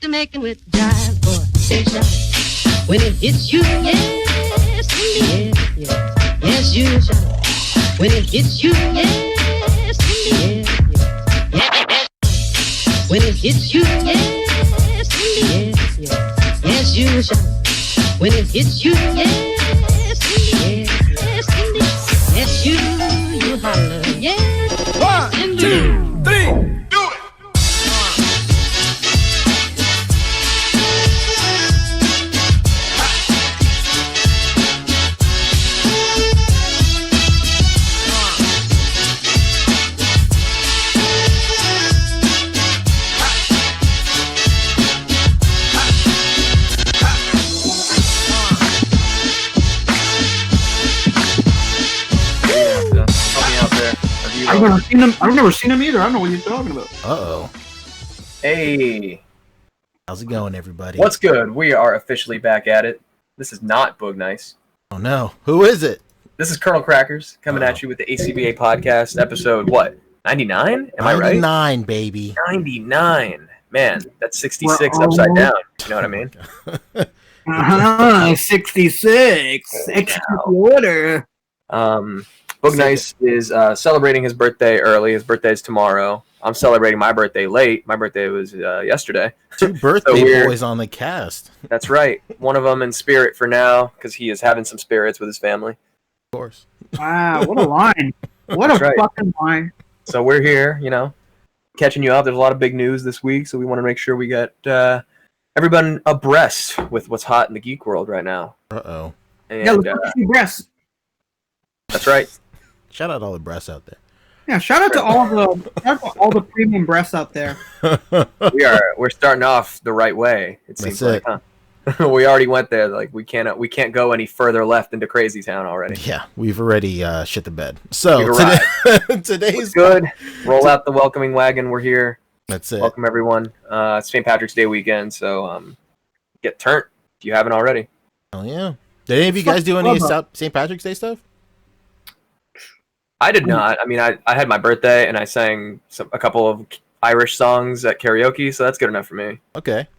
making with jive, boy. Sunshine. When it hits you, yes, indeed. Yes, yes, you shine. When it hits you, yes, indeed. Yes, yes. When it hits you, yes, indeed. Yes, yes, you shine. When it hits you, yes, indeed. Yes, indeed. Yes, you holler. Yes, One, two, three. I've never seen him either. I don't know what you're talking about. Uh-oh. Hey. How's it going, everybody? What's good? We are officially back at it. This is not Boog Nice. Oh, no. Who is it? This is Colonel Crackers coming at you with the A.C.B.A. podcast, episode, what, 99? Am I right? 99, baby. 99. Man, that's 66 upside down. You know what I mean? 66. Execute the order. Boog Nice is celebrating his birthday early. His birthday is tomorrow. I'm celebrating my birthday late. My birthday was yesterday. Two birthday boys on the cast. That's right. One of them in spirit for now, because he is having some spirits with his family. Of course. Wow, what a line. What a fucking line. So we're here, catching you up. There's a lot of big news this week, so we want to make sure we get everyone abreast with what's hot in the geek world right now. Uh-oh. And, yeah, let's see breasts. That's right. Shout out all the breasts out there. Yeah, shout out to all the premium breasts out there. We're starting off the right way. It seems like, huh? We already went there. Like we can't go any further left into Crazy Town already. Yeah, we've already shit the bed. So today's good. Roll out the welcoming wagon. We're here. That's it. Welcome everyone. It's St. Patrick's Day weekend, so get turned if you haven't already. Oh yeah. Did any of you guys do any St. Patrick's Day stuff? I did not. I mean, I had my birthday and I sang a couple of Irish songs at karaoke, so that's good enough for me. Okay.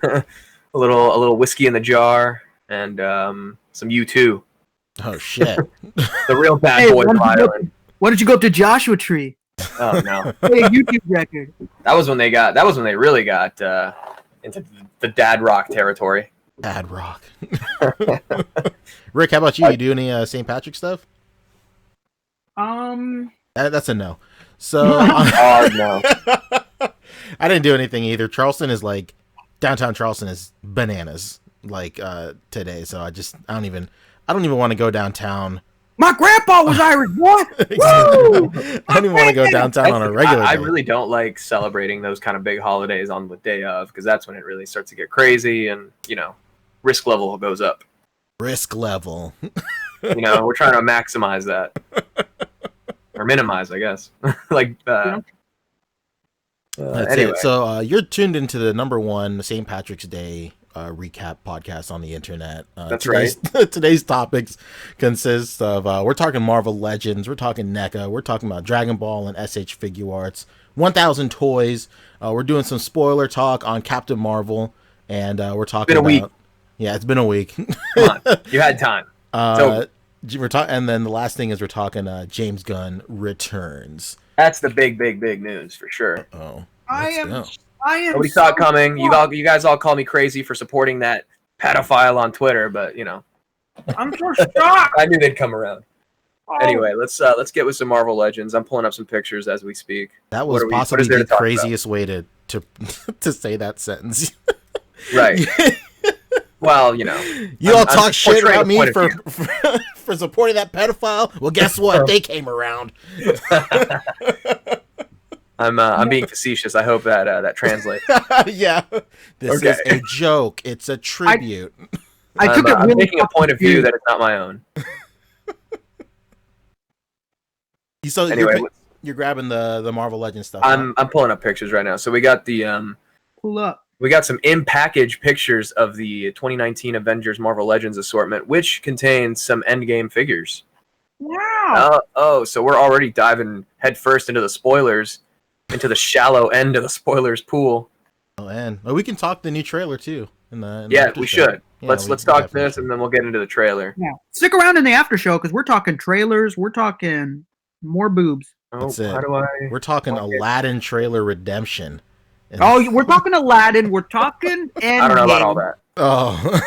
a little whiskey in the jar and some U2. Oh shit. The real bad boy of Ireland. Why did you go up to Joshua Tree? Oh no. Hey, YouTube record. That was when they really got into the dad rock territory. Dad rock. Rick, how about you? You do any St. Patrick stuff? That's a no. So no. I didn't do anything either. Charleston is like downtown Charleston is bananas like today. So I don't even want to go downtown. My grandpa was Irish, what? Exactly. I don't even want to go downtown on a regular day. I really don't like celebrating those kind of big holidays on the day of, because that's when it really starts to get crazy and risk level goes up. Risk level. We're trying to maximize that. Or minimize, I guess. Anyway. It. So you're tuned into the #1 St. Patrick's Day recap podcast on the internet. That's right. Today's topics consist of we're talking Marvel Legends, we're talking NECA, we're talking about Dragon Ball and SH Figure Arts, 1,000 toys. We're doing some spoiler talk on Captain Marvel, and we're talking about... Week. Yeah, it's been a week. Come on, you had time. And then the last thing is we're talking James Gunn returns. That's the big news for sure. Oh, I am. Nobody saw it coming. You guys all call me crazy for supporting that pedophile on Twitter, but I'm so shocked. I knew they'd come around. Oh. Anyway, let's get with some Marvel Legends. I'm pulling up some pictures as we speak. That was possibly the craziest way to to say that sentence. Right. Well, you all talk shit about me for supporting that pedophile. Well, guess what? They came around. I'm being facetious. I hope that translates. Yeah, this is a joke. It's a tribute. I'm taking a point of view that is not my own. So anyway, you're grabbing the Marvel Legends stuff. I'm pulling up pictures right now. So we got the pull up. We got some in-package pictures of the 2019 Avengers Marvel Legends assortment, which contains some Endgame figures. Wow. So we're already diving headfirst into the spoilers, into the shallow end of the spoilers pool. Oh, and we can talk the new trailer too. In the Yeah, after we show. should. Yeah, let's we talk definitely this, should. and then we'll get into the trailer. Yeah. Stick around in the after show because we're talking trailers. We're talking more boobs. Oh, That's how it. do I? We're talking Okay. Aladdin trailer redemption. And- Oh, we're talking Aladdin. We're talking Endgame. I don't know about all that. Oh.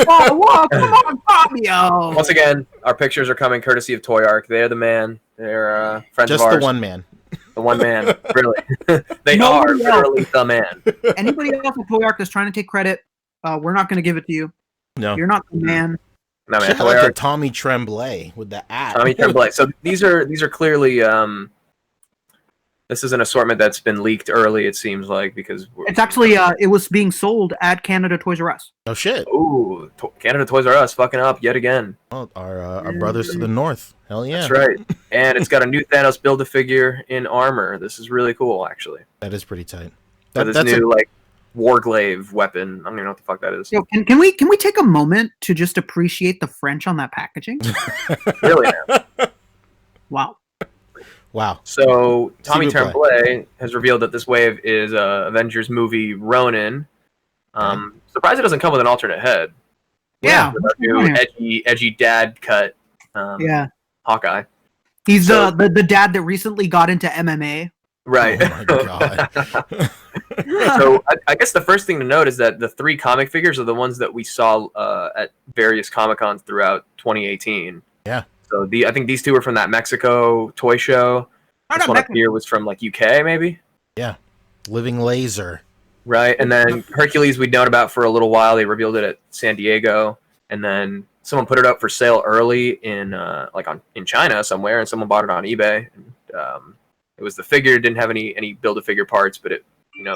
Oh, whoa, come on, Fabio. Once again, our pictures are coming courtesy of Toy Arc. They're the man. They're friends Just of ours. the one man. The one man. Really. They are Nobody else. literally the man. Anybody else at Toy Arc that's trying to take credit, we're not going to give it to you. No. You're not the man. No, man. Shout Toy out to Arc. Tommy Tremblay with the ad. Tommy Tremblay. So these are clearly this is an assortment that's been leaked early. It seems like because It's actually it was being sold at Canada Toys R Us. Oh shit! ooh, Canada Toys R Us fucking up yet again. Oh, our brothers to the north. Hell yeah! That's right. And it's got a new Thanos Build-A-Figure in armor. This is really cool, actually. That is pretty tight. This new like Warglaive weapon. I don't even know what the fuck that is. Yo, can we take a moment to just appreciate the French on that packaging? Really? Man. Wow. Wow. So Tommy A.C.B.A. Tremblay has revealed that this wave is Avengers movie Ronin. Surprised it doesn't come with an alternate head. Yeah. With our new edgy dad cut. Yeah. Hawkeye. He's So- the dad that recently got into MMA. Right. Oh my god. So I guess the first thing to note is that the 3 comic figures are the ones that we saw at various Comic-Cons throughout 2018. Yeah. So I think these 2 were from that Mexico toy show. This one up here was from like UK maybe. Yeah. Living Laser. Right, and then Hercules we'd known about for a little while. They revealed it at San Diego, and then someone put it up for sale early in in China somewhere, and someone bought it on eBay. And, it was the figure. It didn't have any Build-A-Figure parts, but it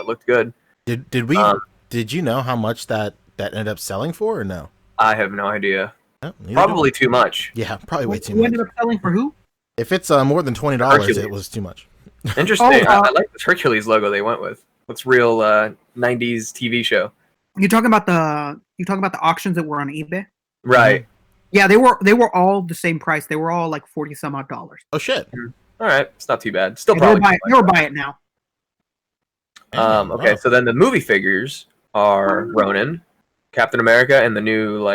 looked good. Did you know how much that ended up selling for or no? I have no idea. No, neither Probably do too much. I. Yeah, probably way too Who much. ended up selling for who? If it's more than $20, Hercules. it was too much. Interesting. Oh, I like this Hercules logo they went with. Looks real 90s TV show. You talking about the auctions that were on eBay? Right. Yeah, they were all the same price. They were all like $40 some odd. Oh shit. All right. It's not too bad. Still They probably. were buy it now. Okay, Wow. so then the movie figures are Ronin, Captain America, and the new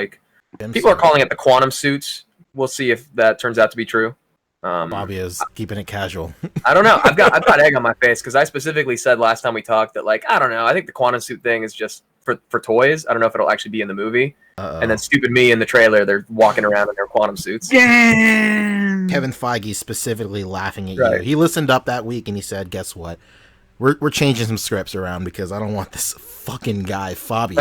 people are calling it the quantum suits. We'll see if that turns out to be true. Bobby is keeping it casual. I don't know. I've got egg on my face because I specifically said last time we talked that I don't know. I think the quantum suit thing is just for toys. I don't know if it'll actually be in the movie. Uh-oh. And then stupid me in the trailer, they're walking around in their quantum suits. Damn. Kevin Feige specifically laughing at Right. you. He listened up that week and he said, "Guess what? We're changing some scripts around because I don't want this fucking guy Fabio."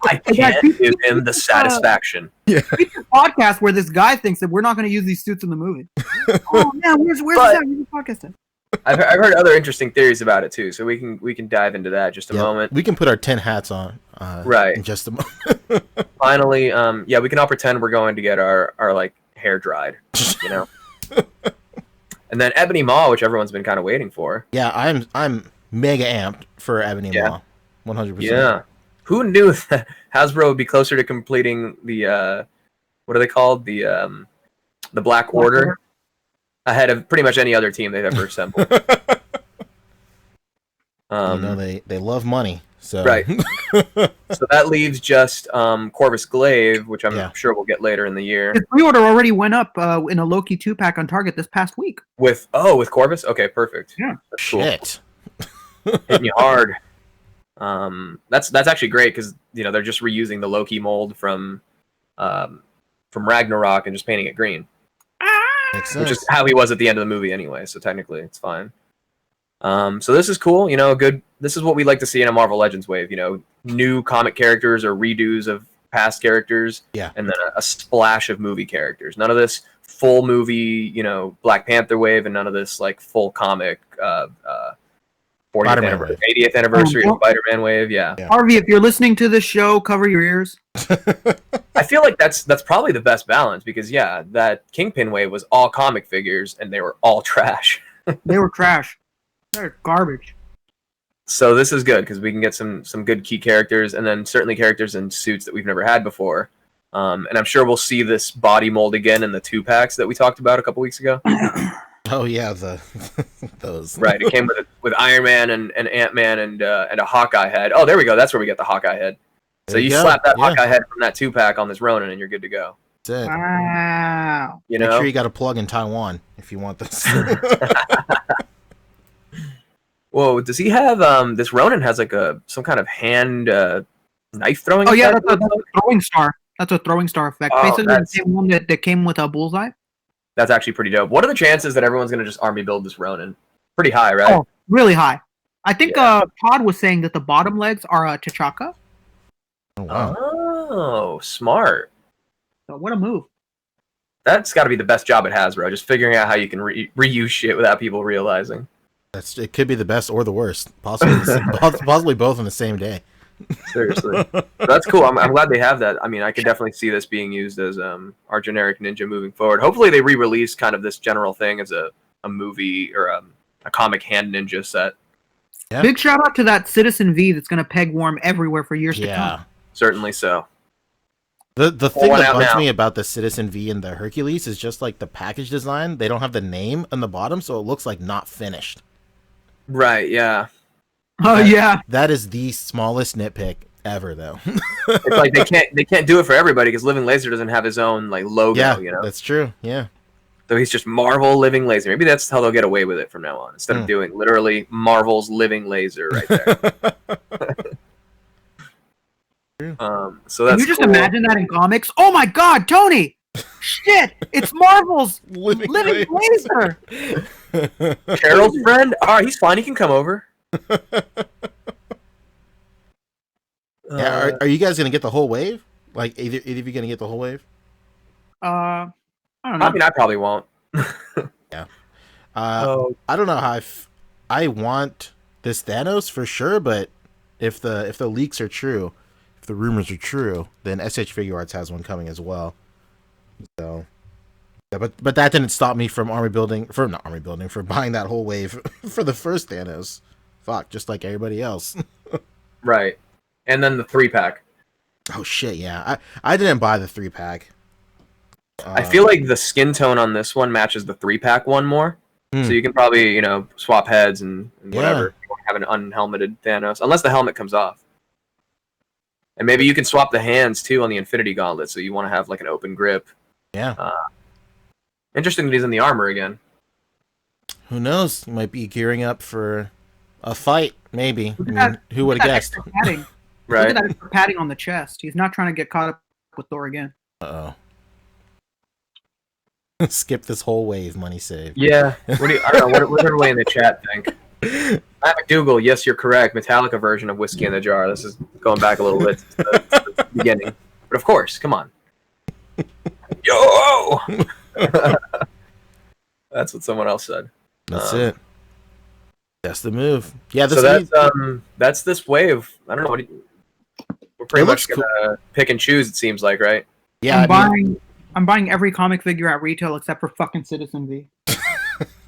I can't give him the satisfaction. It's a podcast where this guy thinks that we're not going to use these suits in the movie. Oh man, where's But- that? Where's the podcast at? I've heard other interesting theories about it too, so we can dive into that in just a Yeah, moment. we can put our 10 hats on Right. in just a moment. Finally, we can all pretend we're going to get our hair dried, you know. And then Ebony Maw, which everyone's been kind of waiting for. Yeah, I'm mega amped for Ebony Yeah. Maw. 100%. Yeah. Who knew that Hasbro would be closer to completing the what are they called? The Black Order ahead of pretty much any other team they've ever assembled. They love money. So Right. So that leaves just Corvus Glaive, which I'm Yeah. sure we'll get later in the year. His pre-order already went up in a Loki 2-pack on Target this past week. With Corvus? Okay, perfect. Yeah. That's cool. Shit. Hitting you hard. That's actually great because they're just reusing the Loki mold from Ragnarok and just painting it green, Makes sense. which is how he was at the end of the movie anyway. So technically, it's fine. So this is cool. This is what we like to see in a Marvel Legends wave. New comic characters or redos of past characters. Yeah. And then a splash of movie characters. None of this full movie, Black Panther wave, and none of this full comic 40th Spider-Man anniversary, wave. 80th anniversary Oh, of Spider-Man wave. Yeah. Harvey, if you're listening to this show, cover your ears. I feel like that's probably the best balance because that Kingpin wave was all comic figures and they were all trash. They were trash. They're garbage. So this is good because we can get some good key characters and then certainly characters in suits that we've never had before. And I'm sure we'll see this body mold again in the 2-packs that we talked about a couple weeks ago. Oh yeah, those. Right. It came with Iron Man and Ant-Man and a Hawkeye head. Oh, there we go. That's where we get the Hawkeye head. So There you you go. slap that Yeah. Hawkeye head from that 2-pack on this Ronin, and you're good to go. That's it. Wow. You Make know. sure you got a plug in Taiwan if you want this. Whoa, does he have this Ronin has like some kind of hand knife throwing? Oh yeah, effect? that's a throwing star. That's a throwing star effect. Oh, Basically, the that's- same one that came with a bullseye. That's actually pretty dope. What are the chances that everyone's gonna just army build this Ronin? Pretty high, right? Oh, really high. I think Yeah. Todd was saying that the bottom legs are T'Chaka. Oh, wow. Oh, smart. So what a move. That's got to be the best job it has, bro. Just figuring out how you can reuse shit without people realizing. It could be the best or the worst, possibly both on the same day. Seriously, that's cool. I'm glad they have that. I mean, I could definitely see this being used as our generic ninja moving forward. Hopefully, they re-release kind of this general thing as a movie or a comic hand ninja set. Yeah. Big shout out to that Citizen V that's gonna peg warm everywhere for years to Yeah. come. Certainly so. The thing one that out bugs now. me about the Citizen V and the Hercules is just like the package design. They don't have the name on the bottom, so it looks like not finished. Right? Yeah. Oh yeah. That is the smallest nitpick ever, though. It's like they can't do it for everybody because Living Laser doesn't have his own like logo. Yeah, You know. that's true. Yeah. So he's just Marvel Living Laser. Maybe that's how they'll get away with it from now on. Instead of doing literally Marvel's Living Laser right there. So that's Can you just cool. imagine that in comics? Oh my God, Tony! Shit! It's Marvel's Living living laser. Carol's friend? All right, he's fine. He can come over. Yeah, are you guys gonna get the whole wave? Like either of you gonna get the whole wave? I don't know. I mean, I probably won't. I don't know how I want this Thanos for sure, but if the leaks are true, if the rumors are true, then SH Figure Arts has one coming as well. So, yeah, but that didn't stop me from for buying that whole wave for the first Thanos. Fuck, just like everybody else. Right. And then the 3-pack. Oh shit, yeah. I didn't buy the 3-pack. I feel like the skin tone on this one matches the 3-pack one more. So you can probably, swap heads and whatever. If you want to have an unhelmeted Thanos. Unless the helmet comes off. And maybe you can swap the hands, too, on the Infinity Gauntlet. So you want to have, like, an open grip. Yeah. Interesting that he's in the armor again. Who knows? He might be gearing up for a fight, maybe. Look at I mean, that- who would Look have at guessed? that extra padding. Look Right? at that extra padding on the chest. He's not trying to get caught up with Thor again. Uh-oh. Skip this whole wave, money saved. Yeah. I don't know. What does everybody in the chat think? Matt McDougal, yes, you're correct. Metallica version of Whiskey in the Jar. This is going back a little bit to the beginning. But of course, come on. Yo! That's what someone else said. That's it. That's the move. Yeah, this So that's this wave. I don't know. We're pretty It much looks gonna pick and choose, it seems like, right? yeah, I'm buying every comic figure at retail except for fucking Citizen V.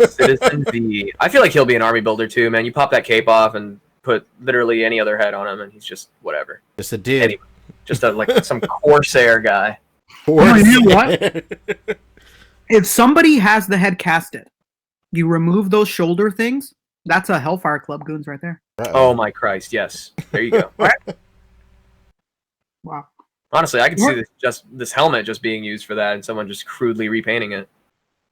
Citizen V. I feel like he'll be an army builder too, man. You pop that cape off and put literally any other head on him, and he's just whatever. just a dude. Anyway, just like some Corsair guy. Oh, you know what? If somebody has the head casted, you remove those shoulder things. That's a Hellfire Club goons right there. Oh my Christ! Yes, there you go. Wow. Honestly, I could see this helmet just being used for that, and someone just crudely repainting it.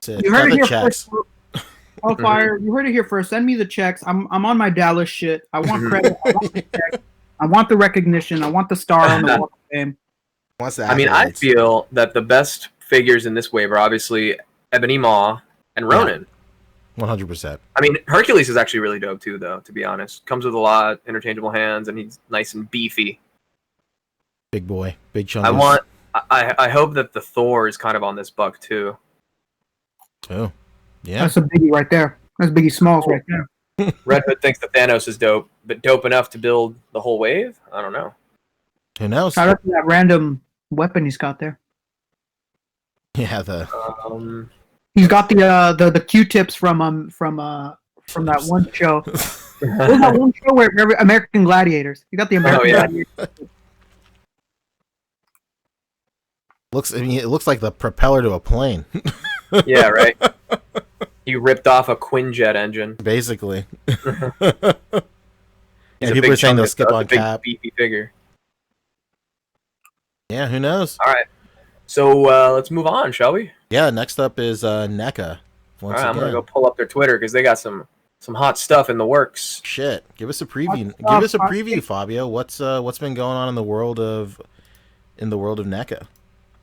That's it. You heard Cut it the here checks. first. Hellfire, you heard it here first. Send me the checks. I'm on my Dallas shit. I want credit. I want the check. I want the recognition. I want the star on the Walk of Fame. Wants the I mean, I accolades. feel that the best figures in this wave are obviously Ebony Maw and Ronin. 100%. I mean, Hercules is actually really dope too, though. To be honest, comes with a lot, interchangeable hands, and he's nice and beefy. Big boy, big chunk. I hope that the Thor is kind of on this buck too. Oh, yeah. That's a biggie right there. That's Biggie Smalls right there. Red Hood thinks that Thanos is dope, but dope enough to build the whole wave? I don't know. Who knows? Shout out to that random weapon he's got there. Yeah, the He's got the Q-tips from that one show. What was that one show where American Gladiators? You got the American yeah. Gladiators. looks. I mean, it looks like the propeller to a plane. Yeah, right. He ripped off a Quinjet engine. Basically. He's Yeah, a people big are saying they'll chungus, skip though. on That's a big Cap. beefy figure. Yeah, who knows? All right. So let's move on, shall we? Yeah, next up is NECA. All Once right, I'm again. gonna go pull up their Twitter because they got some hot stuff in the works. Shit. Give us a preview. What's Give us a up, preview, Fabio. What's been going on in the world of NECA?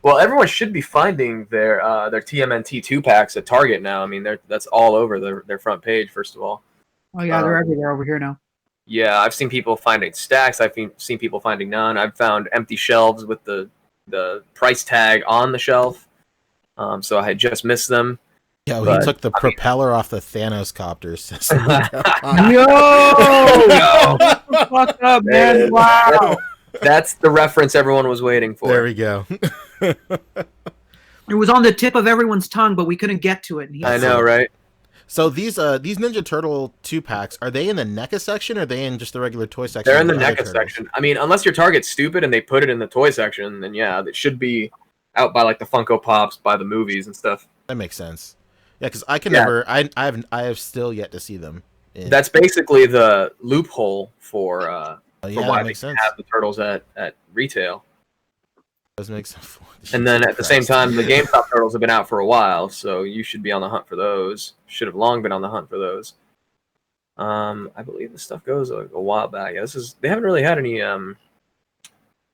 Well, everyone should be finding their TMNT 2-packs at Target now. I mean, that's all over their front page. First of all, Oh yeah, they're everywhere over here now. yeah, I've seen people finding stacks. Seen people finding none. I've found empty shelves with the price tag on the shelf. So I had just missed them. Yeah, well, But, he took the propeller off the Thanos copter. Yo, fuck up, man! Wow, That's the reference everyone was waiting for. There we go. it was on the tip of everyone's tongue, but we couldn't get to it. And I know, right? So these Ninja Turtle 2-packs, are they in the NECA section or are they in just the regular toy section? They're in the of other NECA Turtles? section. I mean, unless your Target's stupid and they put it in the toy section, then yeah, it should be out by like the Funko Pops, by the movies and stuff. That makes sense. Yeah, because I can Yeah. never. I have still yet to see them. That's basically the loophole for yeah, why that they makes can sense. have the turtles at retail. Does make sense. And then at the same Christ. time, the GameStop turtles have been out for a while, so you should be on the hunt for those. Should have long been on the hunt for those. I believe this stuff goes a while back. Yeah, they haven't really had any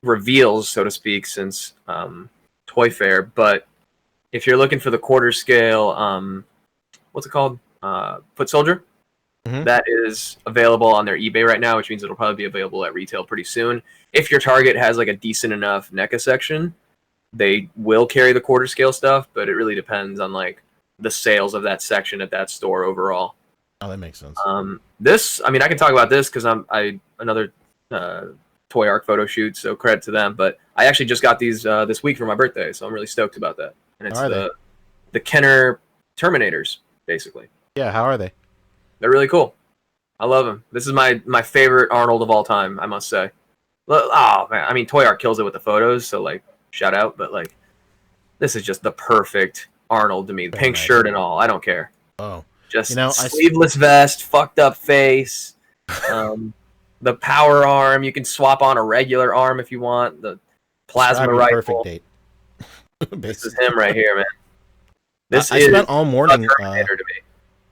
reveals, so to speak, since Toy Fair. But if you're looking for the quarter scale, what's it called? Foot Soldier. Mhm. That is available on their eBay right now, which means it'll probably be available at retail pretty soon. If your Target has like a decent enough NECA section, they will carry the quarter scale stuff, but it really depends on like the sales of that section at that store overall. Oh, that makes sense. This, I mean, I can talk about this because I another Toy Arc photo shoot, so credit to them. But I actually just got these this week for my birthday, so I'm really stoked about that. And it's How are the Kenner Terminators, basically. Yeah, how are they? They're really cool. I love them. This is my favorite Arnold of all time, I must say. Oh man, I mean, Toy Art kills it with the photos, so like shout out. But like, this is just the perfect Arnold to me. Very Pink nice. shirt and all. I don't care. Oh, Just You know, sleeveless vest, fucked up face. The power arm. You can swap on a regular arm if you want. The plasma describe your rifle. perfect date. This is Basically. him right here, man. This I is spent all a morning. Terminator to me.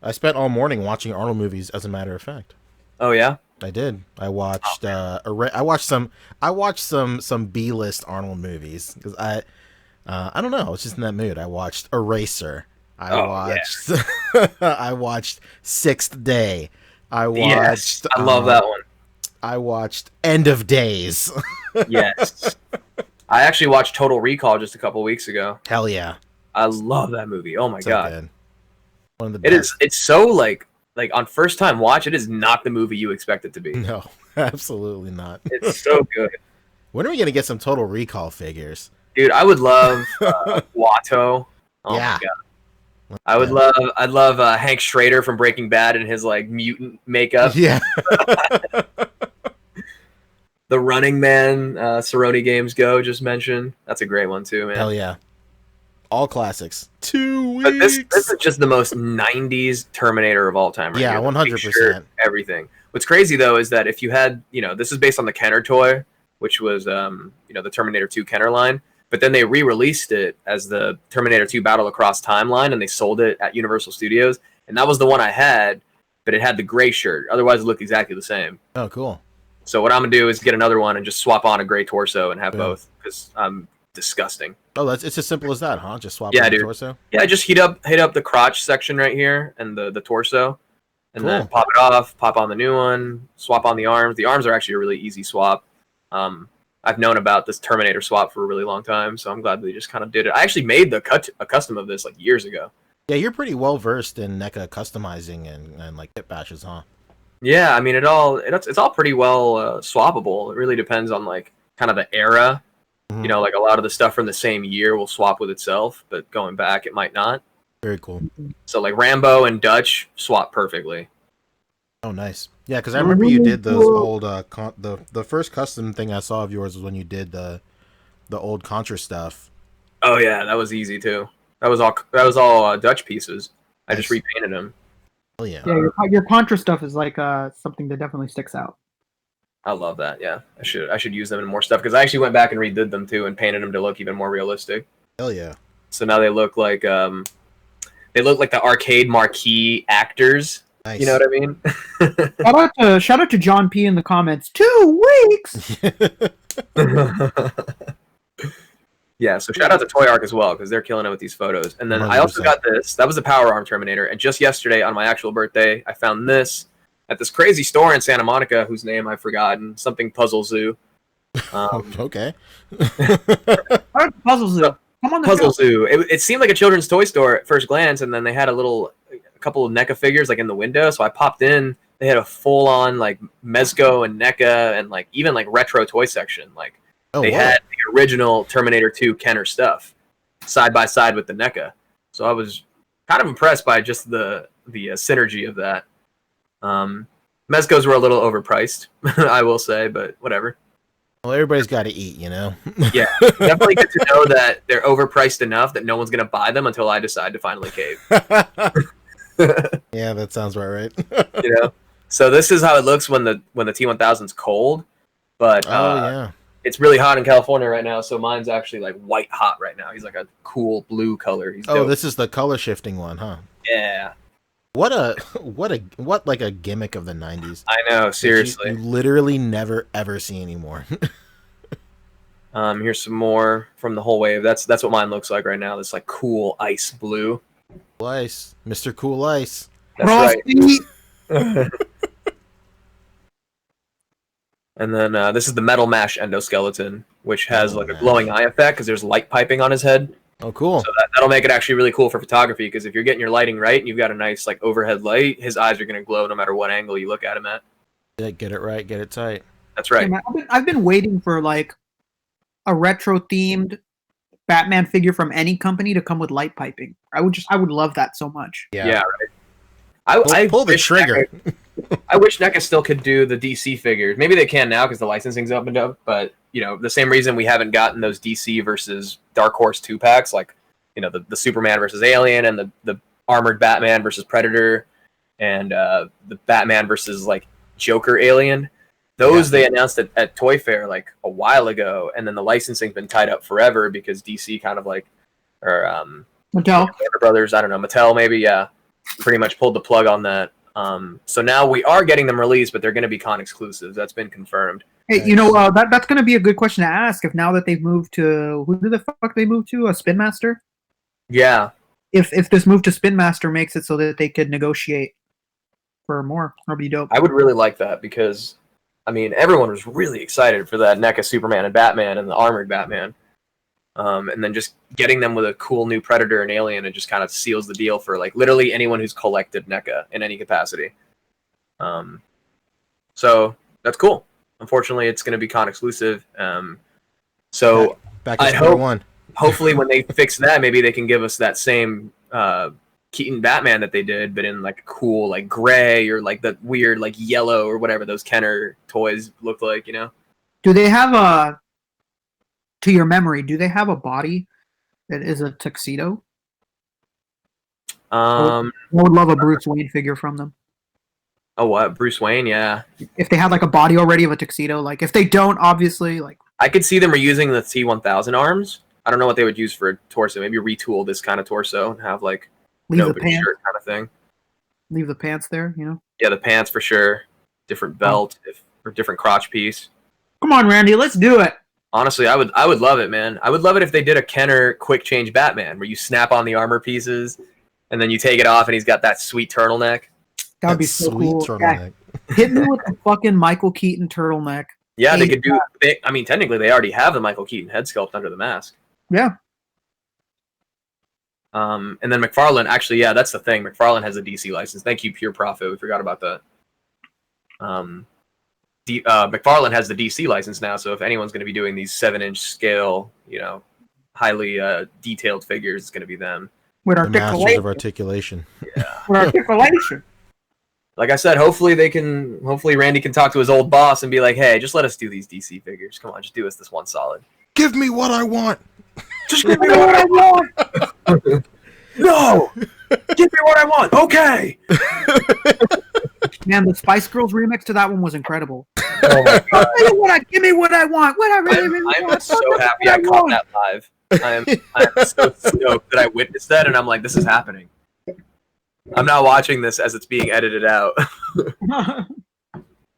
I spent all morning watching Arnold movies. As a matter of fact, Oh yeah. I did. I watched. I watched some. I watched some B-list Arnold movies because I don't know. I was just in that mood. I watched Eraser. I watched. I watched Sixth Day. I watched. Yes, I love that one. I watched End of Days. Yes. I actually watched Total Recall just a couple weeks ago. Hell yeah! I love that movie. Oh my So god. good. One of the It best. is. It's so like on first time watch, it is not the movie you expect it to be. No, absolutely not. It's so good, When are we gonna get some Total Recall figures? dude. I would love Watto. Oh Yeah. my god. I'd love Hank Schrader from Breaking Bad in his like mutant makeup. Yeah. The Running Man, Cerrone Games Go just mentioned. That's a great one too, man. Hell yeah. All classics. 2 weeks. But this is just the most '90s Terminator of all time, right? Yeah, here. The 100%. picture, everything. What's crazy though is that if you had, this is based on the Kenner toy, which was, the Terminator 2 Kenner line, but then they re-released it as the Terminator 2 Battle Across Timeline, and they sold it at Universal Studios, and that was the one I had, but it had the gray shirt. Otherwise, it looked exactly the same. Oh, cool. So what I'm gonna do is get another one and just swap on a gray torso and have Yeah. both because I'm disgusting. Oh, it's as simple as that, huh? Just swap Yeah, out the dude. torso. Yeah, just hit up the crotch section right here and the torso, and then Cool. pop it off, pop on the new one, swap on the arms. The arms are actually a really easy swap. I've known about this Terminator swap for a really long time, so I'm glad they just kind of did it. I actually made a custom of this like years ago. Yeah, you're pretty well versed in NECA customizing and like pit bashes, huh? Yeah, I mean it's all pretty well swappable. It really depends on like kind of the era. Mhm. Like a lot of the stuff from the same year will swap with itself, but going back it might not. Very cool. So like Rambo and Dutch swap perfectly. Oh, nice. Yeah, because I remember you did those old the first custom thing I saw of yours was when you did the old Contra stuff. Oh yeah, that was easy too. That was all Dutch pieces. I just Nice. repainted them. Oh yeah. Yeah, your Contra stuff is like something that definitely sticks out. I love that. Yeah, I should use them in more stuff because I actually went back and redid them too and painted them to look even more realistic. Hell yeah. So now they look like the arcade marquee actors. Nice. You know what I mean? Shout out to John P in the comments. 2 weeks. Yeah, so shout out to Toy Arc as well because they're killing it with these photos. And then I also 100%. got this. That was the Power Arm Terminator. And just yesterday on my actual birthday, I found this at this crazy store in Santa Monica whose name I've forgotten. Something Puzzle Zoo. Okay. Puzzle Zoo. Come on the Puzzle show. Zoo. It seemed like a children's toy store at first glance, and then they had a couple of NECA figures like in the window. So I popped in. They had a full on like Mezco and NECA and like even like retro toy section. Like they had the original Terminator 2 Kenner stuff side by side with the NECA. So I was kind of impressed by just the synergy of that. Mezcos were a little overpriced, I will say, but whatever. Well, everybody's got to eat, you know. Yeah, definitely good to know that they're overpriced enough that no one's gonna buy them until I decide to finally cave. Yeah, that sounds about right. You know, so this is how it looks when the T1000's cold, but yeah. it's really hot in California right now, so mine's actually like white hot right now. He's like a cool blue color. He's dope. This is the color shifting one, huh? Yeah. What like a gimmick of the 90s. I know, seriously. You literally never ever see anymore. Here's some more from the whole wave. That's what mine looks like right now. This like cool ice blue. Cool Ice, Mr. Cool Ice. That's Frosty. right. And then this is the Metal Mash endoskeleton, which has like a glowing eye effect because there's light piping on his head. Oh, cool. So that'll make it actually really cool for photography because if you're getting your lighting right and you've got a nice like overhead light, his eyes are going to glow no matter what angle you look at him at. Yeah, get it right, get it tight. That's right. Yeah, man, I've been waiting for like a retro themed Batman figure from any company to come with light piping. I would love that so much. Yeah, right. I Pull the wish trigger. I wish NECA still could do the DC figures. Maybe they can now because the licensing's opened up. But you know, the same reason we haven't gotten those DC versus Dark Horse 2-packs, like you know the Superman versus Alien and the armored Batman versus Predator, and the Batman versus like Joker Alien. Those they announced at Toy Fair like a while ago, and then the licensing's been tied up forever because DC kind of like or Mattel. Warner Brothers, I don't know, Mattel maybe, pretty much pulled the plug on that. So now we are getting them released, but they're going to be con exclusives. That's been confirmed. Hey, you know that's going to be a good question to ask. If now that they've moved to who the fuck they moved to, a Spin Master? Yeah. If this move to Spin Master makes it so that they could negotiate for more, that'd be dope. I would really like that because, I mean, everyone was really excited for that NECA Superman and Batman and the armored Batman. And then just getting them with a cool new Predator and Alien, it just kind of seals the deal for like literally anyone who's collected NECA in any capacity. So that's cool. Unfortunately, it's going to be con exclusive. So back I to square hope, one. hopefully when they fix that, maybe they can give us that same Keaton Batman that they did, but in like a cool like gray or like the weird like yellow or whatever those Kenner toys look like, you know? Do they have to your memory, do they have a body that is a tuxedo? I would love a Bruce Wayne figure from them. Oh, what? Bruce Wayne? Yeah. If they had like a body already of a tuxedo, like if they don't, obviously, like I could see them reusing the T1000 arms. I don't know what they would use for a torso. Maybe retool this kind of torso and have like leave an the open pants, shirt kind of thing. leave the pants there, you know. Yeah, the pants for sure. Different belt or different crotch piece. Come on, Randy, let's do it. Honestly, I would love it, man. I would love it if they did a Kenner quick change Batman where you snap on the armor pieces and then you take it off and he's got that sweet turtleneck. That would be so cool. Yeah. Hit me with the fucking Michael Keaton turtleneck. Yeah, they could do. I mean, technically, they already have the Michael Keaton head sculpt under the mask. Yeah. And then McFarlane, actually, yeah, that's the thing. McFarlane has a DC license. Thank you, Pure Profit. We forgot about that. McFarlane has the DC license now, so if anyone's going to be doing these 7-inch scale, you know, highly detailed figures, it's going to be them. With The masters articulation. of articulation. Yeah. With articulation. Like I said, hopefully Randy can talk to his old boss and be like, hey, just let us do these DC figures. Come on, just do us this one solid. Give me what I want. Just give me what I want. No! Give me what I want. Okay. Man, the Spice Girls remix to that one was incredible. Oh my god. Give me what I want. What I really I'm want. so happy I caught that live. I'm so stoked that I witnessed that, and I'm like, this is happening. I'm not watching this as it's being edited out.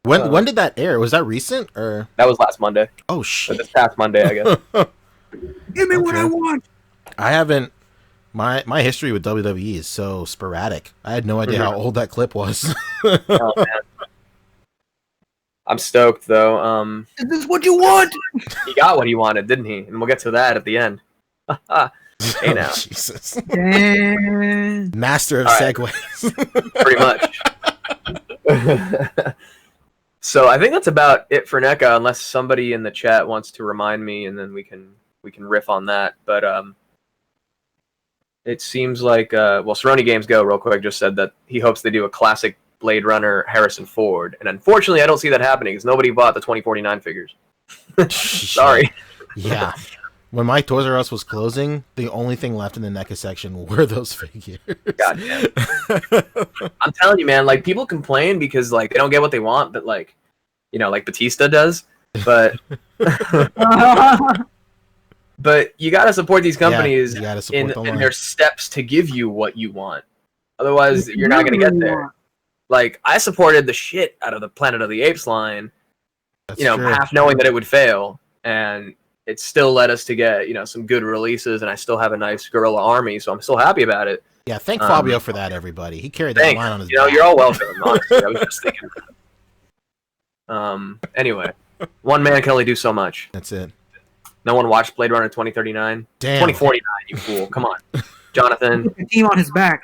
When did that air? Was that recent or? That was last Monday. Oh Or shit! this past Monday, I guess. Give me what I Okay. want. I haven't. My history with WWE is so sporadic. I had no idea how old that clip was. Oh, man. I'm stoked though. Is this what you want? He got what he wanted, didn't he? And we'll get to that at the end. Hey now, Jesus. Damn. Master of All right. segues. pretty much. So I think that's about it for NECA, unless somebody in the chat wants to remind me, and then we can riff on that. But it seems like Cerrone Games Go real quick just said that he hopes they do a classic Blade Runner Harrison Ford, and unfortunately I don't see that happening because nobody bought the 2049 figures. Sorry. Yeah. When my Toys R Us was closing, the only thing left in the NECA section were those figures. God damn. I'm telling you, man, like people complain because like they don't get what they want, but like, you know, like Batista does. But but you gotta support these companies you gotta support the in line. their steps to give you what you want. Otherwise, you're not gonna get there. Like I supported the shit out of the Planet of the Apes line, That's you know, true. half knowing that it would fail, and it still led us to get, you know, some good releases, and I still have a nice Gorilla Army, so I'm still happy about it. Yeah, thank Fabio for that, everybody. He carried that Thanks. line on his You know, back. you're all welcome. Honestly, I was just thinking. Anyway, one man can only do so much. That's it. No one watched Blade Runner 2039, Damn. 2049. You fool! Come on, Jonathan. The team on his back.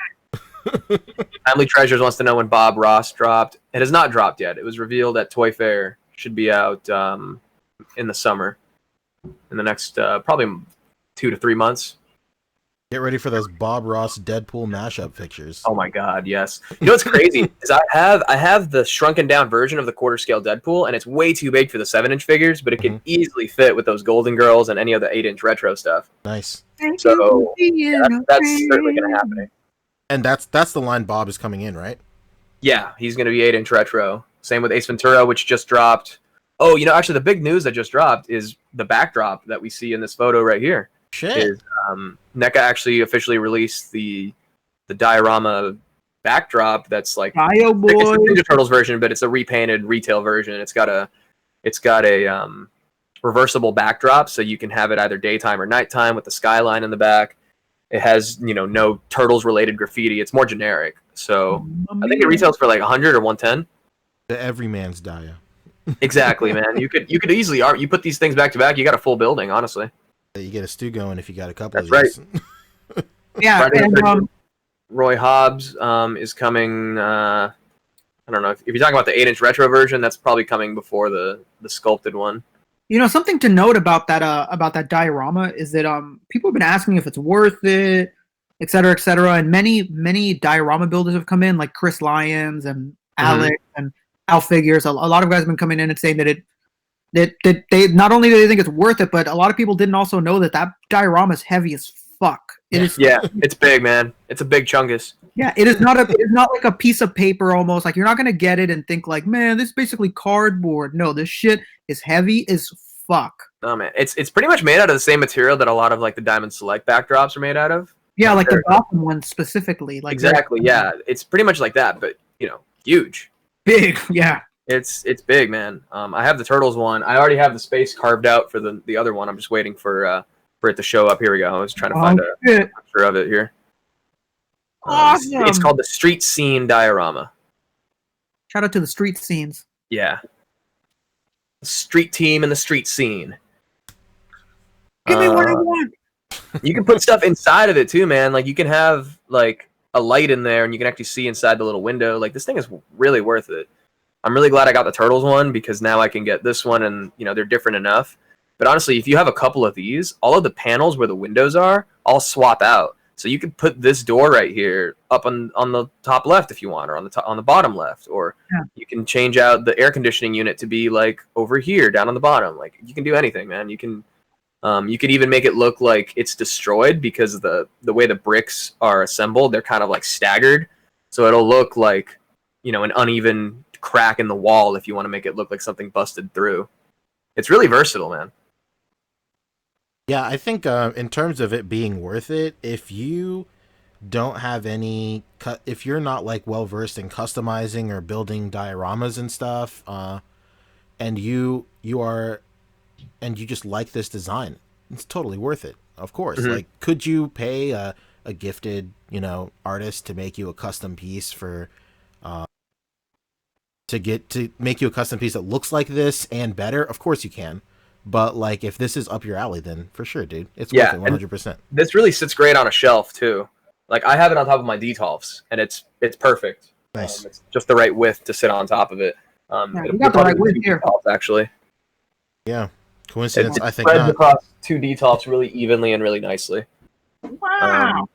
Family Treasures wants to know when Bob Ross dropped. It has not dropped yet. It was revealed at Toy Fair. Should be out in the summer, in the next probably 2 to 3 months. Get ready for those Bob Ross Deadpool mashup pictures. Oh my god, yes. You know what's crazy is I have the shrunken down version of the quarter scale Deadpool, and it's way too big for the 7-inch figures, but it can easily fit with those Golden Girls and any of the 8-inch retro stuff. Nice. So yeah, that's certainly going to happen. And that's the line Bob is coming in, right? Yeah, he's going to be 8-inch retro. Same with Ace Ventura, which just dropped. Oh, you know, actually, the big news that just dropped is the backdrop that we see in this photo right here. Shit. Is NECA actually officially released the diorama backdrop that's like Bio it's the boy. Ninja Turtles version, but it's a repainted retail version. It's got a reversible backdrop, so you can have it either daytime or nighttime with the skyline in the back. It has, you know, no Turtles related graffiti. It's more generic. So I think it retails for like 100 or 110. The everyman's Dia. Exactly, man. You could easily you put these things back to back, you got a full building, honestly. You get a stew going if you got a couple That's of right. these. Yeah, Friday the and 13th. Roy Hobbs is coming. I don't know if you're talking about the 8-inch retro version. That's probably coming before the sculpted one. you know something to note about that diorama is that people have been asking if it's worth it, et cetera, and many diorama builders have come in, like Chris Lyons and Alex and Al Figures. A lot of guys have been coming in and saying that they not only do they think it's worth it, but a lot of people didn't also know that diorama is heavy as fuck. It is. Yeah, it's big, man. It's a big chungus. Yeah, it is not like a piece of paper almost. Like you're not gonna get it and think like, man, this is basically cardboard. No, this shit is heavy as fuck. Oh man, it's pretty much made out of the same material that a lot of like the Diamond Select backdrops are made out of. Yeah, like the Gotham one specifically. Like Exactly. Yeah, it's pretty much like that, but you know, huge. big. Yeah. It's big, man. I have the Turtles one. I already have the space carved out for the other one. I'm just waiting for it to show up. Here we go. I was trying to find a Shit. picture of it here. Awesome. It's called the Street Scene Diorama. Shout out to the street scenes. Yeah. Street team and the street scene. Give me what I want. You can put stuff inside of it too, man. Like you can have like a light in there, and you can actually see inside the little window. Like this thing is really worth it. I'm really glad I got the Turtles one because now I can get this one, and you know they're different enough. But honestly, if you have a couple of these, all of the panels where the windows are, I'll swap out. So you can put this door right here up on the top left if you want, or on the bottom left, or you can change out the air conditioning unit to be like over here down on the bottom. Like you can do anything, man. You could even make it look like it's destroyed because the way the bricks are assembled, they're kind of like staggered. So it'll look like, an uneven crack in the wall if you want to make it look like something busted through. It's really versatile, man. Yeah, I think in terms of it being worth it, if you don't have if you're not like well versed in customizing or building dioramas and stuff, and you just like this design, it's totally worth it. Of course. Mm-hmm. Like, could you pay a gifted, artist to make you a custom piece to make you a custom piece that looks like this and better? Of course you can. But like, if this is up your alley, then for sure, dude, it's worth it 100%. This really sits great on a shelf too. Like, I have it on top of my Detolfs, and it's perfect. Nice. It's just the right width to sit on top of it. You got the right width here. Detolfs, actually. Yeah. Coincidence? It I think spreads not. across 2 Detolfs really evenly and really nicely. Wow.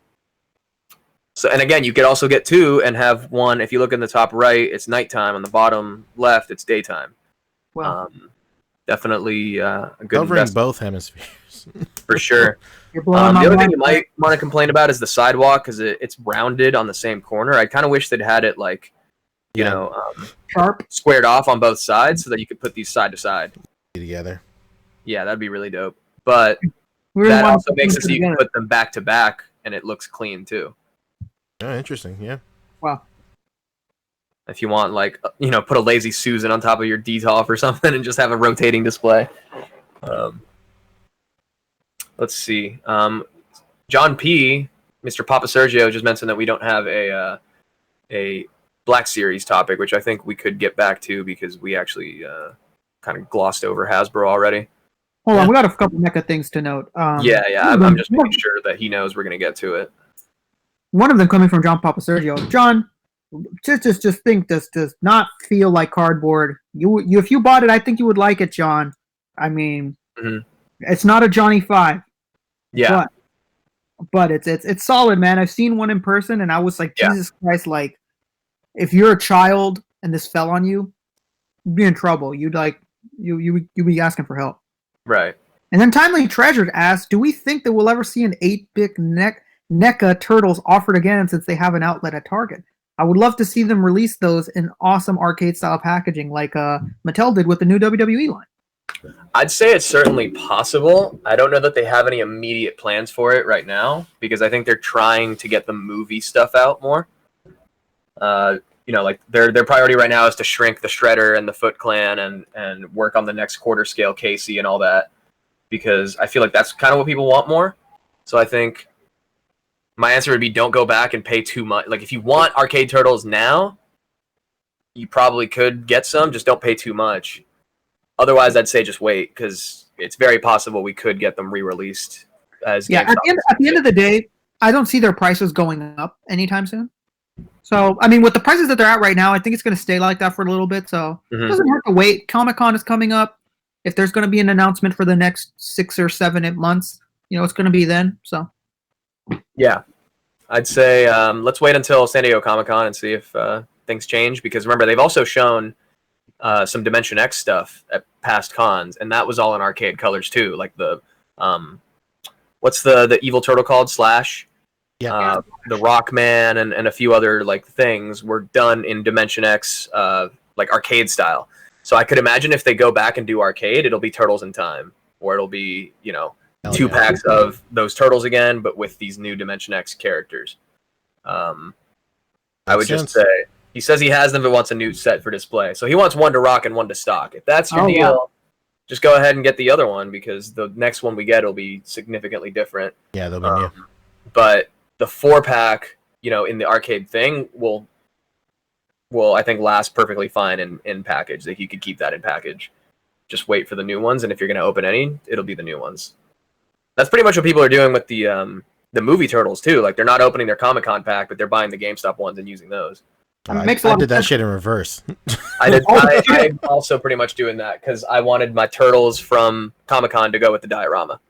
So, and again, you could also get 2 and have one. If you look in the top right, it's nighttime. On the bottom left, it's daytime. Well, definitely a good Covering investment. both hemispheres. For sure. you're blowing The my other thing mind. you might want to complain about is the sidewalk, because it's rounded on the same corner. I kind of wish they'd had it like, Sharp. squared off on both sides so that you could put these side to side. Together. Yeah, that'd be really dope. But We really that want also to makes put it so you can together. put them back to back, and it looks clean too. Oh, interesting. Yeah. Wow. If you want, like, put a Lazy Susan on top of your Detolf or something and just have a rotating display. Let's see. John P., Mr. Papa Sergio, just mentioned that we don't have a Black Series topic, which I think we could get back to because we actually kind of glossed over Hasbro already. Hold on, we got a couple mecha things to note. Yeah, I'm just making sure that he knows we're going to get to it. One of them coming from John Papa Sergio. John, just think this does not feel like cardboard. You if you bought it, I think you would like it, John. I mean, It's not a Johnny 5. Yeah. But it's solid, man. I've seen one in person, and I was like, Yeah. Jesus Christ! Like, if you're a child and this fell on you, you'd be in trouble. You'd be asking for help. Right. And then Timely Treasured asks, do we think that we'll ever see an 8-bit NECA Turtles offered again since they have an outlet at Target? I would love to see them release those in awesome arcade-style packaging like Mattel did with the new WWE line. I'd say it's certainly possible. I don't know that they have any immediate plans for it right now because I think they're trying to get the movie stuff out more. Like their priority right now is to shrink the Shredder and the Foot Clan and work on the next quarter scale Casey and all that, because I feel like that's kind of what people want more. So I think my answer would be don't go back and pay too much. Like, if you want Arcade Turtles now, you probably could get some, just don't pay too much. Otherwise, I'd say just wait, because it's very possible we could get them re-released as Yeah, at the end of the day, I don't see their prices going up anytime soon. So, I mean, with the prices that they're at right now, I think it's going to stay like that for a little bit. So, it doesn't hurt to wait. Comic-Con is coming up. If there's going to be an announcement for the next 6 or 7 months, it's going to be then. So, yeah, I'd say let's wait until San Diego Comic-Con and see if things change. Because remember, they've also shown some Dimension X stuff at past cons, and that was all in arcade colors too. Like the what's the evil turtle called? Slash. Yeah. The Rockman and a few other like things were done in Dimension X, like arcade style. So I could imagine if they go back and do arcade, it'll be Turtles in Time, or it'll be 2 packs of those turtles again, but with these new Dimension X characters. I would just say he says he has them, but wants a new set for display. So he wants one to rock and one to stock. If that's your deal, just go ahead and get the other one, because the next one we get will be significantly different. Yeah, they'll be new. But the 4-pack, in the arcade thing will I think last perfectly fine in package. That you could keep that in package. Just wait for the new ones, and if you're going to open any, it'll be the new ones. That's pretty much what people are doing with the movie Turtles too. Like, they're not opening their Comic-Con pack, but they're buying the GameStop ones and using those. I did that shit in reverse. I'm also pretty much doing that because I wanted my Turtles from Comic-Con to go with the diorama.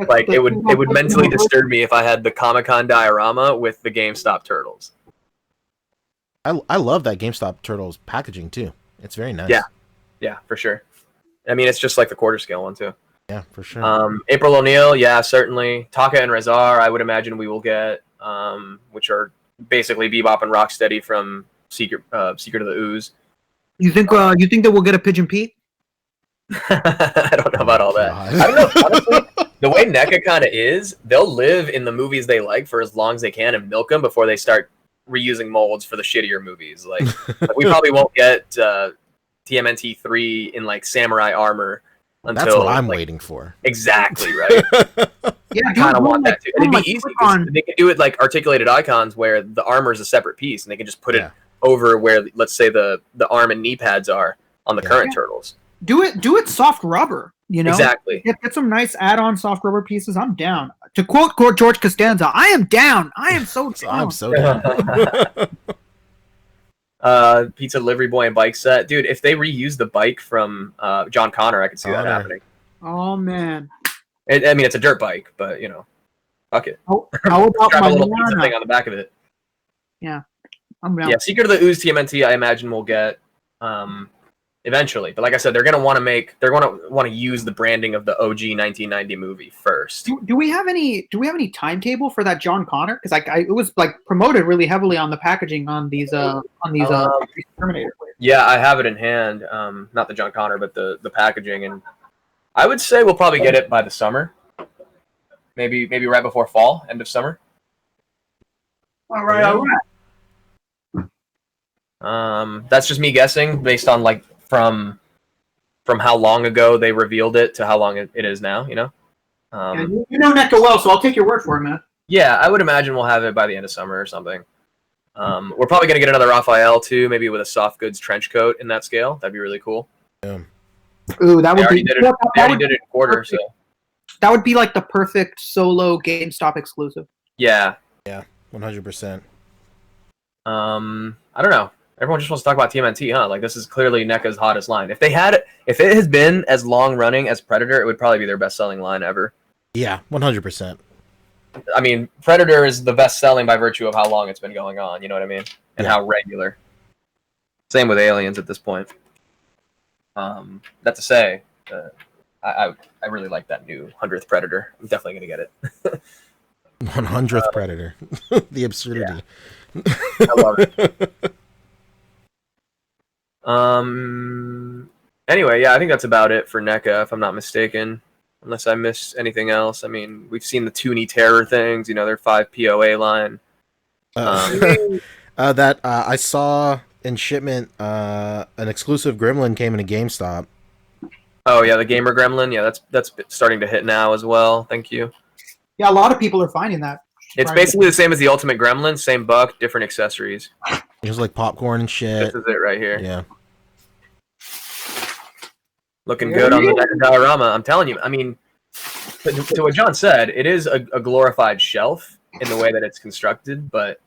Like, it would mentally disturb me if I had the Comic-Con diorama with the GameStop Turtles. I love that GameStop Turtles packaging too. It's very nice. Yeah, for sure. I mean, it's just like the quarter scale one too. Yeah, for sure. April O'Neil, yeah, certainly. Taka and Rezar, I would imagine we will get, which are basically Bebop and Rocksteady from Secret of the Ooze. You think that we'll get a Pigeon Pete? I don't know about all that. God. I don't know. Honestly, the way NECA kind of is, they'll live in the movies they like for as long as they can and milk them before they start reusing molds for the shittier movies. Like we probably won't get TMNT 3 in like samurai armor until That's what I'm like, waiting for. Exactly right. Yeah, I kind of want that too. And it'd be easy because on. they can do it like articulated icons where the armor is a separate piece, and they can just put it over where, let's say, the arm and knee pads are on the current turtles. Do it soft rubber, you know? Exactly. Get some nice add-on soft rubber pieces. I'm down. To quote George Costanza, I am down. I am so down. I'm so down. Pizza Delivery Boy and bike set. Dude, if they reuse the bike from John Connor, I could see that happening. Oh, man. I mean, it's a dirt bike, but, you know, fuck it. How about Strap my a little pizza thing on the back of it. Yeah, I'm down. Yeah, Secret of the Ooze TMNT, I imagine we'll get eventually. But like I said, they're going to want to use the branding of the OG 1990 movie first. Do we have any timetable for that John Connor? Because it was like promoted really heavily on the packaging on these Terminator players. Yeah, I have it in hand. Not the John Connor, but the packaging, and I would say we'll probably get it by the summer. Maybe right before fall, end of summer. All right. That's just me guessing based on like from how long ago they revealed it to how long it is now, you know? You know NECA well, so I'll take your word for it, man. Yeah, I would imagine we'll have it by the end of summer or something. We're probably going to get another Raphael too, maybe with a soft goods trench coat in that scale. That'd be really cool. Yeah. Ooh, that would be. They already did it in quarter, so. That would be like the perfect solo GameStop exclusive. Yeah. Yeah, 100%. I don't know. Everyone just wants to talk about TMNT, huh? Like, this is clearly NECA's hottest line. If it has been as long running as Predator, it would probably be their best selling line ever. Yeah, 100%. I mean, Predator is the best selling by virtue of how long it's been going on. You know what I mean? And how regular. Same with Aliens at this point. That to say, I really like that new 100th Predator. I'm definitely gonna get it. 100th Predator. The absurdity. Yeah. I love it. Anyway, yeah, I think that's about it for NECA, if I'm not mistaken. Unless I missed anything else. I mean, we've seen the Toonie Terror things. You know, their 5 POA line. That I saw in shipment, an exclusive Gremlin came into GameStop. Oh yeah, the Gamer Gremlin. Yeah, that's starting to hit now as well. Thank you. Yeah, a lot of people are finding that. It's basically the same as the Ultimate Gremlin, same buck, different accessories. Just like popcorn and shit. This is it right here. Yeah. Looking good on the diorama. I'm telling you. I mean, to what John said, it is a glorified shelf in the way that it's constructed, but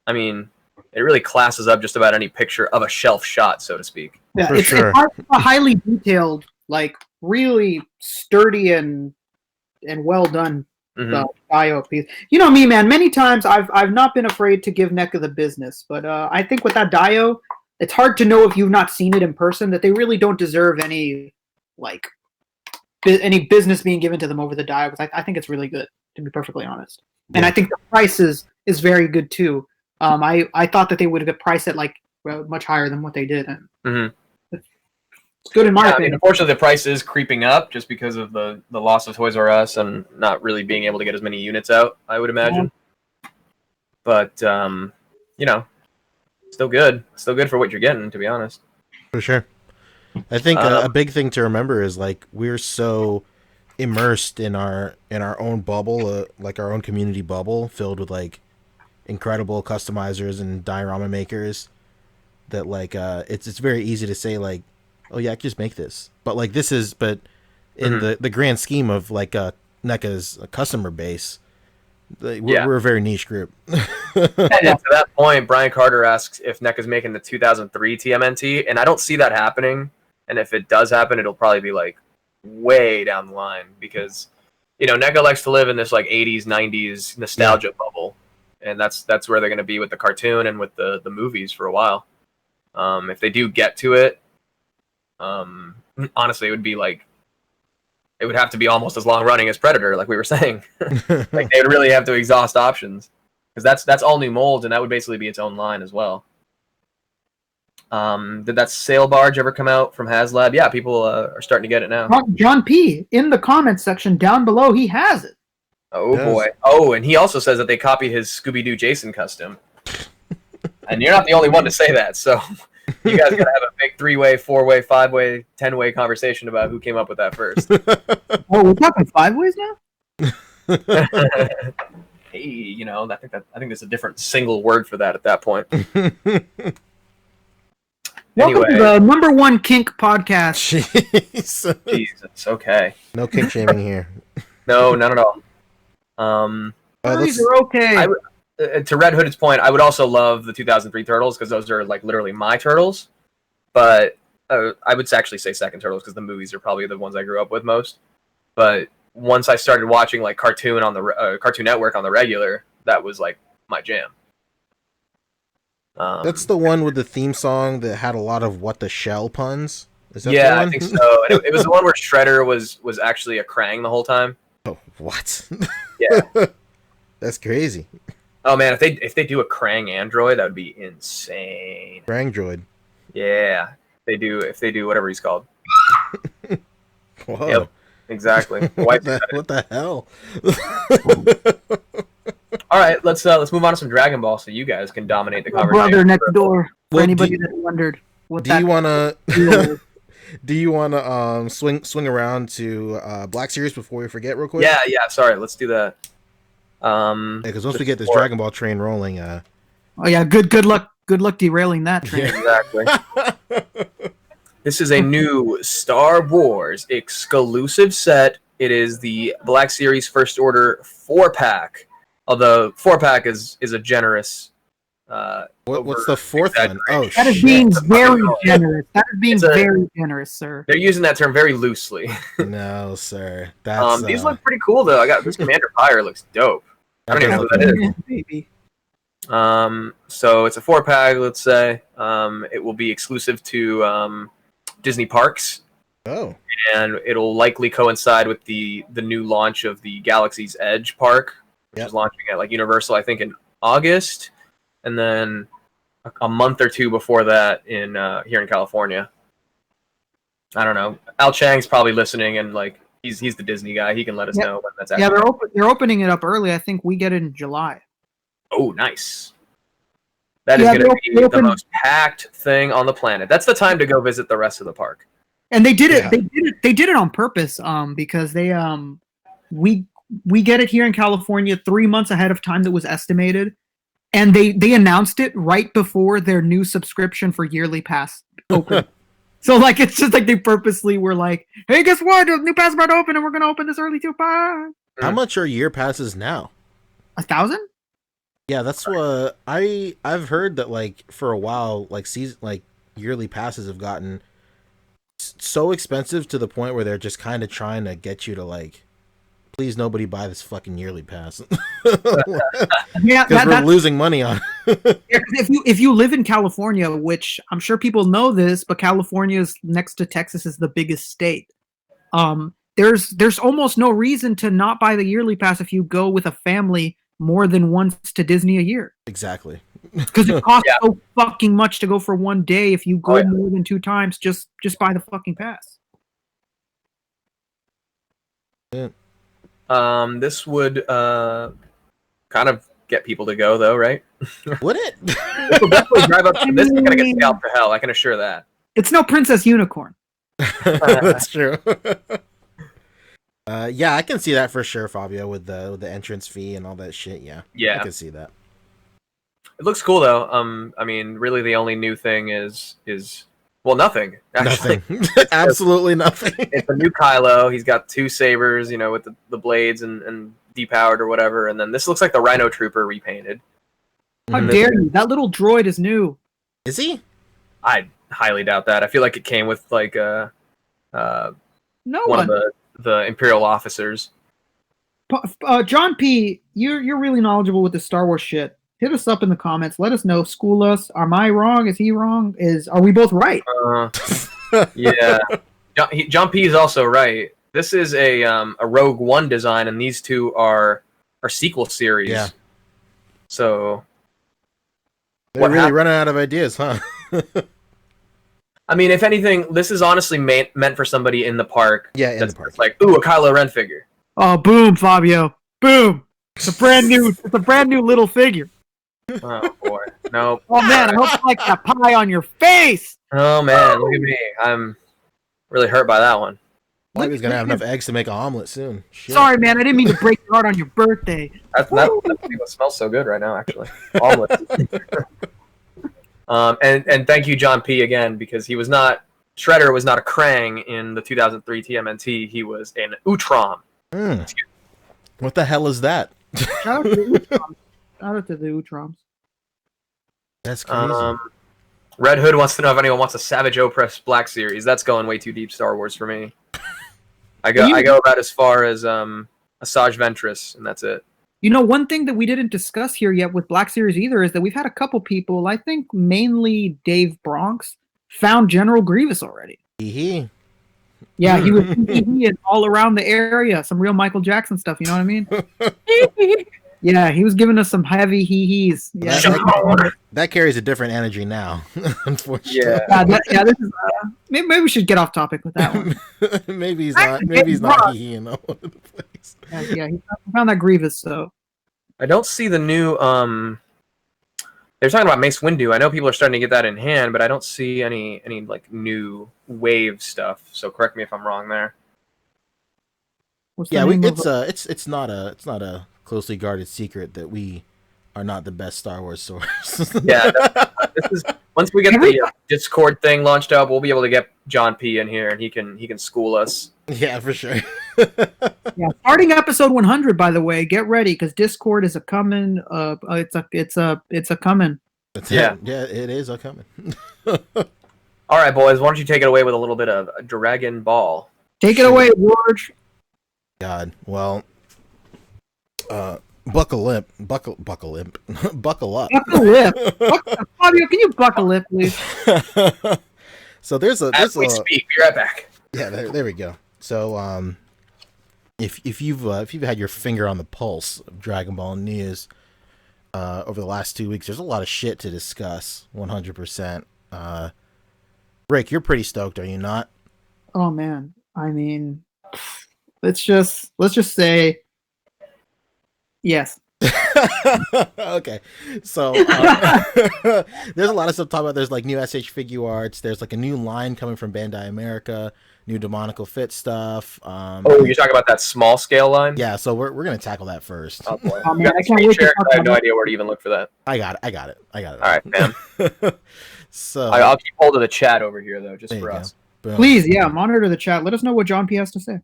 I mean, it really classes up just about any picture of a shelf shot, so to speak. Yeah, For it's sure. a highly detailed, like really sturdy and well done bio piece. You know me, man. Many times I've not been afraid to give NECA the business, but I think with that dio, it's hard to know if you've not seen it in person that they really don't deserve any any business being given to them over the dio, because I think it's really good, to be perfectly honest. And I think the price is very good too. I thought that they would have priced it much higher than what they did, and it's good in my opinion. I mean, unfortunately, the price is creeping up just because of the loss of Toys R Us and not really being able to get as many units out, I would imagine. But you know, still good for what you're getting, to be honest. For sure. I think a big thing to remember is like we're so immersed in our own bubble, like our own community bubble, filled with like incredible customizers and diorama makers, that like it's very easy to say like, oh yeah, I can just make this. But like but in the grand scheme of like NECA's customer base, we're a very niche group. And to that point, Brian Carter asks if NECA's making the 2003 TMNT, and I don't see that happening. And if it does happen, it'll probably be like way down the line, because you know NECA likes to live in this like 80s, 90s nostalgia bubble, and that's where they're going to be with the cartoon and with the movies for a while. If they do get to it, honestly, it would have to be almost as long running as Predator, like we were saying. Like they would really have to exhaust options. because that's all new molds, and that would basically be its own line as well. Did that sail barge ever come out from HasLab? Yeah, people are starting to get it now. John P. in the comments section down below, he has it. Oh boy! Oh, and he also says that they copy his Scooby-Doo Jason custom. And you're not the only one to say that, so you guys gotta have a big 3-way, 4-way, 5-way, 10-way conversation about who came up with that first. Oh, we're talking 5 ways now? Hey, you know, I think there's a different single word for that at that point. Welcome to the #1 kink podcast. Jeez. Jesus, okay. No kink shaming here. No, not at all. Furries are okay. To Red Hooded's point, I would also love the 2003 Turtles because those are like literally my Turtles. But I would actually say second Turtles because the movies are probably the ones I grew up with most. But once I started watching like Cartoon on the Cartoon Network on the regular, that was like my jam. That's the one with the theme song that had a lot of "What the Shell" puns. Is that yeah, the one? I think so. It was the one where Shredder was actually a Krang the whole time. Oh, what? Yeah, that's crazy. Oh man, if they do a Krang android, that would be insane. Krang droid. Yeah, if they do whatever he's called. Whoa. Yep, exactly. What the hell? All right, let's move on to some Dragon Ball so you guys can dominate the conversation. Brother next door. For Well, anybody that wondered what Do that you wanna? deal Do you wanna swing around to Black Series before we forget, real quick? Yeah. Sorry, let's do that. Because once we get this Dragon Ball train rolling, Oh yeah, good luck derailing that train. Exactly. This is a new Star Wars exclusive set. It is the Black Series First Order 4-pack. Although 4-pack is a generous. what's the fourth one? Oh, That is shit. being very generous. That is being It's a- very generous, sir. They're using that term very loosely. No, sir. That's These look pretty cool though. I got this Commander Fire looks dope. I don't even know who that is. Maybe. So it's a 4-pack, let's say. It will be exclusive to Disney parks, Oh, and it'll likely coincide with the new launch of the Galaxy's Edge park, which Yep. is launching at like Universal, I think, in August, and then a month or two before that in here in California. I don't know. Al Chang's probably listening, and like he's the Disney guy. He can let us Yep. know when that's Yeah, actually. they're opening it up early. I think we get it in July. Oh, nice. That is Yeah, going to be they'll the open- most packed thing on the planet. That's the time to go visit the rest of the park. And they did it. Yeah. They did it on purpose. Because they we get it here in California 3 months ahead of time that was estimated, and they announced it right before their new subscription for yearly pass opened. So like it's just like they purposely were like, hey, guess what? The new pass is about to open, and we're gonna open this early too. Bye. how much are year passes now? 1,000? Yeah, that's what I've heard that like for a while, like yearly passes have gotten so expensive to the point where they're just kind of trying to get you to like, please nobody buy this fucking yearly pass Yeah, because we're losing money on. if you live in California, which I'm sure people know this, but California is next to Texas is the biggest state. There's almost no reason to not buy the yearly pass if you go with a family more than once to Disney a year, Exactly. because it costs Yeah. so fucking much to go for one day. If you go Oh, yeah. more than 2 times, just buy the fucking pass. This would kind of get people to go, though, right? Would it? This will definitely drive up. This is going to get scalped to hell. I can assure that. It's no Princess Unicorn. That's true. Yeah, I can see that for sure, Fabio, with the entrance fee and all that shit. Yeah, Yeah. I can see that. It looks cool, though. I mean, really, the only new thing is well, nothing. Actually, Nothing. Absolutely nothing. it's a new Kylo. He's got 2 sabers, you know, with the blades and depowered or whatever. And then this looks like the Rhino Trooper repainted. How Mhm. dare you? That little droid is new. Is he? I highly doubt that. I feel like it came with like No one one. of the Imperial officers. John P, you're really knowledgeable with the Star Wars shit. Hit us up in the comments. Let us know. School us. Am I wrong? Is he wrong? Are we both right? Yeah, John P is also right. This is a Rogue One design, and these two are sequel series. Yeah. So They're what really happened? running out of ideas, huh? I mean, if anything, this is honestly meant for somebody in the park. Yeah, in that's the park. like, ooh, a Kylo Ren figure. Oh, boom, Fabio, boom! It's a brand new little figure. Oh boy, no. Oh man, I hope you like that pie on your face. Oh man, look at me. I'm really hurt by that one. Bobby's gonna have enough eggs to make an omelet soon. Shit. Sorry, man, I didn't mean to break your heart on your birthday. That's what smells so good right now, actually. Omelets. And thank you, John P. again, because Shredder was not a Krang in the 2003 TMNT. He was an Utrom. What the hell is that? Shout out to the Utroms. Shout out to the Utroms. That's crazy. Red Hood wants to know if anyone wants a Savage Opress Black Series. That's going way too deep Star Wars for me. I go about as far as Asajj Ventress, and that's it. You know, one thing that we didn't discuss here yet with Black Series either is that we've had a couple people, I think mainly Dave Bronx, found General Grievous already. Hee. Yeah, he was and all around the area. Some real Michael Jackson stuff, you know what I mean? Yeah, he was giving us some heavy hee-hees. Yeah, That carries a different energy now, unfortunately. Yeah. This is, maybe we should get off topic with that one. Maybe he's not hee-heeing all over the place. Yeah, he found that Grievous, so. I don't see the new they're talking about Mace Windu. I know people are starting to get that in hand, but I don't see any like new wave stuff. So correct me if I'm wrong there. It's not a closely guarded secret that we are not the best Star Wars source. Yeah, this is once we get the Discord thing launched up, we'll be able to get John P in here and he can school us. Yeah, for sure. Yeah, starting episode 100, by the way, get ready because Discord is a coming. It's a coming. Yeah, it is a coming. All right, boys, why don't you take it away with a little bit of Dragon Ball? Take it away, George. God, well, buckle lip, buckle up. Buckle lip. Fabio, can you buckle lip, please? So there's a we speak. Be right back. Yeah, there we go. So if you've had your finger on the pulse of Dragon Ball news over the last 2 weeks, there's a lot of shit to discuss. 100%. Rick, you're pretty stoked, are you not? Oh man, I mean, let's just say yes. Okay, so there's a lot of stuff to talk about. There's like new SH figure arts. There's like a new line coming from Bandai America, new Demonical Fit stuff. You're talking about that small scale line? Yeah, so we're gonna tackle that first. Oh boy, Oh, man, I can't wait to talk I have no about idea where to even look for that. I got it. All right, man. So I'll keep hold of the chat over here though, just there for you us. go. Boom. Please, yeah, monitor the chat. Let us know what John P has to say.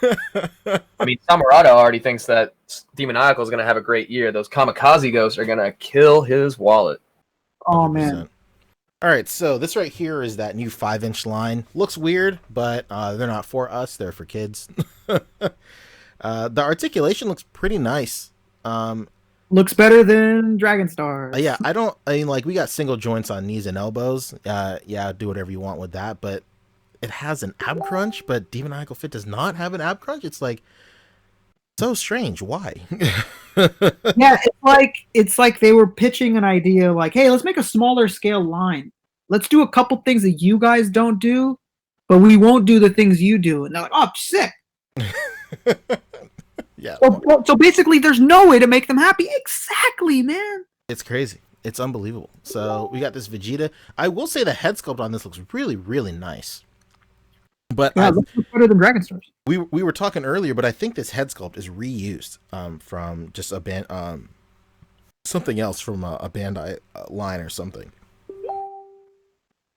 I mean, Samarado already thinks that Demoniacal is going to have a great year. Those Kamikaze Ghosts are going to kill his wallet. Oh man. All right, so this right here is that new 5-inch line. Looks weird, but they're not for us. They're for kids. The articulation looks pretty nice. Looks better than Dragon Stars. Yeah, we got single joints on knees and elbows. Yeah, do whatever you want with that, but it has an ab crunch, but Demoniacal Fit does not have an ab crunch. It's like so strange. Why? Yeah, it's like they were pitching an idea like, hey, let's make a smaller scale line. Let's do a couple things that you guys don't do, but we won't do the things you do. And they're like, oh, sick. Yeah. So basically, there's no way to make them happy. Exactly, man. It's crazy. It's unbelievable. So we got this Vegeta. I will say the head sculpt on this looks really, really nice. But yeah, looks better than Dragon Stars. We were talking earlier, but I think this head sculpt is reused from just a band, something else from a Bandai line or something.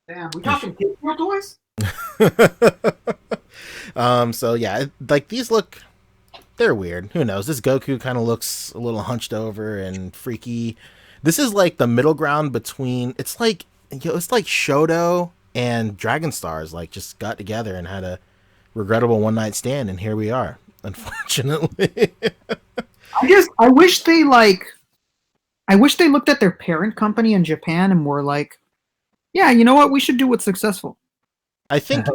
Damn, we talking Kid toys? So yeah, like these look, they're weird. Who knows? This Goku kind of looks a little hunched over and freaky. This is like the middle ground between. It's like Shoto and Dragon Stars like just got together and had a regrettable one night stand, and here we are. Unfortunately, I wish they looked at their parent company in Japan and were like, yeah, you know what? We should do what's successful. I think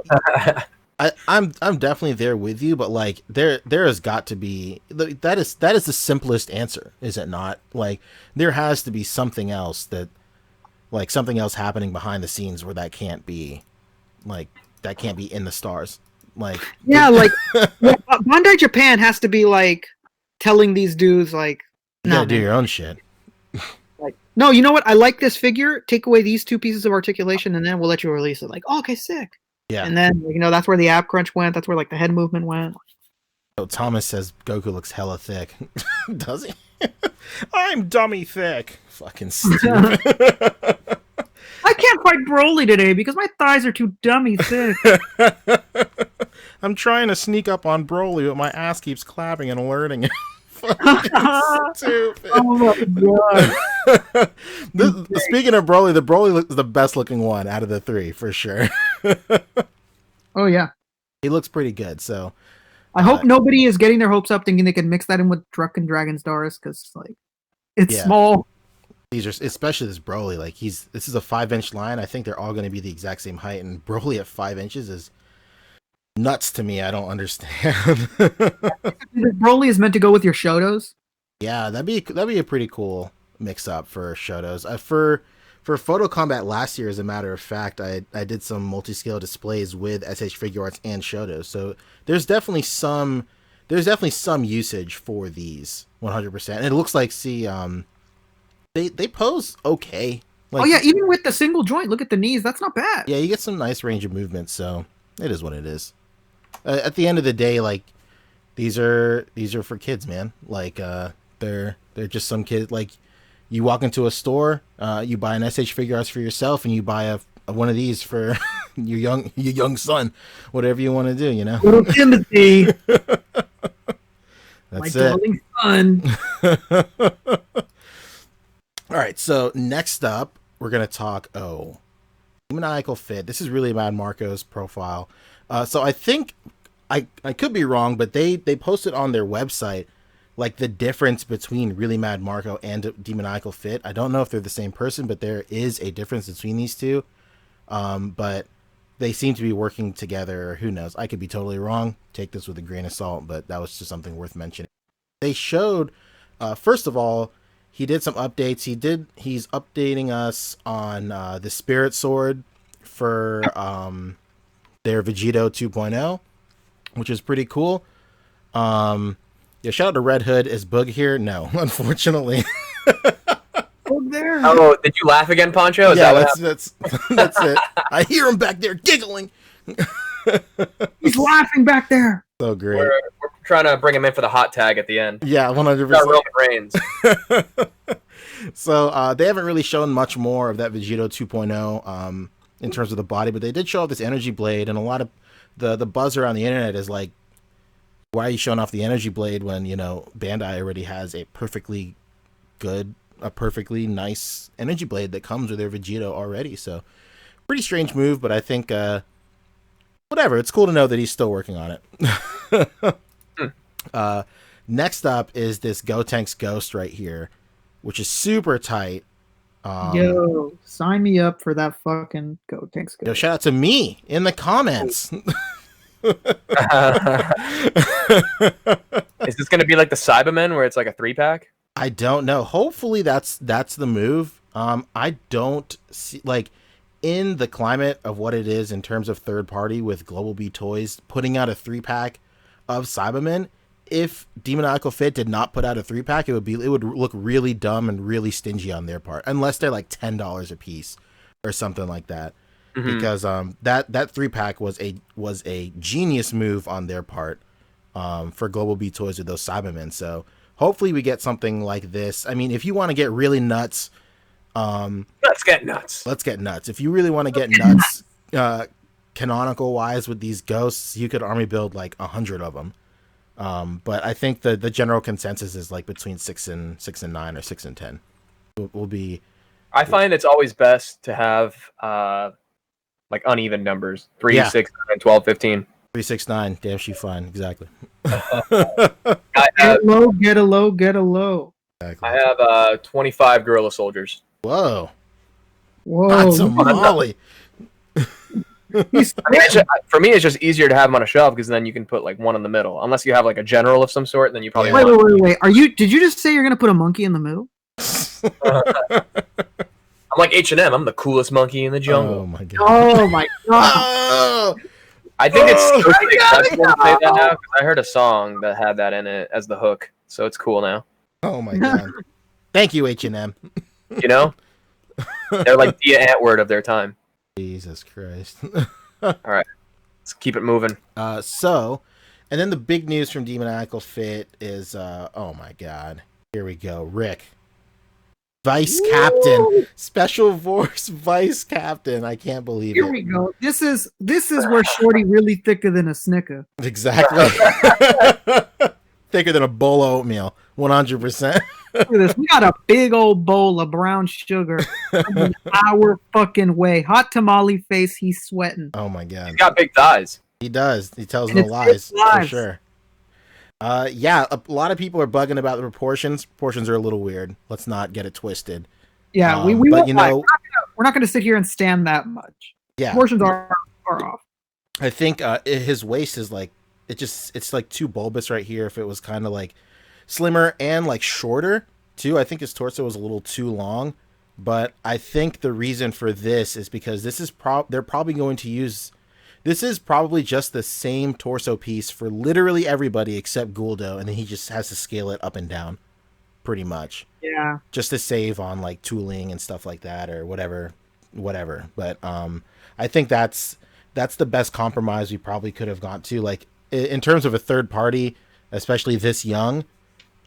I'm definitely there with you, but like there has got to be that is the simplest answer, is it not? Like there has to be something else something else happening behind the scenes where like that can't be in the stars. Like Yeah, like Bandai Japan has to be like telling these dudes like, you nah, gotta do man. your own shit. Like, no, you know what? I like this figure. Take away these 2 pieces of articulation, and then we'll let you release it. Like, oh, okay, sick. Yeah. And then that's where the ab crunch went. That's where like the head movement went. So Thomas says Goku looks hella thick. Does he? I'm dummy thick. Fucking stupid. I can't fight Broly today because my thighs are too dummy thick. I'm trying to sneak up on Broly, but my ass keeps clapping and alerting him. Stupid. Oh my god. Speaking of Broly, the Broly is the best looking one out of the 3 for sure. Oh yeah. He looks pretty good. So I hope nobody is getting their hopes up thinking they can mix that in with Drunken Dragon Stars because like it's small. These are, especially this Broly, like this is a 5-inch line. I think they're all going to be the exact same height, and Broly at 5 inches is nuts to me. I don't understand. Broly is meant to go with your Shotos. Yeah, that'd be a pretty cool mix up for Shotos. For Photo Combat last year, as a matter of fact, I did some multi-scale displays with SH Figure Arts and Shotos. So there's definitely some usage for these 100%. And it looks like they pose okay. Like, oh yeah, even with the single joint, look at the knees. That's not bad. Yeah, you get some nice range of movement. So it is what it is. At the end of the day, like these are for kids, man. Like they're just some kid. Like you walk into a store, you buy an SH Figure Arts for yourself, and you buy a one of these for your young son. Whatever you want to do, Little Timothy. That's my darling son. All right, so next up, we're going to talk, Demoniacal Fit. This is really Mad Marco's profile. So I think, I could be wrong, but they posted on their website, like, the difference between Really Mad Marco and Demoniacal Fit. I don't know if they're the same person, but there is a difference between these two. But they seem to be working together. Who knows? I could be totally wrong. Take this with a grain of salt, but that was just something worth mentioning. They showed, first of all, he did some updates. He's updating us on the Spirit Sword for their Vegito 2.0, which is pretty cool. Yeah, shout out to Red Hood. Is Boog here? No, unfortunately. Boog there. Oh, did you laugh again, Poncho? That's it. I hear him back there giggling. He's laughing back there. So great. We're trying to bring him in for the hot tag at the end. Yeah, 100%. Roman Reigns. So they haven't really shown much more of that Vegito 2.0 in terms of the body, but they did show off this energy blade, and a lot of the buzz around the internet is like, why are you showing off the energy blade when, Bandai already has a perfectly nice energy blade that comes with their Vegito already. So pretty strange move, but I think whatever, it's cool to know that he's still working on it. Next up is this Gotenks Ghost right here, which is super tight. Yo, sign me up for that fucking Gotenks Ghost. Yo, shout out to me in the comments. Is this going to be like the Cybermen where it's like a 3-pack? I don't know. Hopefully that's the move. I don't see, like, in the climate of what it is in terms of third party with Global B Toys putting out a 3-pack of Cybermen. If Demoniacal Fit did not put out a 3-pack, it would look really dumb and really stingy on their part, unless they're like $10 a piece or something like that. Mm-hmm. Because that 3-pack was a genius move on their part for Global B Toys with those Cybermen. So hopefully we get something like this. I mean, if you want to get really nuts, let's get nuts. If you really want to get nuts, canonical wise with these ghosts, you could army build like 100 of them. But I think the general consensus is like between 6 and 9 or 6 and 10 will be. I find it's always best to have like uneven numbers: 3, 6, 9, 12, 15. 3, 6, 9. Damn, she fine. Exactly. Get a low. Exactly. I have 25 Gorilla Soldiers. Whoa. That's a molly. He's I mean, for me, it's just easier to have them on a shelf because then you can put like one in the middle. Unless you have like a general of some sort, then you probably wait, want. wait. Did you just say you're gonna put a monkey in the middle? I'm like H&M. I'm the coolest monkey in the jungle. Oh my god. Oh my god! Oh, I think it's Oh, socially acceptable to say that now because I heard a song that had that in it as the hook, so it's cool now. oh my god. Thank you, H&M. You know, they're like the Antword of their time. Jesus Christ. Let's keep it moving. So, and then the big news from Demoniacal Fit is, oh my god. Here we go. Rick. Vice Captain. Special Force Vice Captain. I can't believe Here it. we go. This is where Shorty really thicker than a Snicker. Exactly. Thicker than a bowl of oatmeal. 100%. Look at this. We got a big old bowl of brown sugar coming our fucking way. Hot tamale face. He's sweating. Oh my god. He's got big thighs. He does. He tells And no it's lies, big lies. for sure. Yeah, a lot of people are bugging about the proportions. Proportions are a little weird. Let's not get it twisted. Yeah, we but won't you lie. know, we're not gonna sit here and stand that much. yeah, Portions are off. I think his waist is like it's like too bulbous right here. If it was kind of like slimmer and like shorter too, I think his torso was a little too long. But I think the reason for this is because this is they're probably going to use. This is probably just the same torso piece for literally everybody except Guldo, and then he just has to scale it up and down, pretty much. Yeah. Just to save on like tooling and stuff like that or whatever. But I think that's the best compromise we probably could have got to. Like in terms of a third party, especially this young,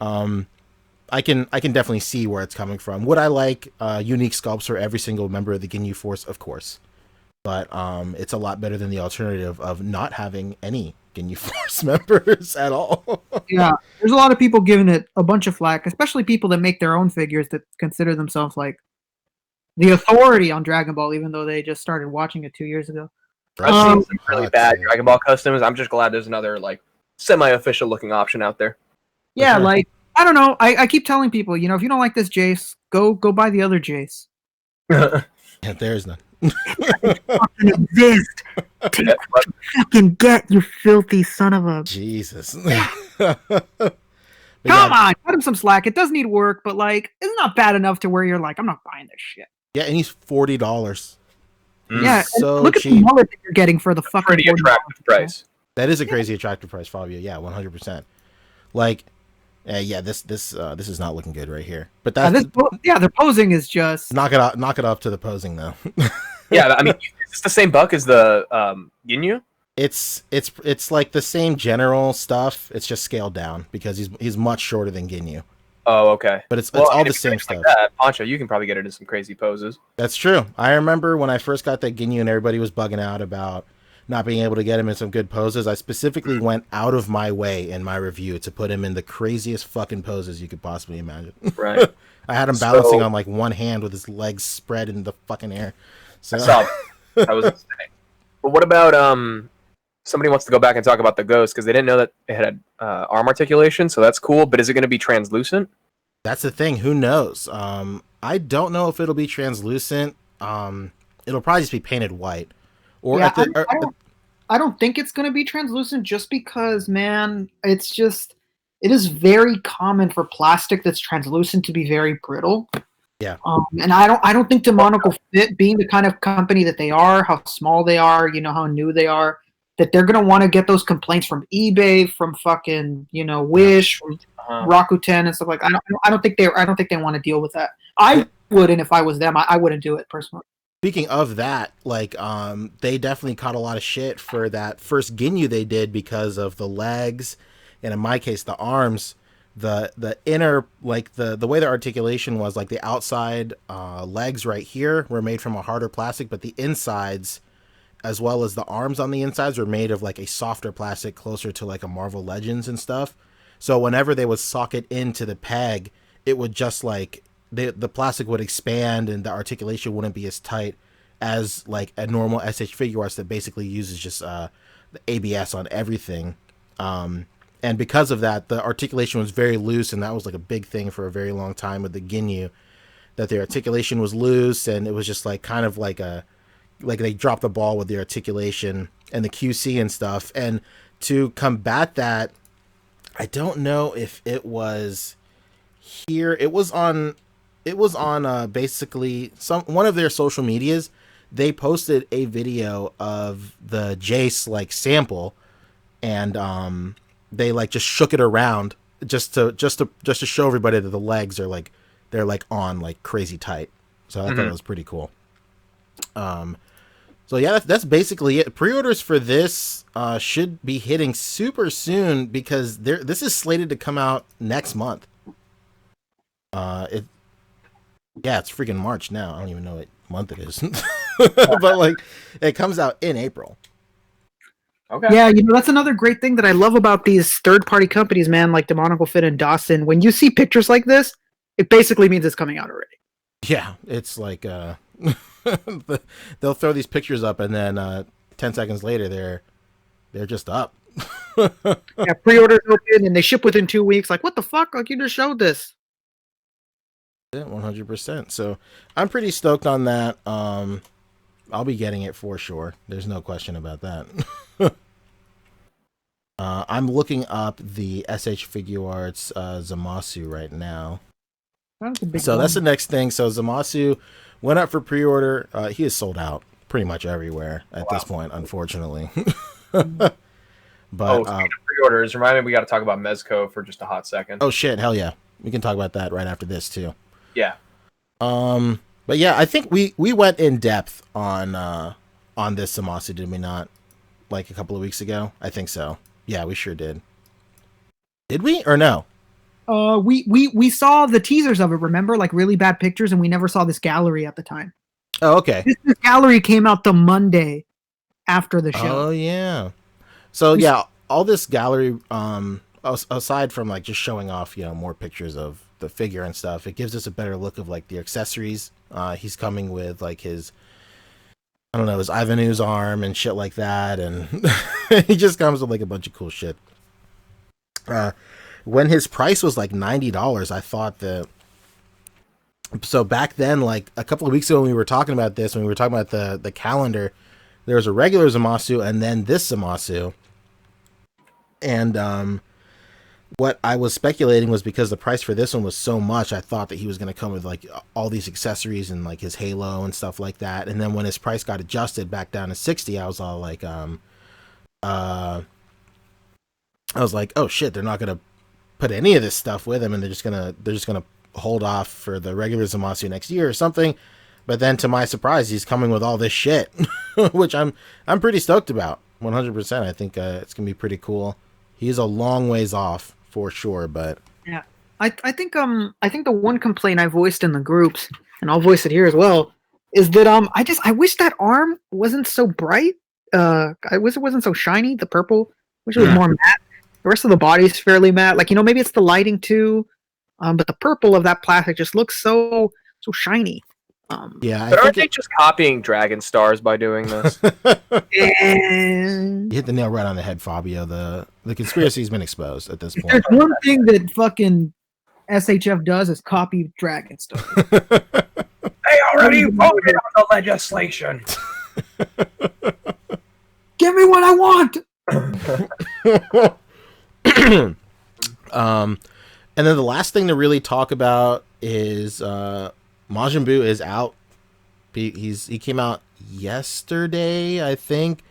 I can definitely see where it's coming from. Would I like unique sculpts for every single member of the Ginyu Force? Of course. But it's a lot better than the alternative of not having any Ginyu Force members at all. Yeah. There's a lot of people giving it a bunch of flack, especially people that make their own figures that consider themselves like the authority on Dragon Ball, even though they just started watching it 2 years ago. I've seen some really bad Dragon Ball customs. I'm just glad there's another like semi-official looking option out there. Yeah, sure. like I don't know. I keep telling people, if you don't like this Jace, go buy the other Jace. Yeah, there's none. Fucking exist. Take what you fucking get, you filthy son of a. Jesus. Come on, cut him some slack. It does need work, but like, it's not bad enough to where you're like, I'm not buying this shit. Yeah, and he's $40. Yeah, and so look at cheap. the mullet that you're getting for the fucking Pretty $40. attractive price. That is a crazy attractive price, Fabio. Yeah, 100%. Like, yeah, this is not looking good right here. But that's Their posing is just knock it up to the posing though. Yeah, I mean, is this the same buck as the Ginyu? It's like the same general stuff. It's just scaled down because he's much shorter than Ginyu. Oh, okay. But it's Well, all and the if you're same like stuff. that, Poncho, you can probably get it in some crazy poses. That's true. I remember when I first got that Ginyu and everybody was bugging out about not being able to get him in some good poses. I specifically went out of my way in my review to put him in the craziest fucking poses you could possibly imagine. Right. I had him balancing on like one hand with his legs spread in the fucking air. So I saw that was insane. But what about somebody wants to go back and talk about the ghost because they didn't know that it had arm articulation, so that's cool. But is it going to be translucent? that's the thing. Who knows? I don't know if it'll be translucent. It'll probably just be painted white. Or yeah, at the, I don't think it's going to be translucent just because, man, it is very common for plastic that's translucent to be very brittle. Yeah. And I don't think Demonical Fit, being the kind of company that they are, how small they are, how new they are, that they're going to want to get those complaints from eBay, from fucking, Wish, from Rakuten and stuff like that. I don't think they want to deal with that. I wouldn't if I was them. I wouldn't do it personally. Speaking of that, like, they definitely caught a lot of shit for that first Ginyu they did because of the legs, and in my case, the arms. The inner, like, the way the articulation was, like, the outside legs right here were made from a harder plastic, but the insides, as well as the arms on the insides, were made of, like, a softer plastic closer to, like, a Marvel Legends and stuff. So whenever they would socket into the peg, it would just, like, the plastic would expand and the articulation wouldn't be as tight as like a normal SH figure arts that basically uses just the ABS on everything. And because of that, the articulation was very loose, and that was like a big thing for a very long time with the Ginyu, that the articulation was loose and it was just like kind of like a like they dropped the ball with the articulation and the QC and stuff. And to combat that, I don't know if it was here. It was on basically one of their social medias. They posted a video of the Jace like sample, and they like just shook it around just to show everybody that the legs are like they're like on like crazy tight. So I thought it was pretty cool. So yeah, that's basically it. Pre-orders for this should be hitting super soon because this is slated to come out next month. It's freaking March now. I don't even know what month it is. But like it comes out in April. Okay. Yeah, that's another great thing that I love about these third-party companies, man, like Demonical Fit and Dawson. When you see pictures like this, it basically means it's coming out already. Yeah, it's like they'll throw these pictures up and then 10 seconds later they're just up. Yeah, pre-orders open and they ship within 2 weeks. Like, what the fuck? Like, you just showed this. Yeah, 100%. So I'm pretty stoked on that. I'll be getting it for sure. There's no question about that. I'm looking up the SH Figuarts Zamasu right now. That's the next thing. So Zamasu went up for pre-order. He is sold out pretty much everywhere at this point, unfortunately. But speaking of pre-orders, remind me we got to talk about Mezco for just a hot second. Oh shit, hell yeah. We can talk about that right after this too. Yeah. But yeah, I think we went in depth on this Zamasu, did we not? Like a couple of weeks ago? I think so. Yeah, we sure did. Did we or no? We saw the teasers of it, remember? Like really bad pictures, and we never saw this gallery at the time. Oh, okay. This gallery came out the Monday after the show. Oh yeah. So yeah, all this gallery, aside from like just showing off, more pictures of the figure and stuff, it gives us a better look of like the accessories. He's coming with like his, I don't know, his Ivanu's arm and shit like that, and he just comes with like a bunch of cool shit. When his price was like $90, I thought that. So back then, like a couple of weeks ago, when we were talking about this, when we were talking about the calendar, there was a regular Zamasu and then this Zamasu. And what I was speculating was because the price for this one was so much, I thought that he was going to come with like all these accessories and like his halo and stuff like that. And then when his price got adjusted back down to 60, I was all like, I was like, oh shit, they're not going to put any of this stuff with him, and they're just gonna hold off for the regular Zamasu next year or something. But then, to my surprise, he's coming with all this shit, which I'm pretty stoked about. 100%. I think it's gonna be pretty cool. He's a long ways off for sure, but yeah, I think the one complaint I voiced in the groups, and I'll voice it here as well, is that I wish that arm wasn't so bright. I wish it wasn't so shiny. The purple, wish it was more matte. The rest of the body is fairly matte. Like, maybe it's the lighting too, but the purple of that plastic just looks so shiny. Yeah, but aren't they just copying Dragon Stars by doing this? You hit the nail right on the head, Fabio. The conspiracy's been exposed at this point. There's one thing that fucking SHF does is copy Dragon Stars. They already voted on the legislation. Give me what I want. And then the last thing to really talk about is Majin Buu is out. He came out yesterday, I think.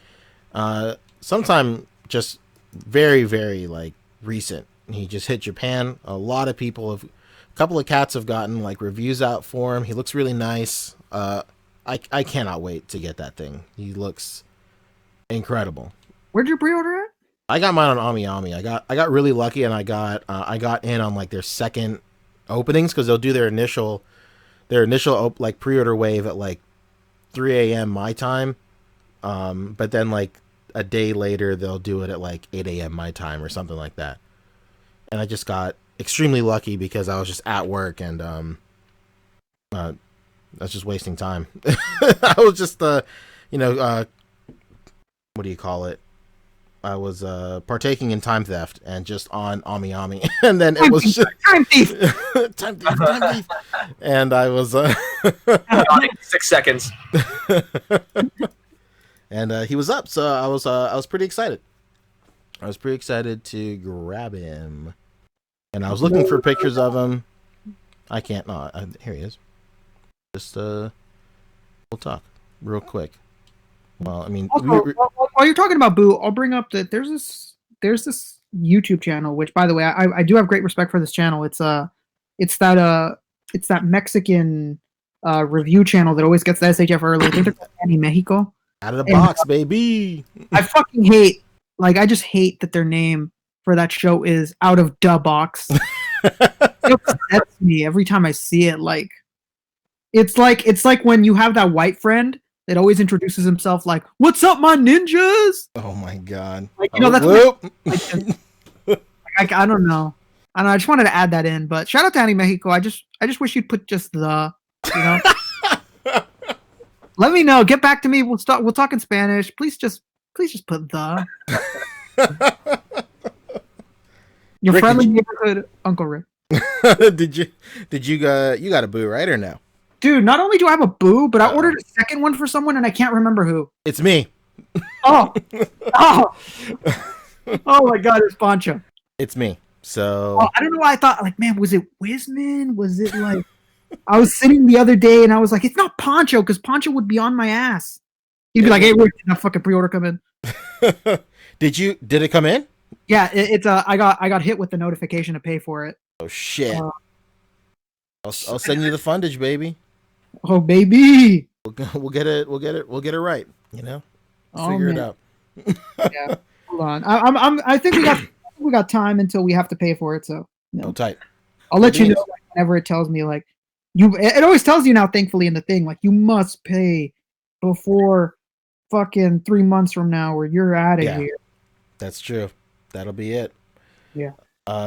Sometime just very, very like recent. He just hit Japan. A lot of people a couple of cats have gotten like reviews out for him. He looks really nice. I cannot wait to get that thing. He looks incredible. Where'd you pre-order it? I got mine on Ami. I got really lucky, and I got in on like their second openings, because they'll do their initial like pre-order wave at like 3 a.m. my time, but then like a day later they'll do it at like 8 a.m. my time or something like that. And I just got extremely lucky because I was just at work, and I was just wasting time. I was just what do you call it? I was partaking in time theft and just on Ami, and then it was just time thief. time thief. And I was Yawning 6 seconds. And he was up, so I was pretty excited. I was pretty excited to grab him, and I was looking for pictures of him. I can't. No, here he is. Just we'll talk real quick. Well, I mean, Also, while you're talking about Boo, I'll bring up that there's this YouTube channel, which, by the way, I do have great respect for this channel. It's that Mexican review channel that always gets the SHF early. I think they're called Annie Mexico. Out of the box, baby. I fucking hate, I just hate that their name for that show is Out of Da Box. It upsets me every time I see it. It's like when you have that white friend that always introduces himself like, "What's up, my ninjas?" Oh my god! That's I don't know. I just wanted to add that in. But shout out to Annie Mexico. I just wish you'd put just the, Let me know. Get back to me. We'll talk in Spanish. Please just put the. Your Rick, friendly neighborhood Uncle Rick. did you got a boo, right, or no? Dude, not only do I have a boo, but I ordered a second one for someone and I can't remember who. It's me. Oh my god, it's Pancho. It's me. So I don't know why I thought, man, was it Wisman? Was it I was sitting the other day and I was like, it's not Pancho, because Pancho would be on my ass. He'd be like, "Hey, wait, did that fucking pre-order come in?" Did it come in? Yeah, it's I got hit with the notification to pay for it. Oh shit! I'll send you the fundage, baby. Oh Baby, we'll get it right. Figure it out. Yeah, hold on. I think we got time until we have to pay for it. So Oh, tight. I'll let you know whenever it tells me it always tells you now. Thankfully, in the thing you must pay before fucking 3 months from now, or you're out of here. That's true. That'll be it. Yeah.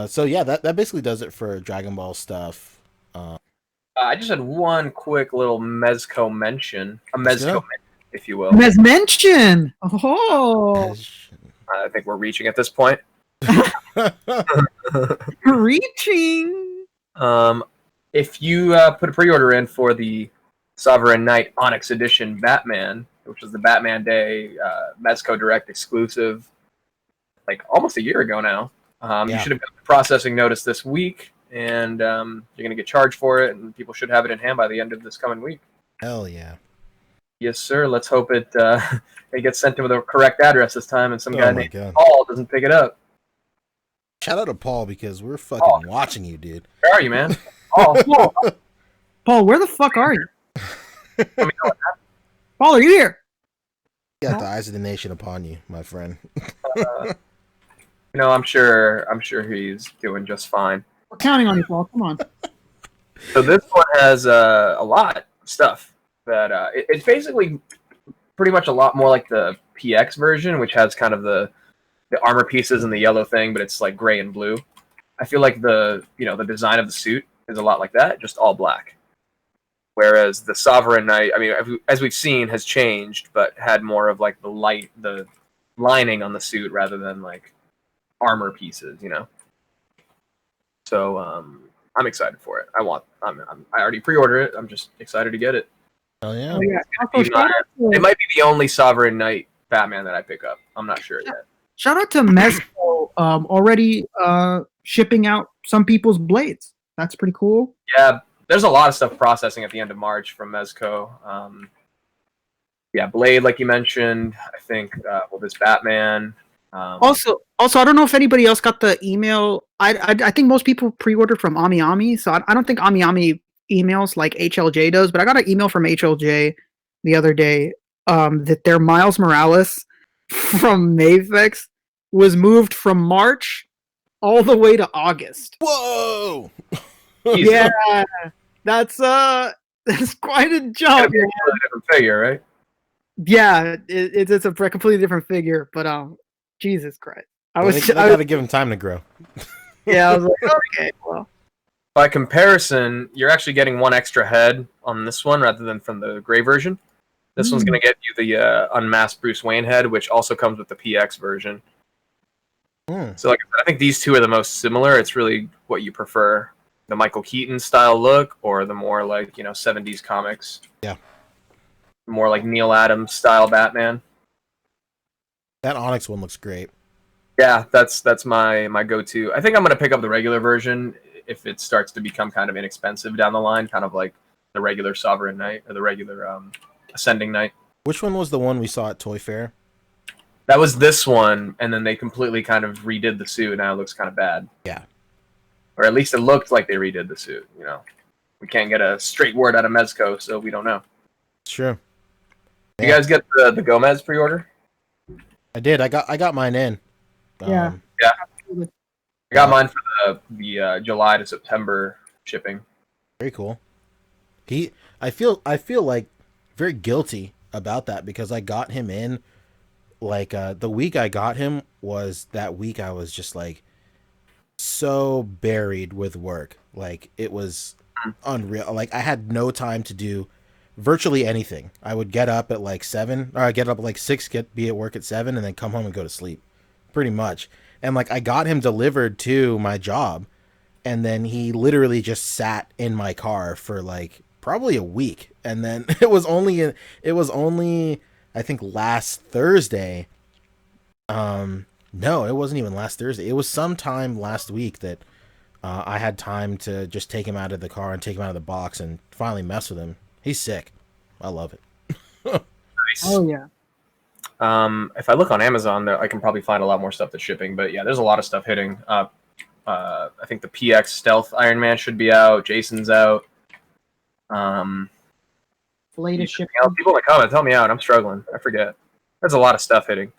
So yeah, that basically does it for Dragon Ball stuff. I just had one quick little Mezco mention, if you will. Mention. Oh, I think we're reaching at this point. reaching. If you put a pre-order in for the Sovereign Knight Onyx Edition Batman, which was the Batman Day Mezco Direct exclusive, almost a year ago now, you should have got the processing notice this week, and you're going to get charged for it, and people should have it in hand by the end of this coming week. Hell yeah. Yes, sir. Let's hope it gets sent to the correct address this time, and some guy named Paul doesn't pick it up. Shout out to Paul, because we're fucking watching you, dude. Where are you, man? Paul, where the fuck are you? Paul, are you here? You got the eyes of the nation upon you, my friend. I'm sure he's doing just fine. We're counting on you, Paul. Come on. So this one has a lot of stuff that it's basically pretty much a lot more like the PX version, which has kind of the armor pieces and the yellow thing, but it's like gray and blue. I feel like the design of the suit is a lot like that, just all black. Whereas the Sovereign Knight, as we've seen, has changed, but had more of the lining on the suit rather than armor pieces, So I'm excited for it. I already pre-ordered it. I'm just excited to get it. Oh yeah. Oh, yeah. It might be the only Sovereign Knight Batman that I pick up. I'm not sure yet. Shout out to Mezco already shipping out some people's blades. That's pretty cool. Yeah, there's a lot of stuff processing at the end of March from Mezco. Blade, like you mentioned. I think this Batman. Also, I don't know if anybody else got the email. I think most people pre-ordered from Ami, so I don't think Ami emails like HLJ does, but I got an email from HLJ the other day that their Miles Morales from Mafex was moved from March all the way to August. Whoa! Yeah, that's quite a jump. It's a different figure, right? Yeah, it's a completely different figure, but Jesus Christ, I gotta give him time to grow. Yeah, I was like, okay, well. By comparison, you're actually getting one extra head on this one rather than from the gray version. This one's going to get you the unmasked Bruce Wayne head, which also comes with the PX version. So I think these two are the most similar. It's really what you prefer. the Michael Keaton style look, or the more like 70s comics. Yeah. More like Neil Adams style Batman. That Onyx one looks great. Yeah, that's my go-to. I think I'm gonna pick up the regular version if it starts to become kind of inexpensive down the line, kind of like the regular Sovereign Knight or the regular Ascending Knight. Which one was the one we saw at Toy Fair? That was this one, and then they completely kind of redid the suit. Now it looks kind of bad. Yeah. Or at least it looked like they redid the suit. We can't get a straight word out of Mezco, so we don't know. Sure. You guys get the Gomez pre-order? I did. I got mine in. Yeah. Yeah. I got mine for the July to September shipping. Very cool. I feel like very guilty about that because I got him in like the week I got him was that week I was just like so buried with work. Like it was unreal. Like I had no time to do virtually anything. I would get up at like 7 or I get up at like 6, be at work at 7 and then come home and go to sleep pretty much. And like I got him delivered to my job and then he literally just sat in my car for like probably a week. And then it was only I think last Thursday. No, it wasn't even last Thursday. It was sometime last week that I had time to just take him out of the car and take him out of the box and finally mess with him. He's sick. I love it. Nice. Oh yeah. If I look on Amazon, I can probably find a lot more stuff that's shipping. But yeah, there's a lot of stuff hitting. I think the PX Stealth Iron Man should be out. Jason's out. Latest ship. People in the comments, help me out. I'm struggling. I forget. There's a lot of stuff hitting.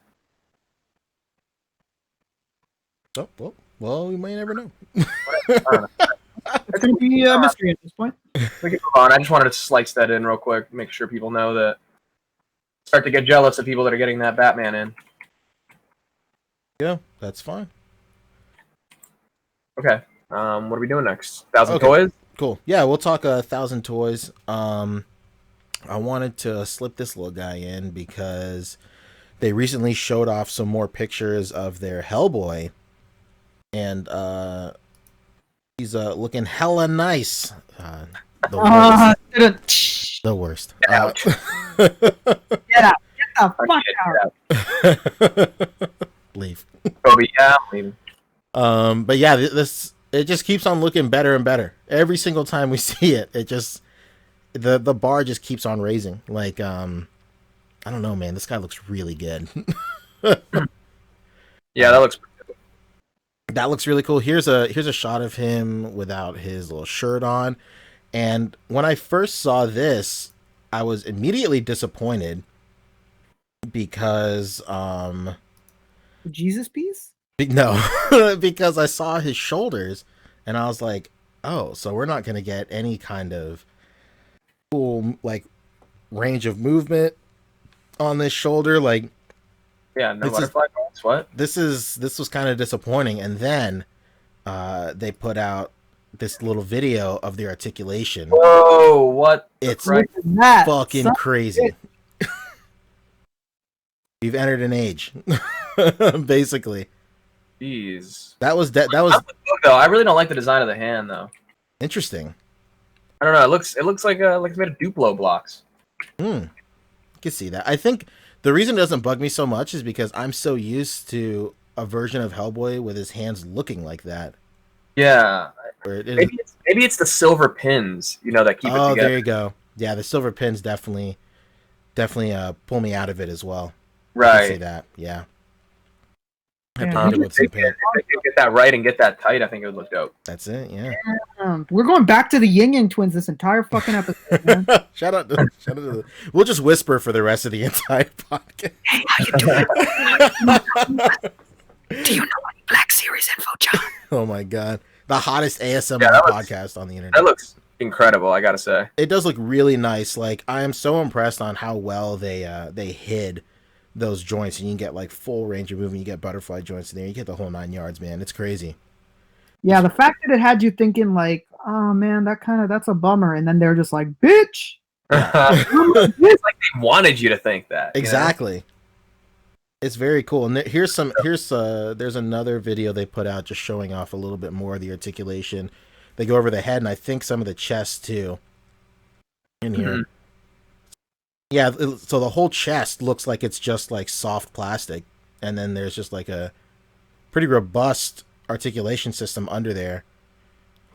Oh, well, we may never know. It's gonna be a mystery at this point. We can move on. I just wanted to slice that in real quick, make sure people know that. Start to get jealous of people that are getting that Batman in. Yeah, that's fine. Okay. What are we doing next? 1,000 Okay. Toys? Cool. Yeah, we'll talk 1,000 Toys. I wanted to slip this little guy in because they recently showed off some more pictures of their Hellboy, and he's looking hella nice. The worst. The worst. Ouch. Get out. Get the fuck out. Leave. Kobe, yeah, I'm leaving. But yeah, this it just keeps on looking better and better every single time we see it. It just the bar just keeps on raising. Like I don't know, man. This guy looks really good. Yeah, that looks. That looks really cool. Here's a shot of him without his little shirt on. And when I first saw this, I was immediately disappointed because Jesus piece? no, because I saw his shoulders and I was like, "Oh, so we're not going to get any kind of cool like range of movement on this shoulder like Yeah, no butterfly parts. What? This was kind of disappointing." And then they put out this little video of the articulation. Whoa, what? It's That fucking son- crazy. You've entered an age, basically. Jeez. That was Look, though, I really don't like the design of the hand, though. interesting. I don't know. It looks like it's made of Duplo blocks. I can see that. I think the reason it doesn't bug me so much is because I'm so used to a version of Hellboy with his hands looking like that. Yeah. Where it is, Maybe it's the silver pins, that keep it oh, together. there you go. Yeah, the silver pins definitely pull me out of it as well. I can see Right. that. Yeah. Yeah, Have to put it with If some they pin. could get that right and get that tight, I think it would look dope. That's it. Yeah. We're going back to the Yin Yang Twins this entire fucking episode, man. Shout out to we'll just whisper for the rest of the entire podcast. Hey, how you doing? Do you know any Black Series info, John? Oh my god. The hottest ASMR Yeah, that looks- podcast on the internet. That looks incredible, I gotta say. It does look really nice. Like I am so impressed on how well they hid those joints, and you can get like full range of movement. You get butterfly joints in there. You get the whole 9 yards, man. It's crazy. Yeah, the fact that it had you thinking like, oh man, that's a bummer, and then they're just like, bitch. It's like they wanted you to think that. Exactly. It's very cool. And there's another video they put out just showing off a little bit more of the articulation. they go over the head, and I think some of the chest too. In here, Mm-hmm. yeah. So the whole chest looks like it's just like soft plastic, and then there's just like a pretty robust articulation system under there.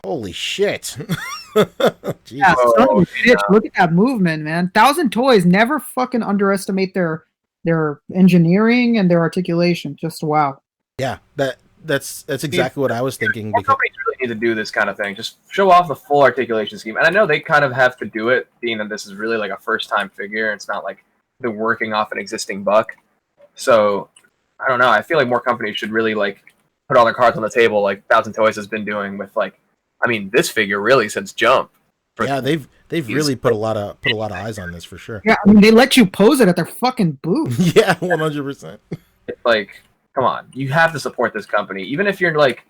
Holy shit! Jesus. Yeah, son of a bitch. yeah. Look at that movement, man. 1,000 Toys. Never fucking underestimate their engineering and their articulation. Just wow. Yeah, that's exactly what I was thinking. More Because companies really need to do this kind of thing. Just show off the full articulation scheme. And I know they kind of have to do it, being that this is really like a first-time figure. It's not like they're working off an existing buck. So I don't know. I feel like more companies should really like put all their cards on the table, like 1,000 Toys has been doing with like. I mean, this figure really since Jump. yeah, they've really put a lot of eyes on this for sure. Yeah, I mean, they let you pose it at their fucking booth. Yeah, 100%. It's like, come on, you have to support this company, even if you're like.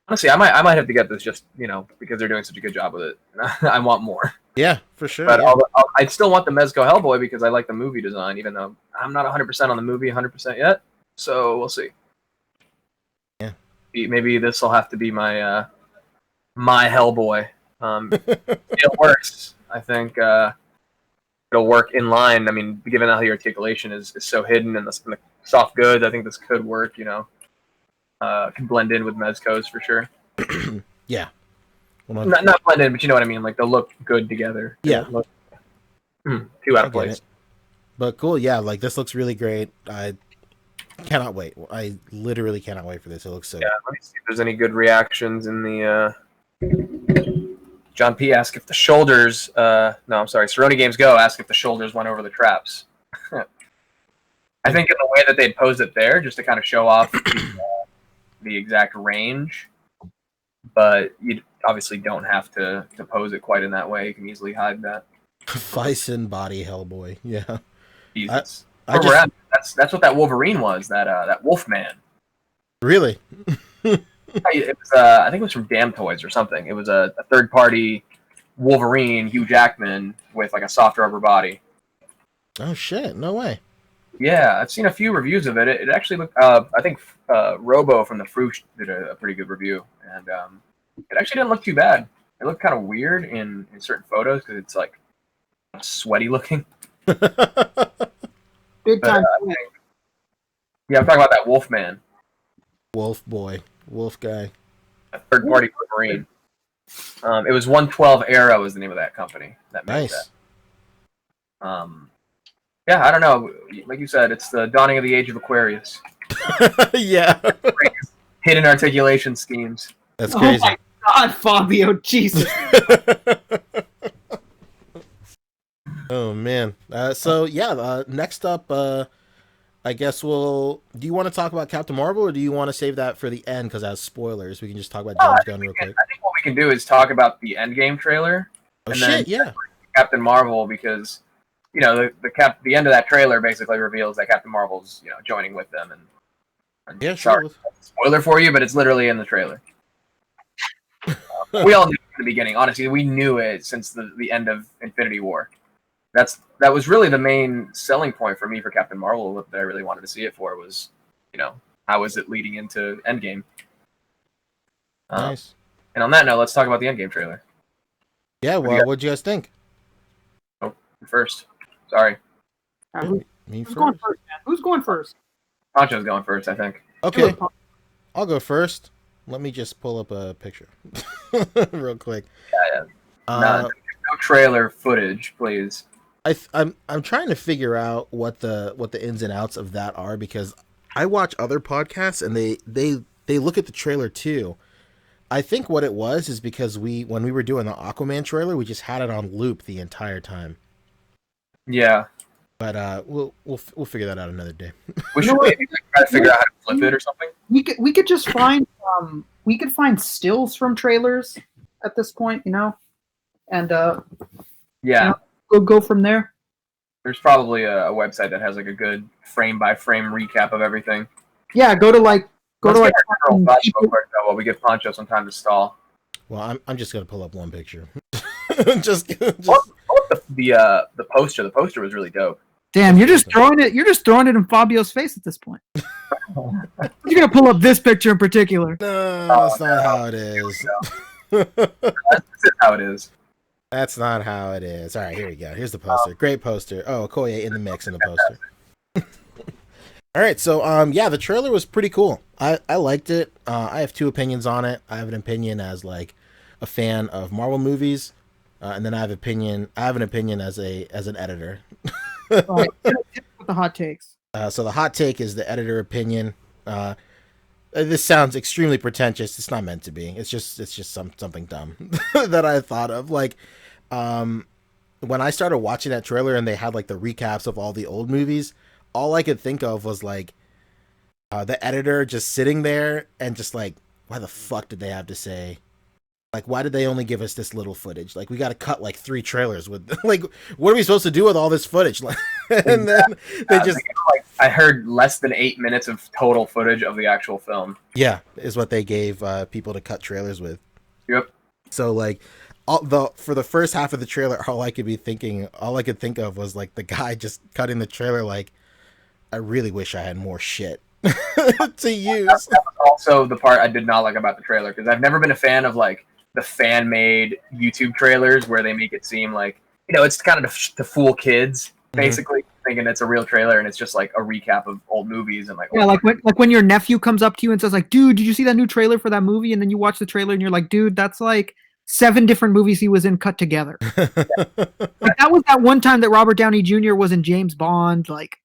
Honestly, I might have to get this just because they're doing such a good job with it. I want more. Yeah, for sure. But Yeah. I still want the Mezco Hellboy because I like the movie design, even though I'm not 100% on the movie 100% yet. So we'll see. Yeah. Maybe this will have to be my my Hellboy. It works. I think it'll work in line. I mean, given how the articulation is so hidden and the soft goods, I think this could work. Can blend in with Mezco's for sure. Yeah. Not blend in, but you know what I mean. Like they'll look good together. Yeah. Too out of place. It. But cool, yeah. Like this looks really great. I cannot wait. I literally cannot wait for this. It looks so. Yeah. Let me see if there's any good reactions in the. John P. asked if the shoulders. No, I'm sorry. Cerrone Games Go asked if the shoulders went over the traps. I think in the way that they'd posed it there, just to kind of show off the exact range. But you obviously don't have to pose it quite in that way. You can easily hide that. Bison body Hellboy. Yeah. Jesus. That's what that Wolverine was. That Wolfman. Really? It was, I think it was from Damn Toys or something. It was a third-party Wolverine, Hugh Jackman, with like a soft rubber body. Oh shit! No way. Yeah, I've seen a few reviews of it. It actually looked. I think Robo from the Fruch did a pretty good review, and it actually didn't look too bad. It looked kind of weird in certain photos because it's like sweaty looking. Big But, time. yeah, I'm talking about that Wolfman. Wolf boy. Wolf guy. Third party Wolverine. It was 112 Era was the name of that company that made Nice. that. Yeah, I don't know. Like you said, it's the dawning of the age of Aquarius. Yeah. Hidden articulation schemes. That's crazy. Oh my God, Fabio, Jesus. Oh man. So yeah. Next up, I guess do you want to talk about Captain Marvel, or do you want to save that for the end because as spoilers we can just talk about James Gunn real quick? I think what we can do is talk about the Endgame trailer. Oh and shit! then Yeah. Captain Marvel, because the end of that trailer basically reveals that Captain Marvel's joining with them, and Yeah. sorry, Sure. spoiler for you, but it's literally in the trailer. We all knew it from the beginning. Honestly, we knew it since the end of Infinity War. That was really the main selling point for me for Captain Marvel that I really wanted to see it for was, how is it leading into Endgame? Nice. And on that note, let's talk about the Endgame trailer. Yeah. Well, what'd you guys think? First, sorry, Me Who's going first. first, man? Who's going first? Poncho's going first, I think. Okay. I'll go first. Let me just pull up a picture real quick. Yeah. No trailer footage, please. I'm trying to figure out what the ins and outs of that are because I watch other podcasts and they look at the trailer too. I think what it was is because when we were doing the Aquaman trailer, we just had it on loop the entire time. Yeah. But we'll figure that out another day. We should maybe try to figure out how to flip it or something. We could just find stills from trailers at this point, and Yeah. go from there. There's probably a website that has like a good frame by frame recap of everything. Yeah, go to like fucking people while we give Poncho some time to stall. Well, I'm just gonna pull up one picture. The poster. The poster was really dope. Damn, you're just throwing it in Fabio's face at this point. You're gonna pull up this picture in particular. No, that's not how it is. That's how it is. That's not how it is. All right, here we go. Here's the poster. Great poster. Oh, Okoye in the mix in the poster. All right, so yeah, the trailer was pretty cool. I liked it. I have two opinions on it. I have an opinion as like a fan of Marvel movies, and then I have an opinion as an editor. All right, hit with the hot takes. So the hot take is the editor opinion. This sounds extremely pretentious. It's not meant to be. It's just something dumb that I thought of. Like, when I started watching that trailer and they had like the recaps of all the old movies, all I could think of was like the editor just sitting there and just like, why the fuck did they have to say? Like, why did they only give us this little footage? Like, we got to cut like 3 trailers with, like, what are we supposed to do with all this footage? Like, and then they just, like, I heard less than 8 minutes of total footage of the actual film. Yeah, is what they gave people to cut trailers with. Yep. So like, for the first half of the trailer, all I could think of was like the guy just cutting the trailer. Like, I really wish I had more shit to use. That was also the part I did not like about the trailer, because I've never been a fan of like the fan-made YouTube trailers where they make it seem like, you know, it's kind of to fool kids, basically, thinking it's a real trailer and it's just like a recap of old movies and like, Yeah, like when your nephew comes up to you and says like, dude, did you see that new trailer for that movie? And then you watch the trailer and you're like, dude, that's like 7 different movies he was in cut together. Like, that was that one time that Robert Downey Jr. was in James Bond. Like,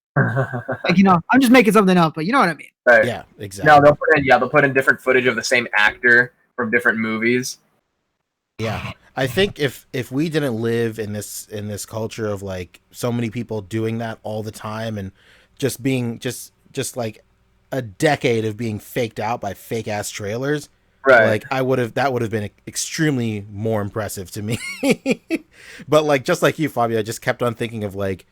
you know, I'm just making something up, but you know what I mean. Right. Yeah, exactly. No, they'll put in different footage of the same actor from different movies. Yeah, I think if we didn't live in this culture of like so many people doing that all the time and just being just like a decade of being faked out by fake ass trailers, right? Like that would have been extremely more impressive to me. But like just like you, Fabio, I just kept on thinking of like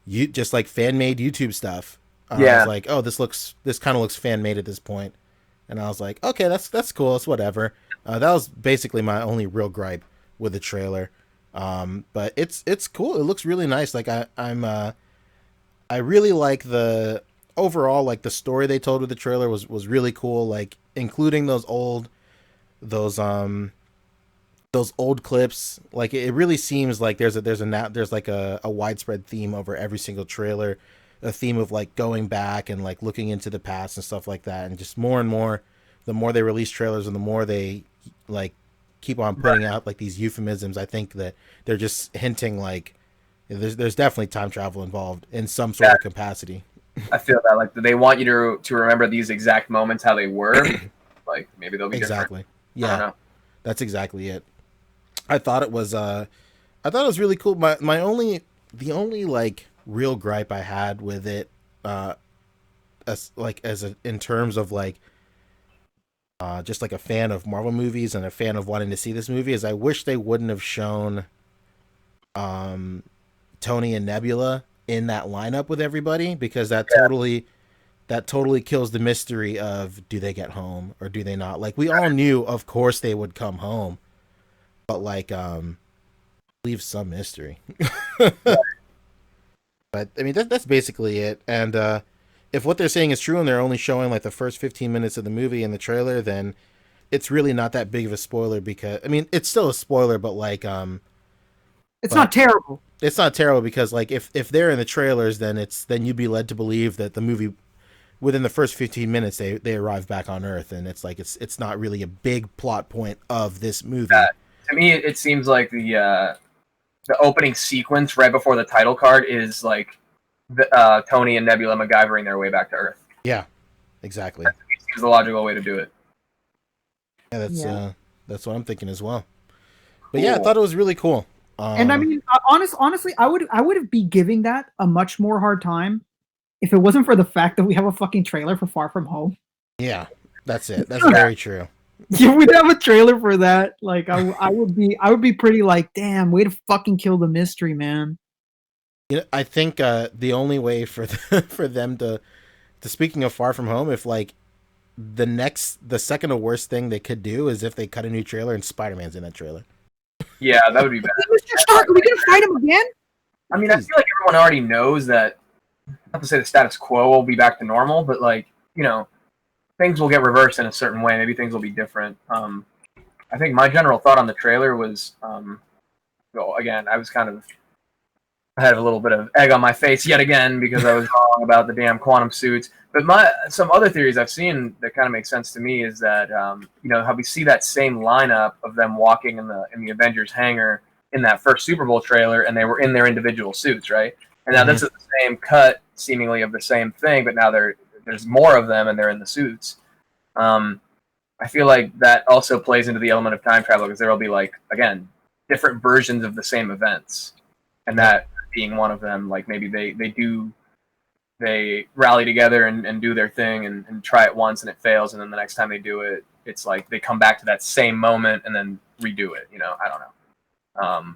just like fan made YouTube stuff. Yeah, I was like, oh, this kind of looks fan made at this point, and I was like, okay, that's cool, it's whatever. That was basically my only real gripe with the trailer. But it's cool. It looks really nice. Like I really like the overall, like the story they told with the trailer was really cool. Like including those old clips. Like it really seems like there's like a widespread theme over every single trailer, a theme of like going back and like looking into the past and stuff like that. And just more and more, the more they release trailers and the more they like keep on putting out like these euphemisms, I think that they're just hinting like there's definitely time travel involved in some sort of capacity. I feel that like they want you to remember these exact moments how they were. Like maybe they'll be exactly different. Yeah, that's exactly it. I thought it was really cool. The only like real gripe I had with it in terms of like just like a fan of Marvel movies and a fan of wanting to see this movie is I wish they wouldn't have shown Tony and Nebula in that lineup with everybody, because that totally kills the mystery of, do they get home or do they not? Like, we all knew, of course, they would come home, but like leave some mystery. But I mean that's basically it. And if what they're saying is true and they're only showing like the first 15 minutes of the movie in the trailer, then it's really not that big of a spoiler, because I mean it's still a spoiler, but like it's not terrible. It's not terrible because like if they're in the trailers, then you'd be led to believe that the movie within the first 15 minutes they arrive back on Earth, and it's like it's not really a big plot point of this movie. To me, it seems like the opening sequence right before the title card is like Tony and Nebula MacGyvering their way back to Earth. Yeah, exactly. That seems the logical way to do it. Yeah, that's what I'm thinking as well. But yeah, I thought it was really cool. And I mean, honestly, I would be giving that a much more hard time if it wasn't for the fact that we have a fucking trailer for Far From Home. Yeah, that's it. That's very true. If we'd have a trailer for that, like I would be pretty like, damn, way to fucking kill the mystery, man. You know, I think the only way for them to speaking of Far From Home, if like the second to worst thing they could do is if they cut a new trailer and Spider-Man's in that trailer. Yeah, that would be bad. Mr. Stark, are we gonna fight him again? I mean, I feel like everyone already knows that. Not to say the status quo will be back to normal, but like, you know, things will get reversed in a certain way. Maybe things will be different. I think my general thought on the trailer was, well, again, I had a little bit of egg on my face yet again because I was wrong about the damn quantum suits. But some other theories I've seen that kind of make sense to me is that how we see that same lineup of them walking in the Avengers hangar in that first Super Bowl trailer, and they were in their individual suits, right? And now this is the same cut, seemingly of the same thing, but now there's more of them, and they're in the suits. I feel like that also plays into the element of time travel because there will be again different versions of the same events, and that being one of them. Like maybe they rally together and do their thing and try it once and it fails, and then the next time they do it, it's like they come back to that same moment and then redo it. I don't know.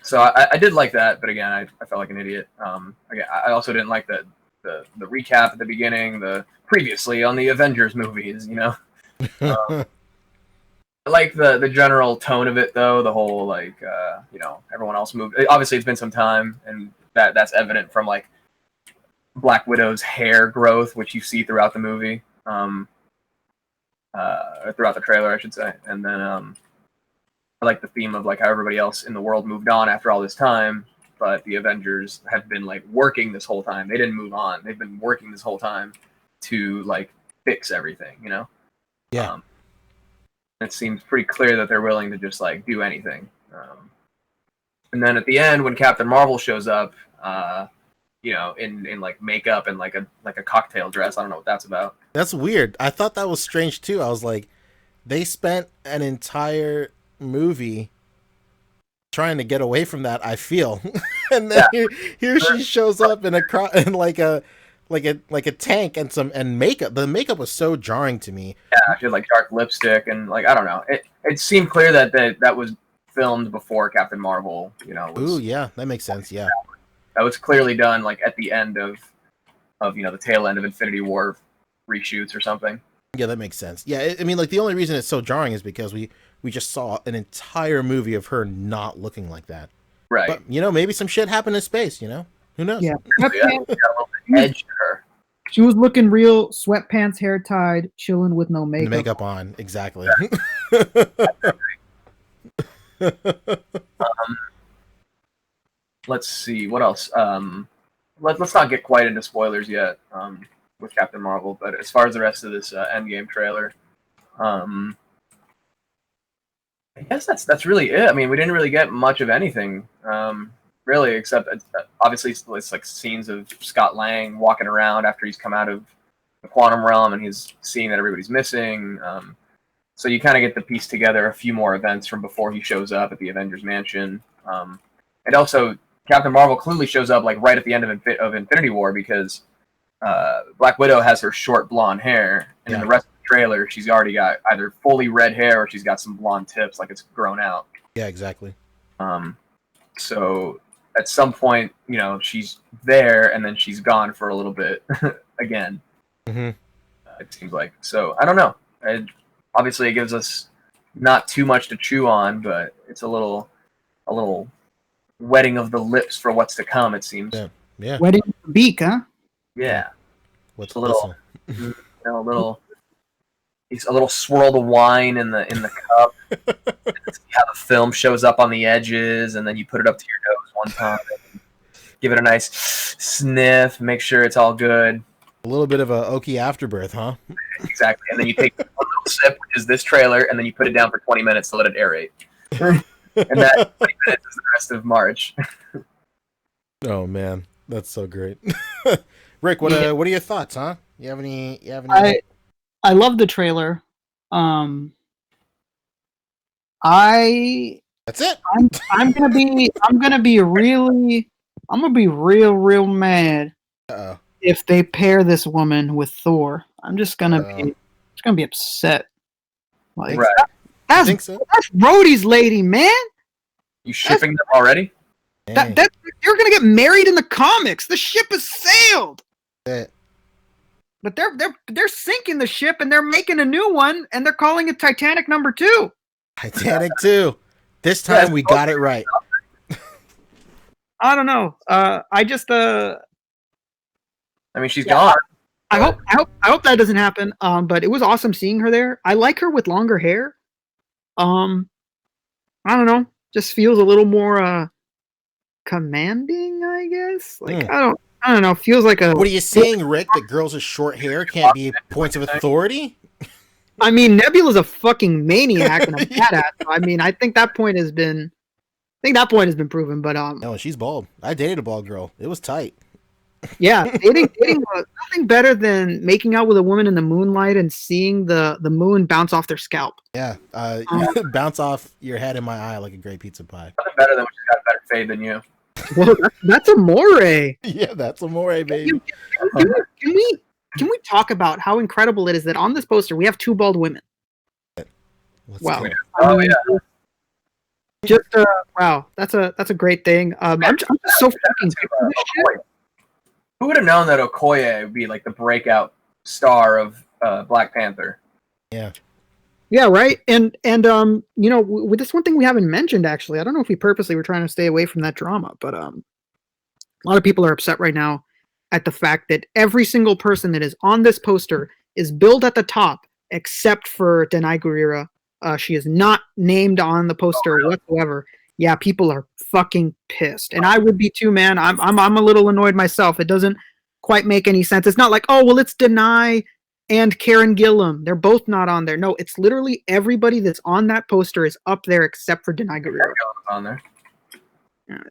So I did like that, but again, I felt like an idiot. Again, I also didn't like the recap at the beginning, the previously on the Avengers movies. I like the general tone of it, though. The whole everyone else moved. Obviously, it's been some time, and that's evident from Black Widow's hair growth, which you see throughout the movie, or throughout the trailer, I should say. And then I like the theme of how everybody else in the world moved on after all this time, but the Avengers have been working this whole time. They didn't move on. They've been working this whole time to fix everything. Yeah. It seems pretty clear that they're willing to just do anything. And then at the end, when Captain Marvel shows up, in makeup and a cocktail dress, I don't know what that's about. That's weird. I thought that was strange too. I was like, they spent an entire movie trying to get away from that, I feel. And then here she shows up in a tank and makeup. The makeup was so jarring to me. Yeah, she had dark lipstick and I don't know. It seemed clear that was filmed before Captain Marvel. Ooh, yeah, that makes sense. Yeah, that was clearly done at the end of the tail end of Infinity War reshoots or something. Yeah, that makes sense. Yeah, I mean, the only reason it's so jarring is because we just saw an entire movie of her not looking like that. Right. But maybe some shit happened in space. Who knows? Yeah. Got a little bit edge to her. She was looking real sweatpants, hair tied, chilling with no makeup. Makeup on, exactly. Let's see what else. Let's not get quite into spoilers yet with Captain Marvel, but as far as the rest of this Endgame trailer, I guess that's really it. I mean, we didn't really get much of anything, really, except obviously it's scenes of Scott Lang walking around after he's come out of the quantum realm and he's seeing that everybody's missing. So you kind of get to piece together a few more events from before he shows up at the Avengers Mansion. And also, Captain Marvel clearly shows up right at the end of Infinity War because Black Widow has her short blonde hair, and in the rest of the trailer, she's already got either fully red hair or she's got some blonde tips, it's grown out. Yeah, exactly. So at some point, she's there, and then she's gone for a little bit again. Mm-hmm. It seems like. So I don't know. Obviously, it gives us not too much to chew on, but it's a little wetting of the lips for what's to come. It seems. Yeah. Wetting the beak, huh? Yeah. What's a little, a little swirl of wine in the cup. See how the film shows up on the edges, and then you put it up to your nose one time. Give it a nice sniff. Make sure it's all good. A little bit of a oaky afterbirth, huh? Exactly. And then you take one little sip, which is this trailer, and then you put it down for 20 minutes to let it aerate. And that 20 minutes is the rest of March. Oh man, that's so great. Rick, what are your thoughts, huh? You have any? I love the trailer. That's it. I'm gonna be real mad if they pair this woman with Thor. I'm just gonna be upset. Right. That's Rhodey's lady, man. You shipping them already? That you're gonna get married in the comics. The ship has sailed. Yeah. But they're sinking the ship and they're making a new one and they're calling it Titanic #2. Titanic 2. This time we got it right. I don't know. I mean, she's gone. I hope that doesn't happen. But it was awesome seeing her there. I like her with longer hair. I don't know, just feels a little more commanding, I guess. Like I don't know, feels like a. What are you saying, Rick? That girls with short hair can't be points of authority? I mean, Nebula's a fucking maniac and a badass. I mean, I think that point has been proven. But No, she's bald. I dated a bald girl. It was tight. yeah, dating was nothing better than making out with a woman in the moonlight and seeing the moon bounce off their scalp. Yeah, bounce off your head in my eye like a great pizza pie. Nothing better than when she's got a better fade than you. Well, that's amore. Yeah, that's amore, baby. Can we talk about how incredible it is that on this poster we have two bald women? Let's Wow. go. Oh yeah. Just wow, that's a great thing. I'm just so fucking sick of this shit. Who would have known that Okoye would be like the breakout star of Black Panther? Yeah. Yeah, right. And you know, with this one thing we haven't mentioned actually, I don't know if we purposely were trying to stay away from that drama, but a lot of people are upset right now at the fact that every single person that is on this poster is billed at the top except for Denai Gurira. She is not named on the poster whatsoever. Yeah, people are fucking pissed, and I would be too, man. I'm a little annoyed myself. It doesn't quite make any sense. It's not like, oh well, it's Denai and Karen Gillan. They're both not on there. No, it's literally everybody that's on that poster is up there except for Denai Gurira. On there. Yeah,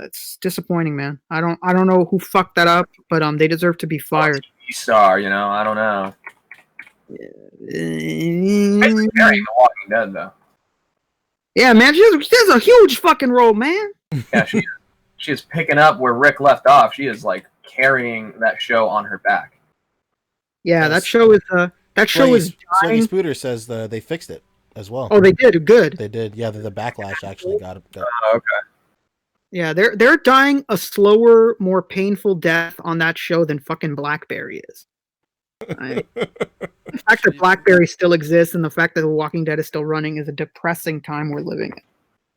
it's disappointing, man. I don't know who fucked that up, but they deserve to be fired. TV star, you know, I don't know. Basically Yeah, carrying The Walking Dead, though. man, she has a huge fucking role, man. Yeah, she is picking up where Rick left off. She is like carrying that show on her back. Yeah, Yes. that show is Sluggy dying. Spooter says they fixed it as well. Oh, they did good. They did. Yeah, the backlash actually got. Oh, okay. Yeah, they're dying a slower, more painful death on that show than fucking Blackberry is. The fact that Blackberry still exists and the fact that The Walking Dead is still running is a depressing time we're living in.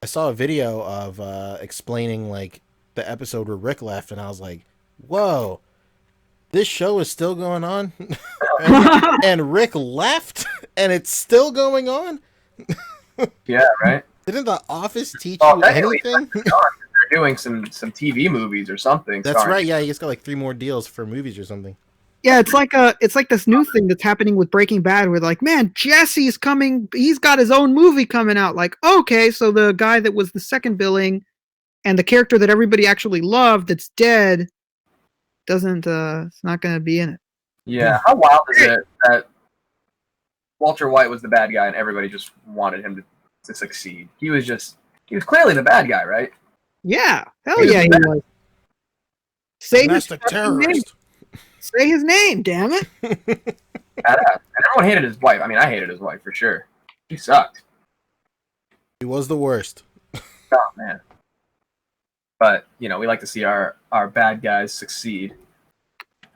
I saw a video of explaining like the episode where Rick left, and I was like, "Whoa, this show is still going on," and Rick left, and it's still going on. Yeah, right. Didn't The Office teach Oh, you technically, anything? they're doing some TV movies or something. That's starring- right. Yeah, he just got like 3 more deals for movies or something. Yeah, it's like this new thing that's happening with Breaking Bad, where like, man, Jesse's coming. He's got his own movie coming out. Like, okay, so the guy that was the second billing, and the character that everybody actually loved that's dead, doesn't. It's not going to be in it. Yeah, how wild is it that Walter White was the bad guy and everybody just wanted him to succeed? He was clearly the bad guy, right? Yeah, hell He was yeah, he the bad- was. Say his Domestic fucking name. terrorist. Say his name, damn it. Badass. And everyone hated his wife. I mean, I hated his wife for sure. She sucked. He was the worst. Oh man. But you know, we like to see our bad guys succeed.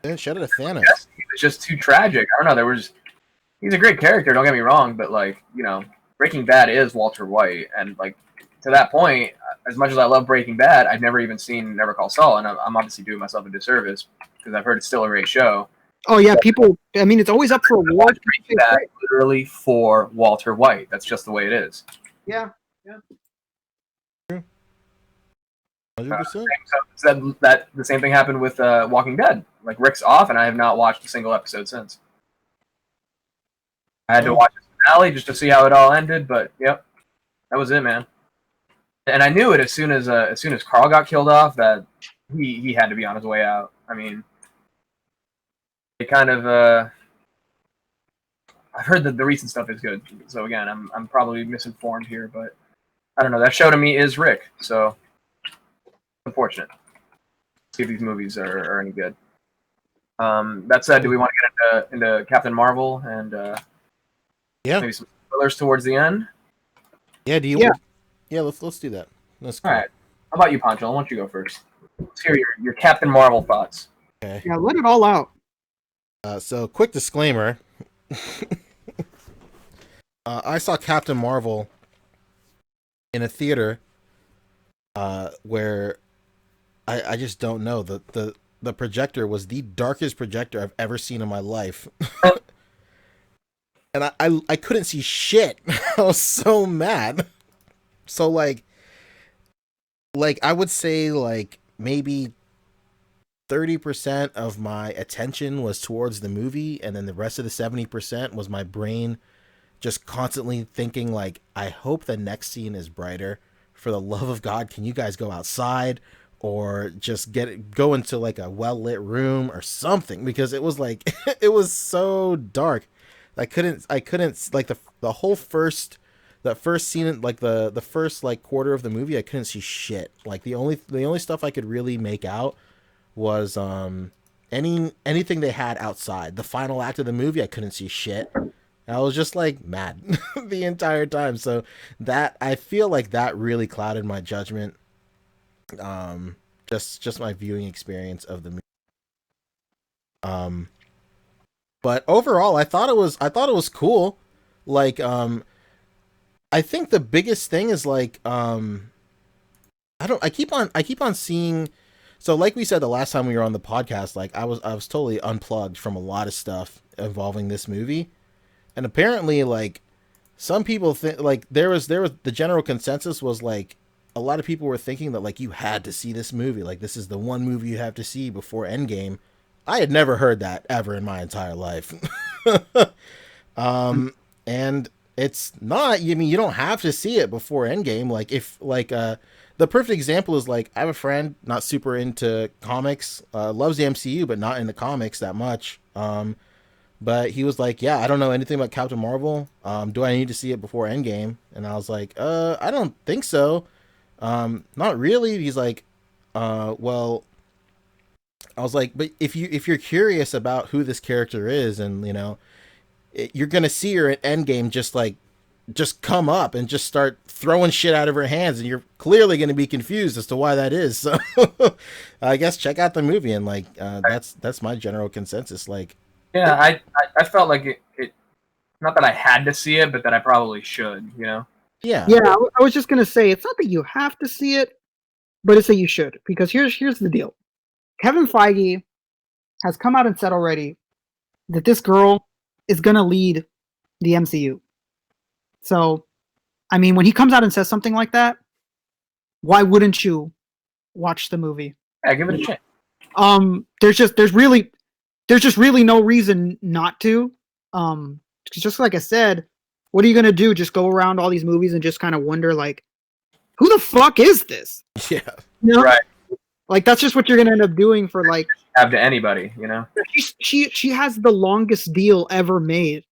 Yeah, shout out to Thanos. Yes, he was just too tragic. I don't know. He's a great character. Don't get me wrong, but like, you know, Breaking Bad is Walter White, and like to that point, as much as I love Breaking Bad, I've never even seen Never Call Saul, and I'm obviously doing myself a disservice because I've heard it's still a great show. Oh yeah, people. I mean, it's always up for I award. watch Breaking Bad literally for Walter White. That's just the way it is. Yeah. 100%. So that the same thing happened with Walking Dead. Like Rick's off, and I have not watched a single episode since. I had to watch the finale just to see how it all ended, but yep, that was it, man. And I knew it as soon as Carl got killed off that he had to be on his way out. I mean, it kind of I've heard that the recent stuff is good, so again, I'm probably misinformed here, but I don't know. That show to me is Rick, so unfortunate. See if these movies are any good. That said, do we want to get into Captain Marvel and Yeah. maybe some spoilers towards the end? Yeah. Do you? Yeah. Yeah. Let's do that. That's cool. All right. How about you, Pancho? Why don't you go first? Let's hear your Captain Marvel thoughts. Okay. Yeah, let it all out. So, quick disclaimer. I saw Captain Marvel in a theater where I just don't know. The projector was the darkest projector I've ever seen in my life. And and I couldn't see shit. I was so mad. So like I would say like maybe 30% of my attention was towards the movie, and then the rest of the 70% was my brain just constantly thinking like, I hope the next scene is brighter. For the love of God, can you guys go outside or just go into like a well lit room or something? Because it was like it was so dark. I couldn't like the whole first scene, like the first like quarter of the movie, I couldn't see shit. Like the only stuff I could really make out was anything they had outside. The final act of the movie, I couldn't see shit. I was just like mad the entire time. So that, I feel like that really clouded my judgment. Just my viewing experience of the movie. But overall, I thought it was cool. Like, I think the biggest thing is like, I keep on seeing. So like we said the last time we were on the podcast, like I was totally unplugged from a lot of stuff involving this movie. And apparently, like, some people think, like, there was the general consensus was like, a lot of people were thinking that like you had to see this movie, like this is the one movie you have to see before Endgame. I had never heard that ever in my entire life. And it's not. I mean, you don't have to see it before Endgame. Like if like the perfect example is like, I have a friend not super into comics, loves the MCU but not into comics that much. But he was like, yeah, I don't know anything about Captain Marvel. Do I need to see it before Endgame? And I was like, I don't think so. Not really. He's like, well, I was like, but if you're curious about who this character is, and you know, you're gonna see her at Endgame just come up and just start throwing shit out of her hands, and you're clearly going to be confused as to why that is. So I guess check out the movie, and like that's my general consensus. Like, yeah, I felt like it not that I had to see it, but that I probably should, you know. Yeah, I was just gonna say, it's not that you have to see it, but it's that you should, because here's the deal. Kevin Feige has come out and said already that this girl is gonna lead the MCU. So, I mean, when he comes out and says something like that, why wouldn't you watch the movie? Yeah, give it a chance. There's just really no reason not to. Just like I said, what are you gonna do? Just go around all these movies and just kind of wonder, like, who the fuck is this? yeah, You know? Right. Like, that's just what you're gonna end up doing for like. Have to anybody, you know. She has the longest deal ever made,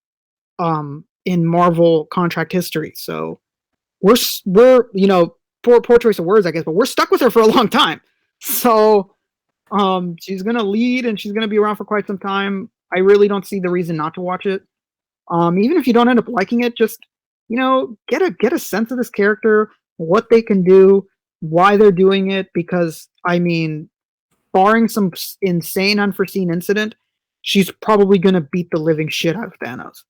in Marvel contract history. So we're you know, poor choice of words, I guess, but we're stuck with her for a long time. So she's gonna lead and she's gonna be around for quite some time. I really don't see the reason not to watch it. Even if you don't end up liking it, just, you know, get a sense of this character, what they can do, why they're doing it. Because I mean, barring some insane unforeseen incident, she's probably gonna beat the living shit out of Thanos.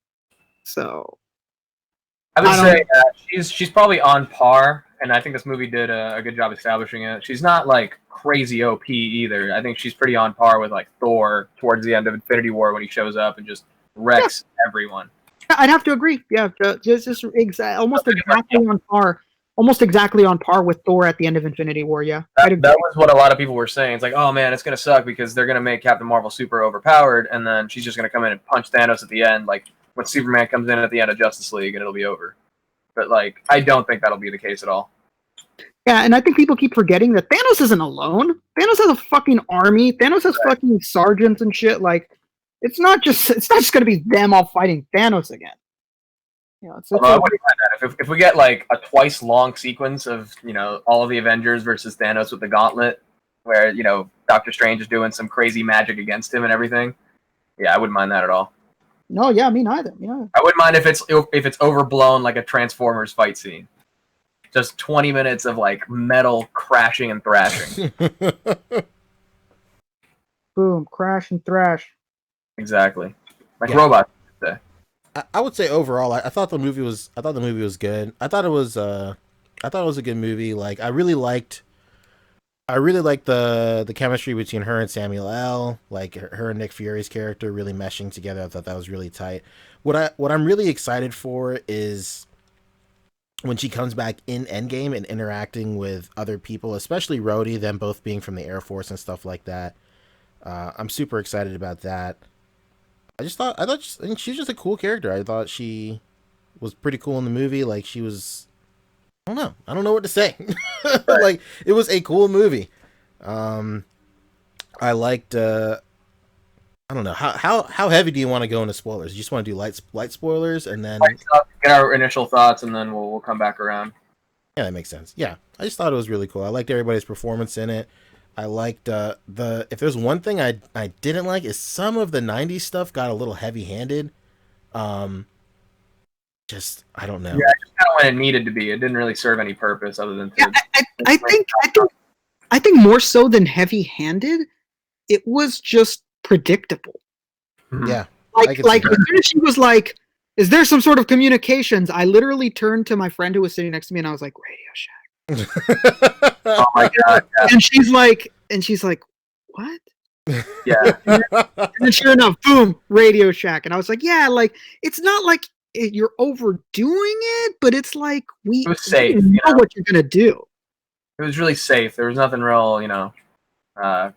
So I would say she's probably on par, and I think this movie did a good job establishing it. She's not like crazy OP either. I think she's pretty on par with like Thor towards the end of Infinity War when he shows up and just wrecks everyone. I'd have to agree. Yeah, just almost exactly on par. Almost exactly on par with Thor at the end of Infinity War. Yeah, that was what a lot of people were saying. It's like, oh man, it's gonna suck because they're gonna make Captain Marvel super overpowered, and then she's just gonna come in and punch Thanos at the end, like when Superman comes in at the end of Justice League, and it'll be over. But like, I don't think that'll be the case at all. Yeah, and I think people keep forgetting that Thanos isn't alone. Thanos has a fucking army. Thanos has fucking sergeants and shit. Like, it's not just going to be them all fighting Thanos again. You know, I wouldn't mind that. If we get like a twice long sequence of, you know, all of the Avengers versus Thanos with the gauntlet, where, you know, Doctor Strange is doing some crazy magic against him and everything. Yeah, I wouldn't mind that at all. No, yeah, me neither. Yeah, I wouldn't mind if it's overblown like a Transformers fight scene. Just 20 minutes of like metal crashing and thrashing. Boom, crash and thrash. Exactly, like robots. I would say overall, I thought the movie was good. I thought it was a good movie. Like, I really liked I really like the chemistry between her and Samuel L. Like her and Nick Fury's character really meshing together. I thought that was really tight. What I'm really excited for is when she comes back in Endgame and interacting with other people, especially Rhodey, them both being from the Air Force and stuff like that. I'm super excited about that. I think she's just a cool character. I thought she was pretty cool in the movie. Like she was, I don't know what to say. Like it was a cool movie. I liked. I don't know how heavy do you want to go into spoilers? You just want to do light spoilers and then get our initial thoughts and then we'll come back around. Yeah, that makes sense. Yeah, I just thought it was really cool. I liked everybody's performance in it. I liked the if there's one thing I didn't like is some of the '90s stuff got a little heavy-handed. Just I don't know. Yeah, just kind of when it needed to be. It didn't really serve any purpose other than. I think more so than heavy-handed, it was just predictable. Yeah, like as soon as she was like, "Is there some sort of communications?" I literally turned to my friend who was sitting next to me and I was like, "Radio Shack." Oh my god! Yeah. And she's like, "What?" Yeah. And then sure enough, boom, Radio Shack. And I was like, "Yeah, like it's not like you're overdoing it, but it's like it was safe. We know what you're gonna do." It was really safe. There was nothing real,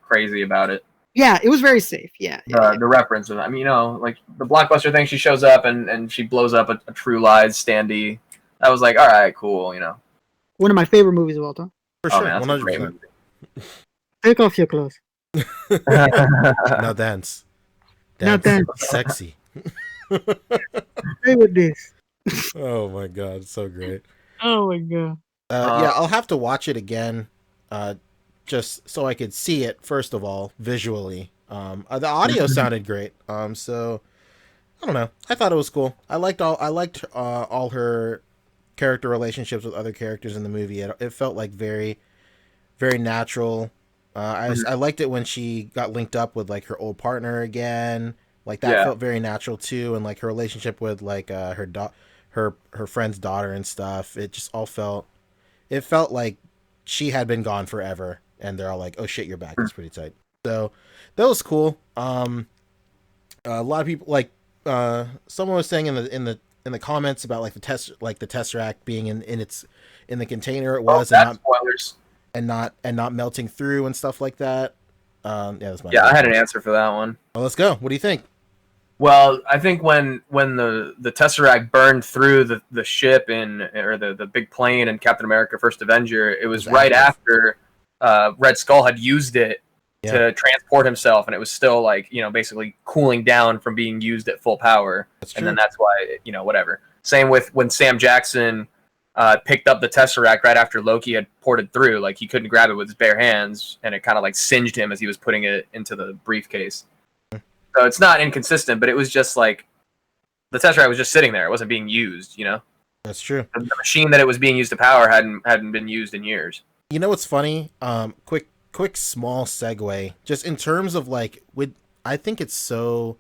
crazy about it. Yeah, it was very safe. Yeah. The reference, I mean, like the blockbuster thing. She shows up and she blows up a True Lies standee. That was like, all right, cool. One of my favorite movies of all time. For sure, 100%. Take off your clothes. Now dance. Now dance. Sexy. Play with this. Oh my god, so great. Oh my god. Yeah, I'll have to watch it again, just so I could see it first of all visually. The audio sounded great. So I don't know. I thought it was cool. I liked all her character relationships with other characters in the movie. It felt like very, very natural. I liked it when she got linked up with like her old partner again. Like that felt very natural too, and like her relationship with like her friend's daughter and stuff. It just all felt. It felt like she had been gone forever, and they're all like, "Oh shit, you're back." It's pretty tight. So that was cool. A lot of people like someone was saying in the comments about like the Tesseract being in the container it was and not spoilers and not melting through and stuff like that. That's my I had an answer for that one. Oh, let's go. What do you think? Well, I think when the Tesseract burned through the ship or the big plane in Captain America: First Avenger, it was right after Red Skull had used it to transport himself, and it was still like basically cooling down from being used at full power. That's true. And then that's why whatever. Same with when Sam Jackson picked up the Tesseract right after Loki had ported through. Like he couldn't grab it with his bare hands, and it kind of like singed him as he was putting it into the briefcase. So it's not inconsistent, but it was just like the Tesseract was just sitting there. It wasn't being used, That's true. The machine that it was being used to power hadn't been used in years. You know what's funny? Quick small segue. Just in terms of like I think it's so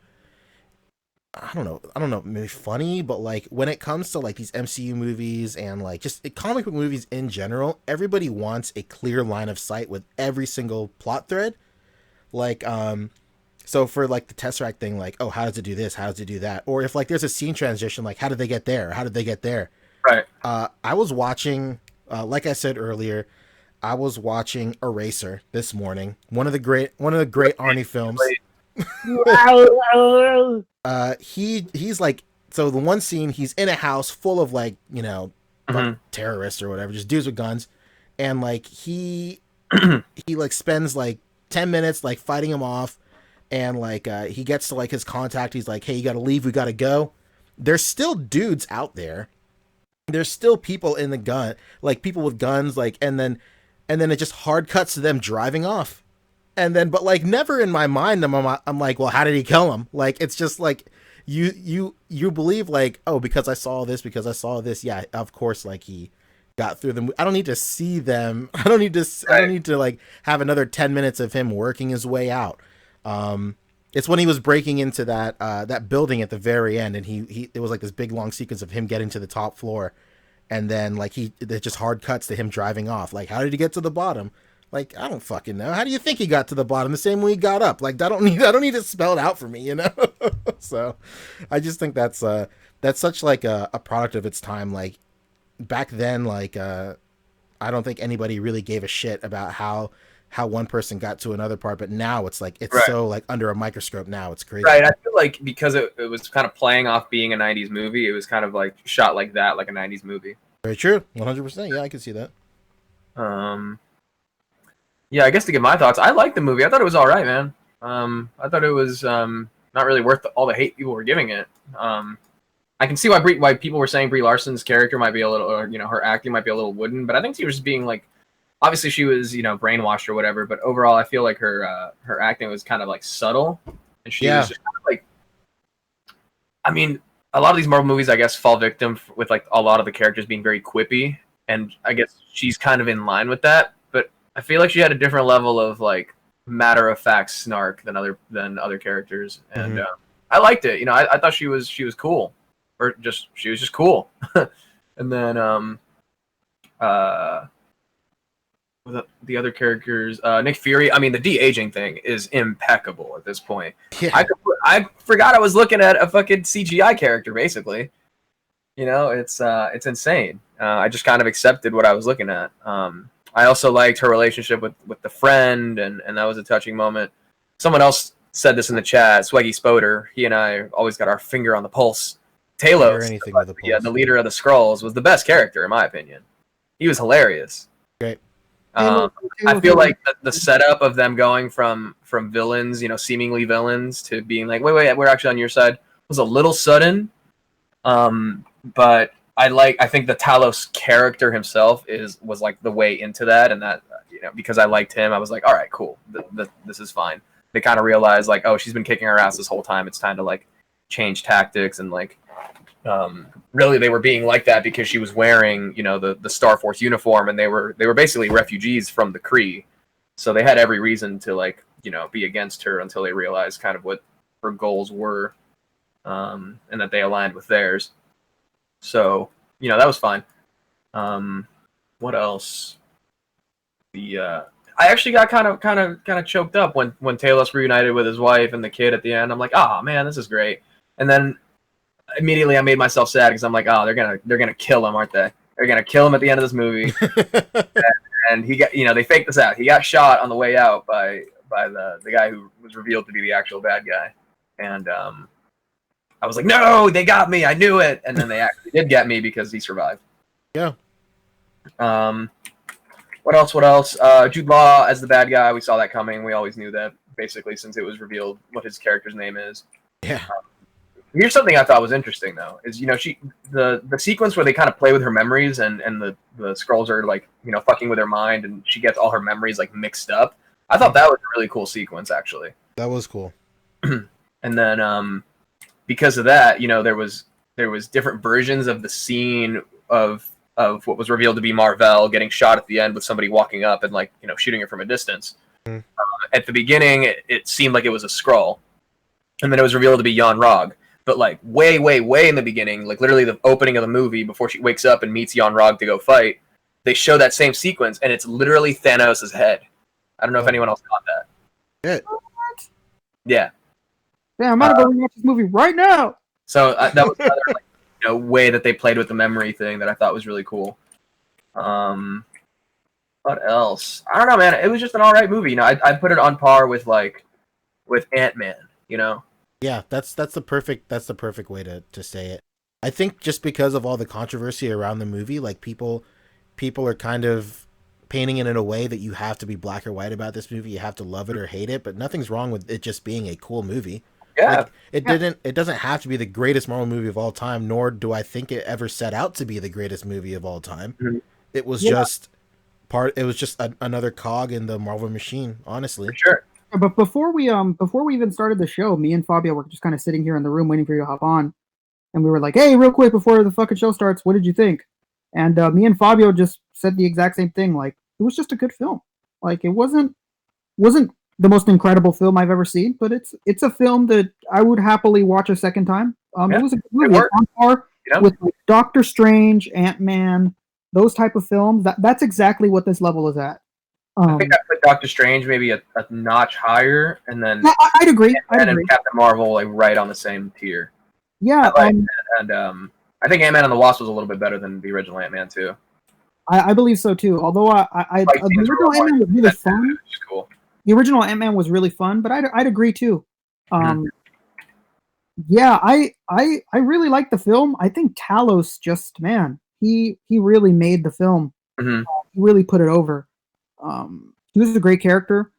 I don't know, maybe funny, but like when it comes to like these MCU movies and like just comic book movies in general, everybody wants a clear line of sight with every single plot thread. Like so for like the Tesseract thing, like, oh, how does it do this? How does it do that? Or if like there's a scene transition, like how did they get there? How did they get there? Right. I was watching, like I said earlier, I was watching Eraser this morning. One of the great Arnie films. He's like, so the one scene he's in a house full of like terrorists or whatever, just dudes with guns, and like he like spends like 10 minutes like fighting him off. And like he gets to like his contact, he's like, "Hey, you gotta leave, we gotta go." There's still dudes out there. There's still people in the gun, like people with guns, like and then it just hard cuts to them driving off. And then but like never in my mind I'm like, well, how did he kill him? Like it's just like you believe like, oh, because I saw this, yeah, of course like he got through them. I don't need to see them. I don't need to like have another 10 minutes of him working his way out. It's when he was breaking into that building at the very end, and he it was like this big long sequence of him getting to the top floor, and then like it just hard cuts to him driving off. Like, how did he get to the bottom? Like, I don't fucking know. How do you think he got to the bottom the same way he got up? Like, I don't need it spelled out for me, you know? So I just think that's such like a product of its time. Like back then, like I don't think anybody really gave a shit about how one person got to another part, but now it's like it's Right. so like under a microscope now. It's crazy. Right. I feel like because it was kind of playing off being a 90s movie, it was kind of like shot like that, like a 90s movie. Very true. 100%. Yeah, I can see that. Yeah, I guess to give my thoughts, I liked the movie. I thought it was all right, man. I thought it was not really worth all the hate people were giving it. I can see why people were saying Brie Larson's character might be a little, or her acting might be a little wooden, but I think she was just being like, obviously she was brainwashed or whatever, but overall I feel like her acting was kind of like subtle, and she was just kind of like, I mean, a lot of these Marvel movies I guess fall victim with like a lot of the characters being very quippy, and I guess she's kind of in line with that, but I feel like she had a different level of like matter of fact snark than other characters, and I liked it. I thought she was cool, or she was just cool. And then the other characters, Nick Fury. I mean, the de-aging thing is impeccable at this point. Yeah. I forgot I was looking at a fucking CGI character. Basically, it's insane. I just kind of accepted what I was looking at. I also liked her relationship with the friend, and that was a touching moment. Someone else said this in the chat. Swaggy Spoder. He and I always got our finger on the pulse. Talos, the leader of the Skrulls, was the best character in my opinion. He was hilarious. Great. I feel like the setup of them going from villains, seemingly villains, to being like, wait, we're actually on your side, was a little sudden. But I think the Talos character himself was like the way into that, and that because I liked him, I was like, all right, cool, this is fine. They kind of realized like, oh, she's been kicking our ass this whole time. It's time to like change tactics, and like really they were being like that because she was wearing the Star Force uniform, and they were basically refugees from the Kree, so they had every reason to like be against her until they realized kind of what her goals were, and that they aligned with theirs. So that was fine. What else? I actually got kind of choked up when Talos reunited with his wife and the kid at the end. I'm like, oh man, this is great. And then immediately I made myself sad because I'm like, oh, they're gonna kill him, aren't they? They're gonna kill him at the end of this movie. and he got they faked this out. He got shot on the way out by the guy who was revealed to be the actual bad guy. And I was like, no, they got me. I knew it. And then they actually did get me because he survived. Yeah. What else? Jude Law as the bad guy. We saw that coming. We always knew that, basically, since it was revealed what his character's name is. Yeah. Here's something I thought was interesting, though, is the sequence where they kind of play with her memories, and the Skrulls are like fucking with her mind, and she gets all her memories like mixed up. I thought that was a really cool sequence, actually. That was cool. And then because of that, there was different versions of the scene of what was revealed to be Mar-Vell getting shot at the end with somebody walking up and like shooting her from a distance. At the beginning, it seemed like it was a Skrull, and then it was revealed to be Yon-Rogg. But like way in the beginning, like literally the opening of the movie, before she wakes up and meets Yon-Rogg to go fight, they show that same sequence, and it's literally Thanos' head. I don't know if anyone else caught that. Yeah. Yeah, I'm gonna go watch this movie right now. So that was another way that they played with the memory thing that I thought was really cool. What else? I don't know, man. It was just an all right movie. I put it on par with Ant-Man. Yeah, that's the perfect way to say it. I think just because of all the controversy around the movie, like people are kind of painting it in a way that you have to be black or white about this movie. You have to love it or hate it, but nothing's wrong with it just being a cool movie. Yeah. Like, it doesn't have to be the greatest Marvel movie of all time, nor do I think it ever set out to be the greatest movie of all time. Mm-hmm. It was just another cog in the Marvel machine, honestly. For sure. But before we even started the show, me and Fabio were just kind of sitting here in the room waiting for you to hop on, and we were like, "Hey, real quick before the fucking show starts, what did you think?" And me and Fabio just said the exact same thing. Like, it was just a good film. Like, it wasn't the most incredible film I've ever seen, but it's a film that I would happily watch a second time. It was a good movie. On par with like Doctor Strange, Ant-Man, those type of films. That's exactly what this level is at. I think I put Doctor Strange maybe a notch higher, and then Yeah, I'd agree. I'd Ant-Man agree. and Captain Marvel like right on the same tier. Yeah, And I think Ant-Man and the Wasp was a little bit better than the original Ant-Man too. I believe so too. Although Fight the scenes were original Ant-Man was really fun. which is cool. The original Ant-Man was really fun, but I'd agree too. Mhm. Yeah, I really like the film. I think Talos just, man, he really made the film. Mhm. He really put it over. He was a great character,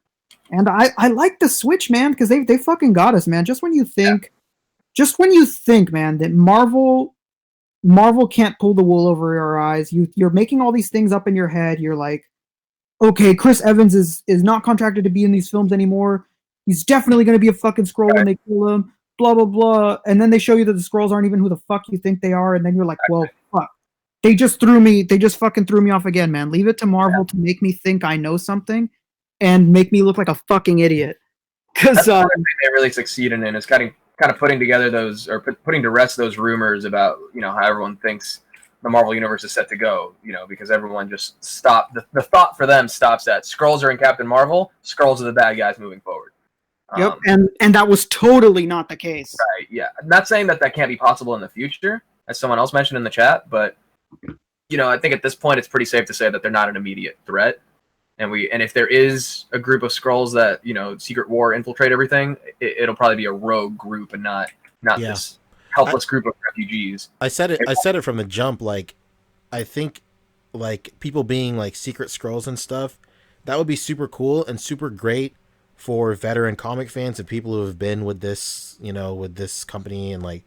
and I like the Switch, man, because they fucking got us, man. Just when you think, man, that Marvel can't pull the wool over your eyes. You're making all these things up in your head. You're like, okay, Chris Evans is not contracted to be in these films anymore. He's definitely going to be a fucking Skrull when they kill him. Blah blah blah. And then they show you that the Skrulls aren't even who the fuck you think they are, and then you're like, well, fuck. They just fucking threw me off again, man. Leave it to Marvel to make me think I know something, and make me look like a fucking idiot. Because That's what I think they really succeeded in is kind of putting together those or putting to rest those rumors about how everyone thinks the Marvel universe is set to go. Because everyone just stopped. The thought for them stops at Skrulls are in Captain Marvel. Skrulls are the bad guys moving forward. Yep, and that was totally not the case. Right. Yeah. I'm not saying that can't be possible in the future, as someone else mentioned in the chat, but I think at this point it's pretty safe to say that they're not an immediate threat. And if there is a group of Skrulls that Secret War infiltrate everything, it'll probably be a rogue group and not this helpless group of refugees. I said it from the jump. Like, I think like people being like secret Skrulls and stuff, that would be super cool and super great for veteran comic fans and people who have been with this with this company and like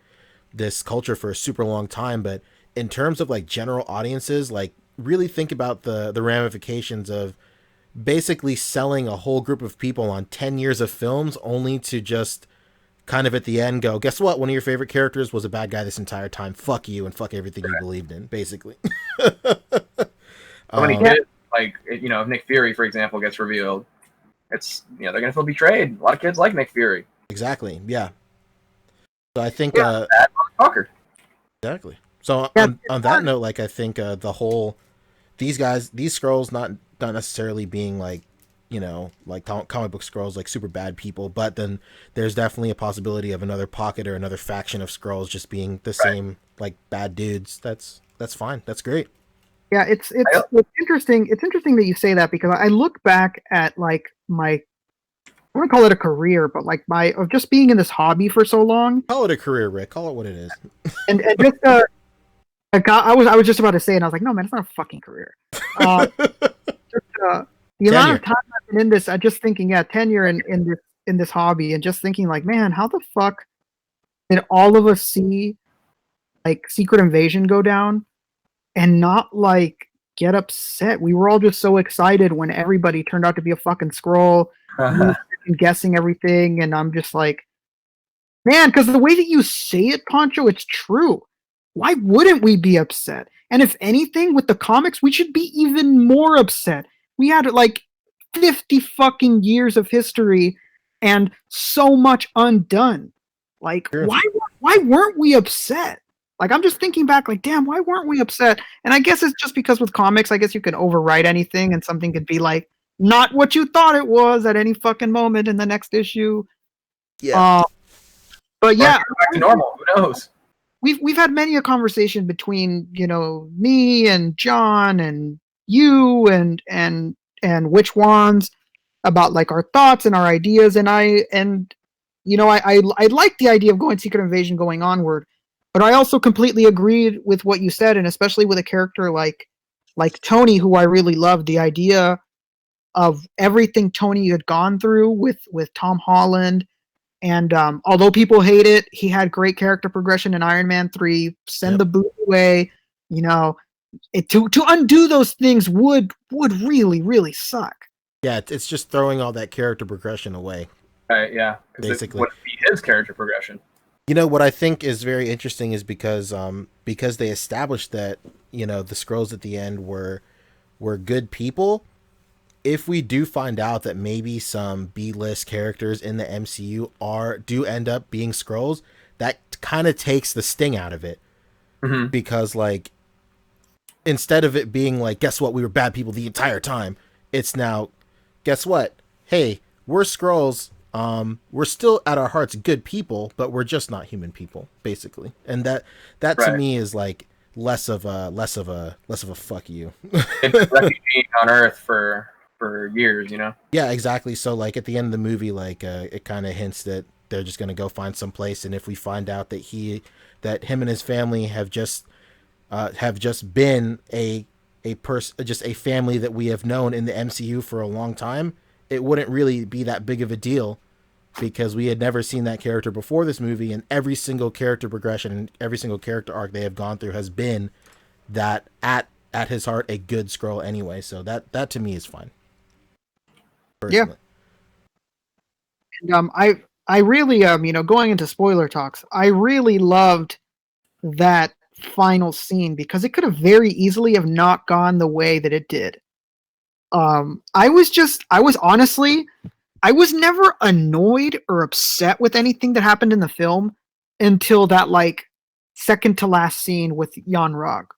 this culture for a super long time. But in terms of like general audiences, like really think about the ramifications of basically selling a whole group of people on 10 years of films only to just kind of at the end go, guess what? One of your favorite characters was a bad guy this entire time. Fuck you and fuck everything you believed in, basically. So many kids, like, if Nick Fury, for example, gets revealed, it's, they're going to feel betrayed. A lot of kids like Nick Fury. Exactly. Yeah. So I think, bad motherfucker. Exactly. So on that note, like, I think the whole, these Skrulls not necessarily being like, like comic book Skrulls, like super bad people, but then there's definitely a possibility of another pocket or another faction of Skrulls just being the same, like, bad dudes. That's fine. That's great. Yeah, it's interesting. It's interesting that you say that, because I look back at like my, I want to call it a career, but like of just being in this hobby for so long. Call it a career, Rick. Call it what it is. And just I was just about to say, and I was like, no, man, it's not a fucking career. The amount of time I've been in this, I'm just thinking, tenure in this hobby, and just thinking like, man, how the fuck did all of us see like Secret Invasion go down and not like get upset? We were all just so excited when everybody turned out to be a fucking Skrull, guessing everything, and I'm just like, man, because the way that you say it, Poncho, it's true. Why wouldn't we be upset? And if anything, with the comics, we should be even more upset. We had like 50 fucking years of history and so much undone. Like, Sure. Why weren't we upset? Like, I'm just thinking back, like, damn, why weren't we upset? And I guess it's just because with comics, I guess you can overwrite anything and something could be like, not what you thought it was at any fucking moment in the next issue. Yeah. But yeah, back to normal. Who knows? We've had many a conversation between me and John and you and which ones about like our thoughts and our ideas, and I like the idea of going Secret Invasion going onward, but I also completely agreed with what you said, and especially with a character like Tony, who I really loved. The idea of everything Tony had gone through with Tom Holland. And although people hate it, he had great character progression in Iron Man 3. Send the boot away. To undo those things would really, really suck. Yeah, it's just throwing all that character progression away. Yeah, basically. It would be his character progression. What I think is very interesting is because they established that the Skrulls at the end were good people. If we do find out that maybe some B-list characters in the MCU do end up being Skrulls, that kind of takes the sting out of it. Mm-hmm. Because like, instead of it being like, guess what, we were bad people the entire time, it's now, guess what? Hey, we're Skrulls. We're still at our hearts good people, but we're just not human people, basically. And that to Right. me is like less of a fuck you. They've been refugees on Earth for years, you know. Yeah, exactly. So like at the end of the movie, like it kind of hints that they're just gonna go find some place, and if we find out that him and his family have just been just a family that we have known in the MCU for a long time, it wouldn't really be that big of a deal because we had never seen that character before this movie, and every single character progression and every single character arc they have gone through has been that at his heart a good Skrull anyway. So that to me is fine. Personally. Yeah. And I really going into spoiler talks, I really loved that final scene because it could have very easily have not gone the way that it did. I was never annoyed or upset with anything that happened in the film until that like second to last scene with Jan Rog,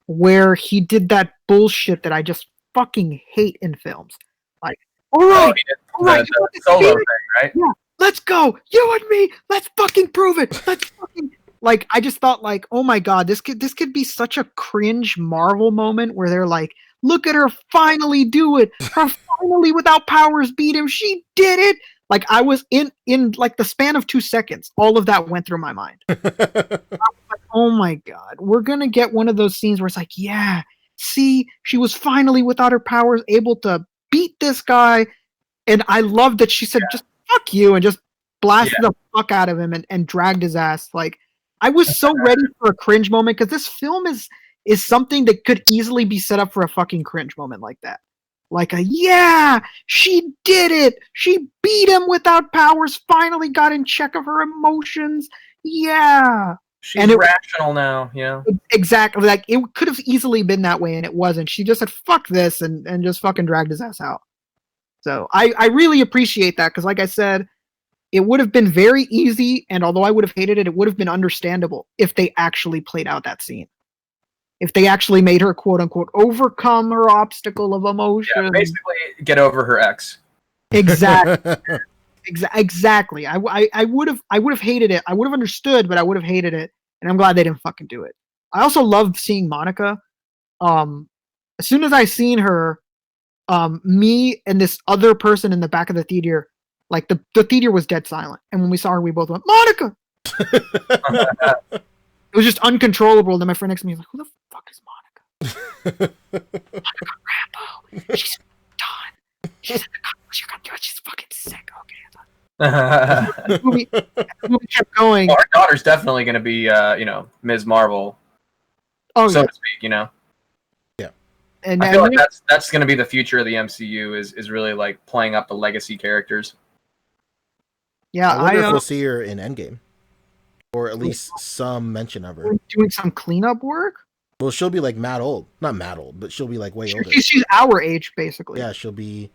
where he did that bullshit that I just fucking hate in films. Like, all right, The solo thing, right? yeah, let's go, you and me, let's fucking prove it. Let's fucking like. I just thought like, oh my god, this could be such a cringe Marvel moment where they're like, look at her finally do it. Her finally without powers beat him. She did it. Like I was in like the span of 2 seconds, all of that went through my mind. Oh my god, we're gonna get one of those scenes where it's like, yeah, see, she was finally without her powers able to beat this guy. And I love that she said, just fuck you, and just blasted the fuck out of him and dragged his ass. Like, I was so ready for a cringe moment because this film is something that could easily be set up for a fucking cringe moment like that. Like yeah, she did it. She beat him without powers, finally got in check of her emotions. Yeah. She's rational now, you know? Exactly. Like, it could have easily been that way, and it wasn't. She just said, fuck this, and just fucking dragged his ass out. So I really appreciate that, because like I said, it would have been very easy, and although I would have hated it, it would have been understandable if they actually played out that scene. If they actually made her, quote unquote, overcome her obstacle of emotion. Yeah, basically get over her ex. Exactly. Exactly. I would have hated it. I would have understood, but I would have hated it. And I'm glad they didn't fucking do it. I also loved seeing Monica. As soon as I seen her, me and this other person in the back of the theater, like the theater was dead silent. And when we saw her, we both went, Monica! It was just uncontrollable. And then my friend next to me was like, who the fuck is Monica? Monica Rambo. She's done. She's in the country. She's fucking sick. Okay. The movie kept going. Well, our daughter's definitely going to be, Ms. Marvel, so to speak, you know? Yeah. And I feel like that's going to be the future of the MCU is really, like, playing up the legacy characters. Yeah, I wonder if we'll see her in Endgame. Or at least some mention of her. Doing some cleanup work? Well, she'll be, like, mad old. Not mad old, but she'll be, like, way older. She's our age, basically. Yeah, she'll be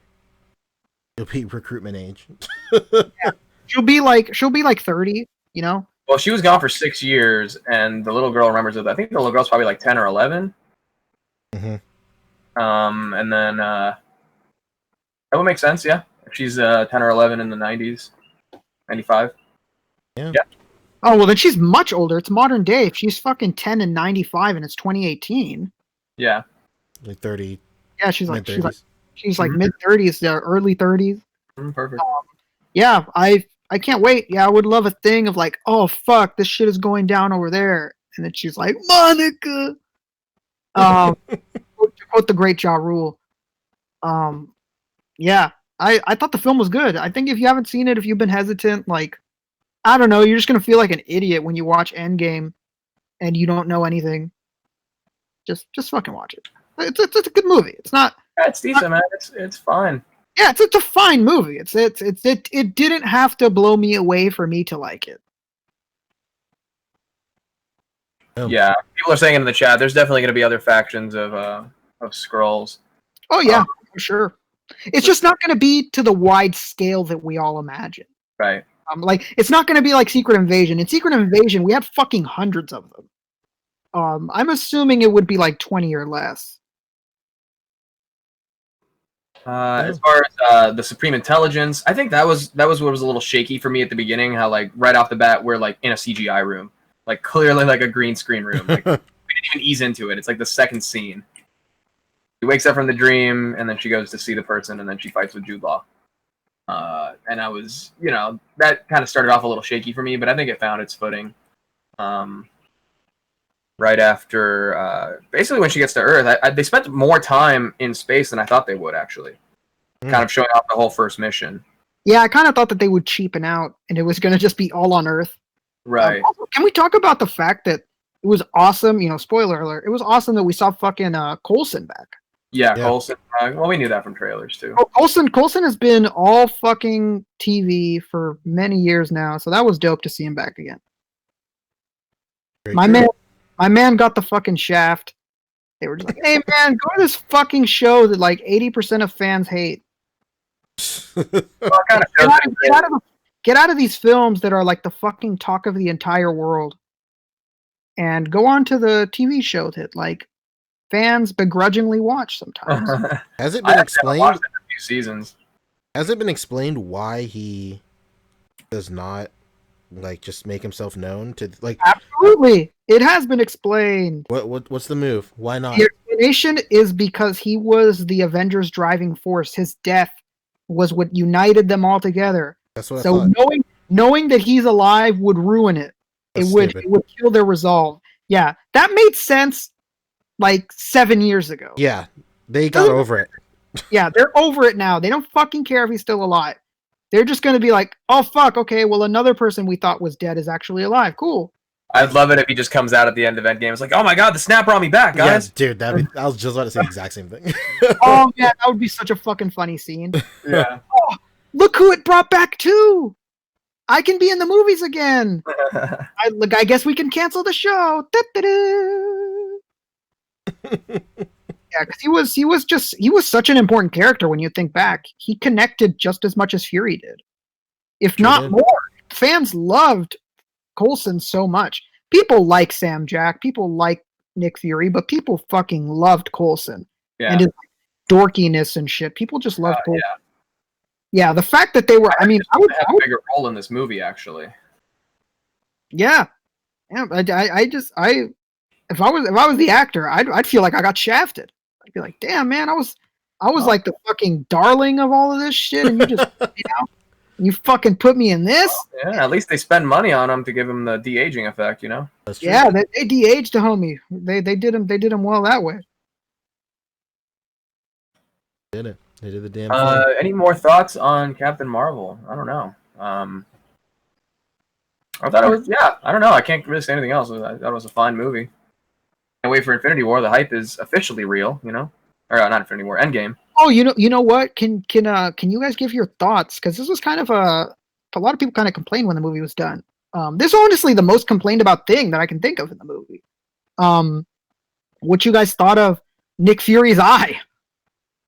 recruitment age. Yeah. She'll be like 30, you know? Well, she was gone for 6 years, and the little girl remembers it. I think the little girl's probably like 10 or 11. Mm-hmm. And then that would make sense, yeah. If she's 10 or 11 in the 90s, 95. Yeah. Oh, well, then she's much older. It's modern day. If she's fucking 10 and 95 and it's 2018. Yeah. Like 30. Yeah, she's like Mm-hmm. mid-30s, early 30s. Perfect. Yeah, I can't wait. Yeah, I would love a thing of like, oh fuck, this shit is going down over there, and then she's like, Monica. To quote the great Ja Rule. Yeah, I thought the film was good. I think if you haven't seen it, if you've been hesitant, like, I don't know, you're just gonna feel like an idiot when you watch Endgame, and you don't know anything. Just fucking watch it. It's a good movie. It's not. Yeah, it's decent, man. It's fine. Yeah, it's a fine movie. It didn't have to blow me away for me to like it. Yeah, people are saying in the chat, there's definitely going to be other factions of Skrulls. Oh yeah, for sure. It's just not going to be to the wide scale that we all imagine. Right. Like, it's not going to be like Secret Invasion. In Secret Invasion, we had fucking hundreds of them. I'm assuming it would be like 20 or less. As far as the Supreme Intelligence, I think that was what was a little shaky for me at the beginning. How like right off the bat we're like in a CGI room, like clearly like a green screen room. Like we didn't even ease into it. It's like the second scene. She wakes up from the dream, and then she goes to see the person, and then she fights with Jude Law. And I was, that kind of started off a little shaky for me, but I think it found its footing. Right after, basically when she gets to Earth, they spent more time in space than I thought they would, actually. Kind of showing off the whole first mission. Yeah, I kind of thought that they would cheapen out, and it was going to just be all on Earth. Right. Also, can we talk about the fact that it was awesome, spoiler alert, it was awesome that we saw fucking Coulson back. Yeah, Coulson. Well, we knew that from trailers, too. Coulson has been all fucking TV for many years now, so that was dope to see him back again. My man got the fucking shaft. They were just like, hey man, go to this fucking show that like 80% of fans hate. Get out of these films that are like the fucking talk of the entire world. And go on to the TV show that like fans begrudgingly watch sometimes. Has it been explained? Watched it in a few seasons. Has it been explained why he does not like just make himself known to like? Absolutely, it has been explained. What's the move? Why not? The explanation is because he was the Avengers' driving force. His death was what united them all together. That's what I thought. Knowing that he's alive would ruin it. It would kill their resolve. Yeah, that made sense like 7 years ago. Yeah, they got over it. Yeah, they're over it now. They don't fucking care if he's still alive. They're just going to be like, oh, fuck, okay, well, another person we thought was dead is actually alive. Cool. I'd love it if he just comes out at the end of Endgame. It's like, oh my god, the snap brought me back, guys. Yeah, dude, I was just about to say the exact same thing. Oh, yeah, that would be such a fucking funny scene. Yeah. Oh, look who it brought back too. I can be in the movies again. I guess we can cancel the show. Yeah, because he was such an important character when you think back. He connected just as much as Fury did, if not more. Fans loved Coulson so much. People like Sam Jack, people like Nick Fury, but people fucking loved Coulson and his dorkiness and shit. People just loved Coulson. Yeah, the fact that they were. I mean, I would have a bigger role in this movie, actually. Yeah. If I was the actor, I'd feel like I got shafted. I'd be like, damn man, I was like the fucking darling of all of this shit, and you just you fucking put me in this. Yeah, at least they spend money on him to give him the de-aging effect, That's true. Yeah, they de-aged the homie. They did him well that way. They did the damn thing. Any more thoughts on Captain Marvel? I don't know. I thought it was, I don't know. I can't really say anything else. I thought it was a fine movie. Can't wait for Infinity War. The hype is officially real, or not Infinity War, Endgame. Oh, you know what? Can you guys give your thoughts? Because this was kind of a lot of people kind of complained when the movie was done. This is honestly the most complained about thing that I can think of in the movie. What you guys thought of Nick Fury's eye?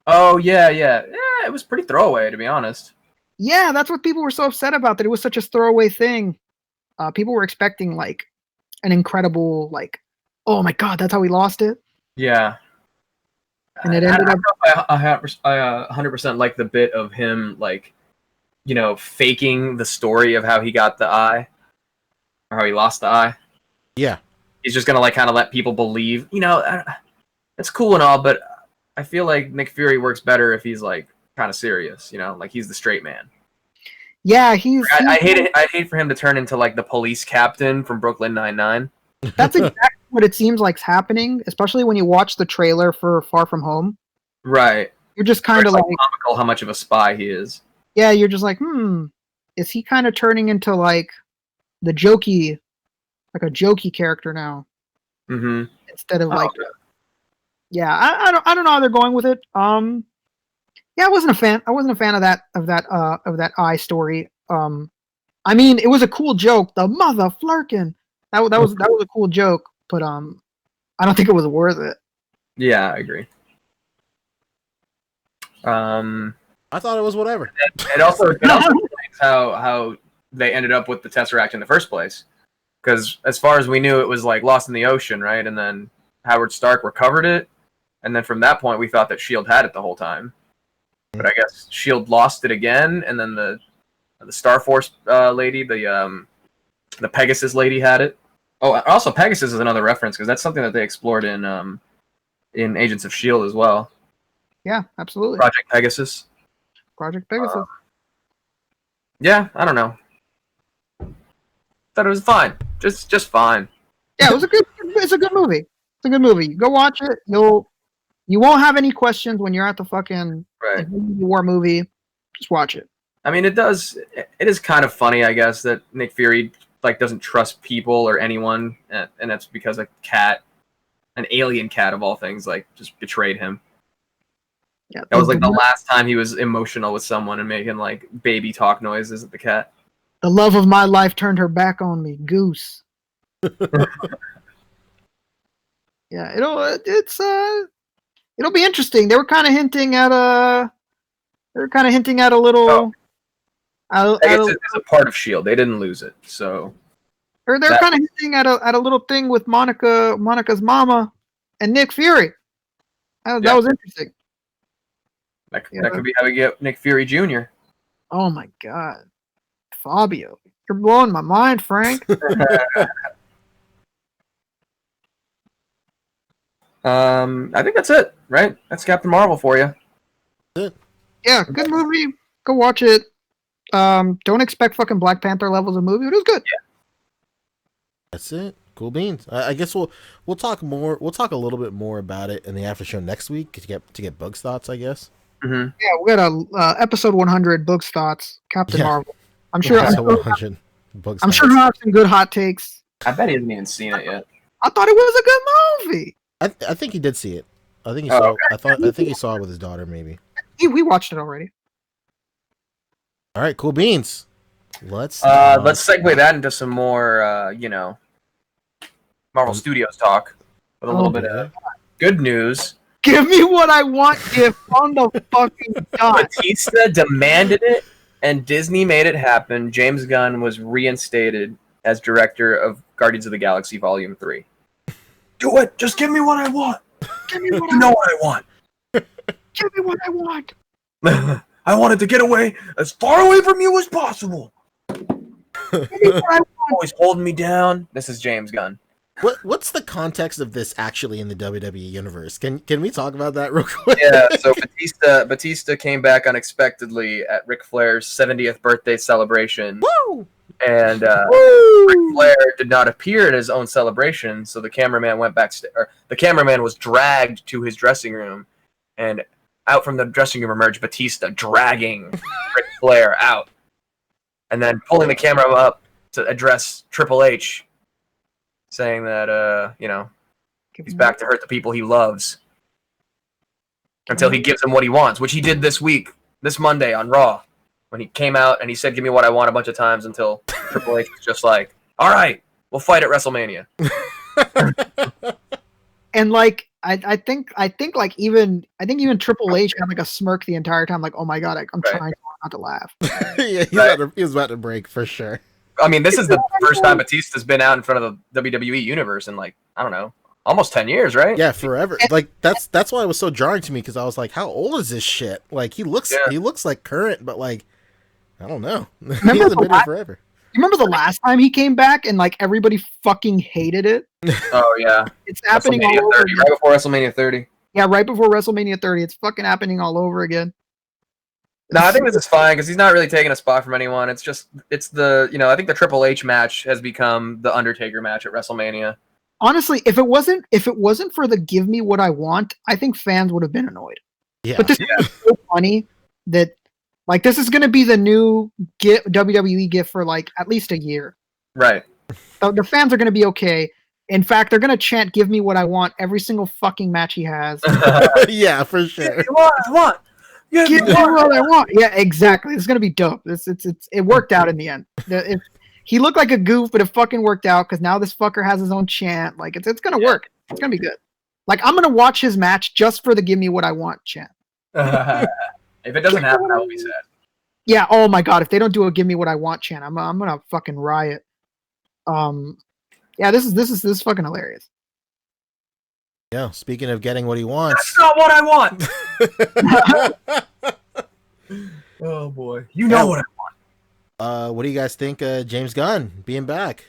Oh yeah, it was pretty throwaway, to be honest. Yeah, that's what people were so upset about, that it was such a throwaway thing. People were expecting like an incredible, like, oh my god, that's how we lost it. Yeah, and it ended up. I 100% like the bit of him, like, faking the story of how he got the eye or how he lost the eye. Yeah, he's just gonna like kind of let people believe. It's cool and all, but I feel like Nick Fury works better if he's like kind of serious, like he's the straight man. Yeah, I hate for him to turn into like the police captain from Brooklyn Nine-Nine. That's exactly what it seems like's happening, especially when you watch the trailer for Far From Home. Right. You're just kind of like comical how much of a spy he is. Yeah, you're just like, is he kind of turning into like a jokey character now? Mm-hmm. Instead of like. Yeah, I don't know how they're going with it. Yeah, I wasn't a fan of that eye story. I mean, it was a cool joke. The mother flirkin. That was a cool joke, but I don't think it was worth it. Yeah, I agree. I thought it was whatever. It also explains how they ended up with the Tesseract in the first place. Because as far as we knew, it was like lost in the ocean, right? And then Howard Stark recovered it. And then from that point, we thought that S.H.I.E.L.D. had it the whole time. but I guess Shield lost it again, and then the Star Force lady, the Pegasus lady had it. Oh, also Pegasus is another reference because that's something that they explored in Agents of Shield as well. Yeah, absolutely. Project Pegasus. Project Pegasus. Yeah, I don't know. Thought it was fine, just fine. Yeah, it's a good movie. It's a good movie. Go watch it. You won't have any questions when you're at the fucking Right. Infinity War movie. Just watch it. I mean, it is kind of funny, I guess, that Nick Fury like doesn't trust people or anyone, and that's because a cat, an alien cat of all things, like just betrayed him. Yeah, That was like the last time he was emotional with someone and making like baby talk noises at the cat. The love of my life turned her back on me, Goose. Yeah, it'll be interesting. They were kind of hinting at a little. It's a part of Shield. They didn't lose it, so. Or they're kind of hinting at a little thing with Monica's mama, and Nick Fury. That was interesting. That could be how we get Nick Fury Jr. Oh my God, Fabio, you're blowing my mind, Frank. I think that's it, right? That's Captain Marvel for you. Yeah, good movie. Go watch it. Don't expect fucking Black Panther levels of movie. It was good. Yeah. That's it. Cool beans. I guess we'll talk more. We'll talk a little bit more about it in the after show next week to get Bug's thoughts, I guess. Mm-hmm. Yeah, we got a episode 100 Bug's thoughts. Captain Marvel. I'm sure. Episode 100. I'm sure he'll have some good hot takes. I bet he hasn't even seen it yet. I thought it was a good movie. I think he did see it. I think he saw. Okay. I think he saw it with his daughter, maybe. We watched it already. All right, cool beans. Let's segue that into some more Marvel Studios talk with a little bit of good news. Give me what I want, gift on the fucking dot. Batista demanded it, and Disney made it happen. James Gunn was reinstated as director of Guardians of the Galaxy Volume 3. Do it! Just give me what I want! Give me what you know what I want! Give me what I want! I wanted to get away as far away from you as possible! Give me what I want! Always holding me down. This is James Gunn. What's the context of this actually in the WWE universe? Can we talk about that real quick? Yeah, so Batista came back unexpectedly at Ric Flair's 70th birthday celebration. Woo! And Ric Flair did not appear at his own celebration, so the cameraman went backstage. The cameraman was dragged to his dressing room, and out from the dressing room emerged Batista dragging Ric Flair out, and then pulling the camera up to address Triple H, saying that he's back to hurt the people he loves until he gives him what he wants, which he did this Monday on Raw, when he came out and he said, "Give me what I want" a bunch of times until Triple H was just like, "All right, we'll fight at WrestleMania." And like I think even Triple H had like a smirk the entire time, like, "Oh my God, I'm trying not to laugh." Yeah, he was about to break for sure. I mean, this is the first time Batista's been out in front of the WWE universe in like, I don't know, almost 10 years, right? Yeah, forever. Like that's why it was so jarring to me, because I was like, how old is this shit? Like he looks like current, but like I don't know. He hasn't been here forever. You remember the last time he came back and like everybody fucking hated it? Oh yeah. It's happening all over again. Right before WrestleMania 30. Yeah, right before WrestleMania 30. It's fucking happening all over again. No, I think this is fine because he's not really taking a spot from anyone. It's the I think the Triple H match has become the Undertaker match at WrestleMania. Honestly, if it wasn't for the "give me what I want," I think fans would have been annoyed. Yeah. But this is so funny that like this is going to be the new WWE gift for like at least a year. Right. So the fans are going to be okay. In fact, they're going to chant "give me what I want" every single fucking match he has. Yeah, for sure. Give me what I want. Give me what I want. Yeah, exactly. It's gonna be dope. It worked out in the end. He looked like a goof, but it fucking worked out because now this fucker has his own chant. Like it's gonna work. It's gonna be good. Like I'm gonna watch his match just for the "give me what I want" chant. If it doesn't happen, I will be sad. Yeah. Oh my God. If they don't do a "give me what I want" chant, I'm gonna fucking riot. Yeah. This is fucking hilarious. Yeah, speaking of getting what he wants. That's not what I want! Oh boy, you know what? What do you guys think? James Gunn being back.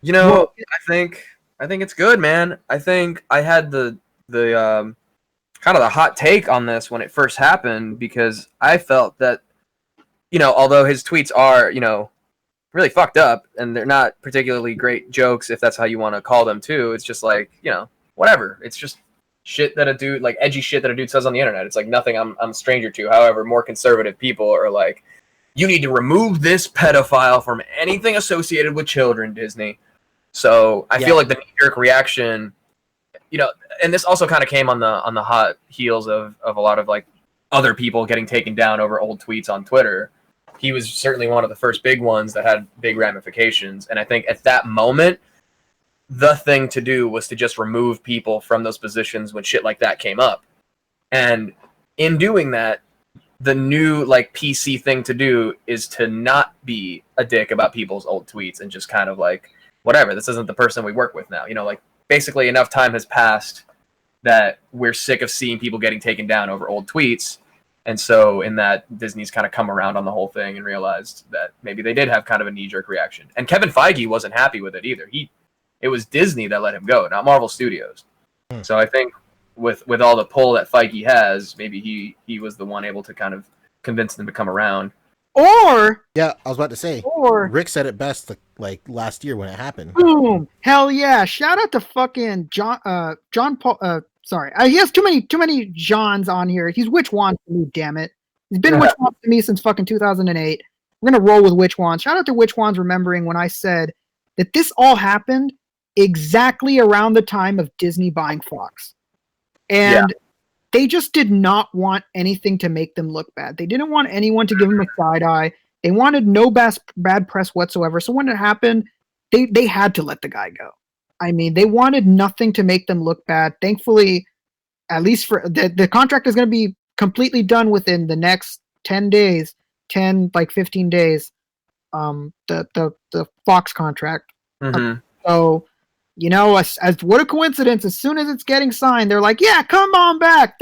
You know, I think it's good, man. I think I had the kind of the hot take on this when it first happened because I felt that, you know, although his tweets are, you know, really fucked up and they're not particularly great jokes if that's how you want to call them too. It's just like, you know, whatever. It's just shit that a dude, like edgy shit that a dude says on the internet. It's like nothing I'm a stranger to. However, more conservative people are like, you need to remove this pedophile from anything associated with children, Disney. So I feel like the knee-jerk reaction, you know, and this also kind of came on the hot heels of a lot of like other people getting taken down over old tweets on Twitter. He was certainly one of the first big ones that had big ramifications. And I think at that moment, the thing to do was to just remove people from those positions when shit like that came up. And in doing that, the new like PC thing to do is to not be a dick about people's old tweets and just kind of like, whatever, this isn't the person we work with now. You know, like basically enough time has passed that we're sick of seeing people getting taken down over old tweets. And so in that, Disney's kind of come around on the whole thing and realized that maybe they did have kind of a knee-jerk reaction. And Kevin Feige wasn't happy with it either. It was Disney that let him go, not Marvel Studios. So I think with all the pull that Feige has, maybe he was the one able to kind of convince them to come around. Or Yeah, I was about to say. Or Rick said it best like last year when it happened. boom, hell yeah! Shout out to fucking John Paul. Sorry, he has too many Johns on here. He's Witch Wand to me, damn it. He's been Witch Wand to me since fucking 2008. We're gonna roll with Witch Wands. Shout out to Witch Wands remembering when I said that this all happened exactly around the time of Disney buying Fox, and they just did not want anything to make them look bad. They didn't want anyone to give them a side eye. They wanted no bad press whatsoever. So when it happened, they had to let the guy go. I mean, they wanted nothing to make them look bad. Thankfully, at least for the contract is going to be completely done within the next 10 days, 15 days. The Fox contract. Mm-hmm. So, you know, as what a coincidence. As soon as it's getting signed, they're like, yeah, come on back.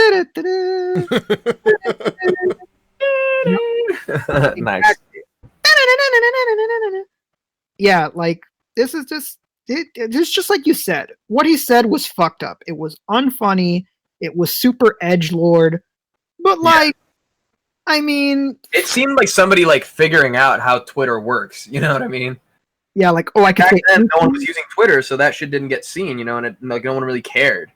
Nice. Yeah, like this is just it's just like you said. What he said was fucked up. It was unfunny. It was super edgelord. But like, I mean, it seemed like somebody like figuring out how Twitter works. You know what I mean? Yeah, like I can say then no one was using Twitter, so that shit didn't get seen. You know, and like no one really cared.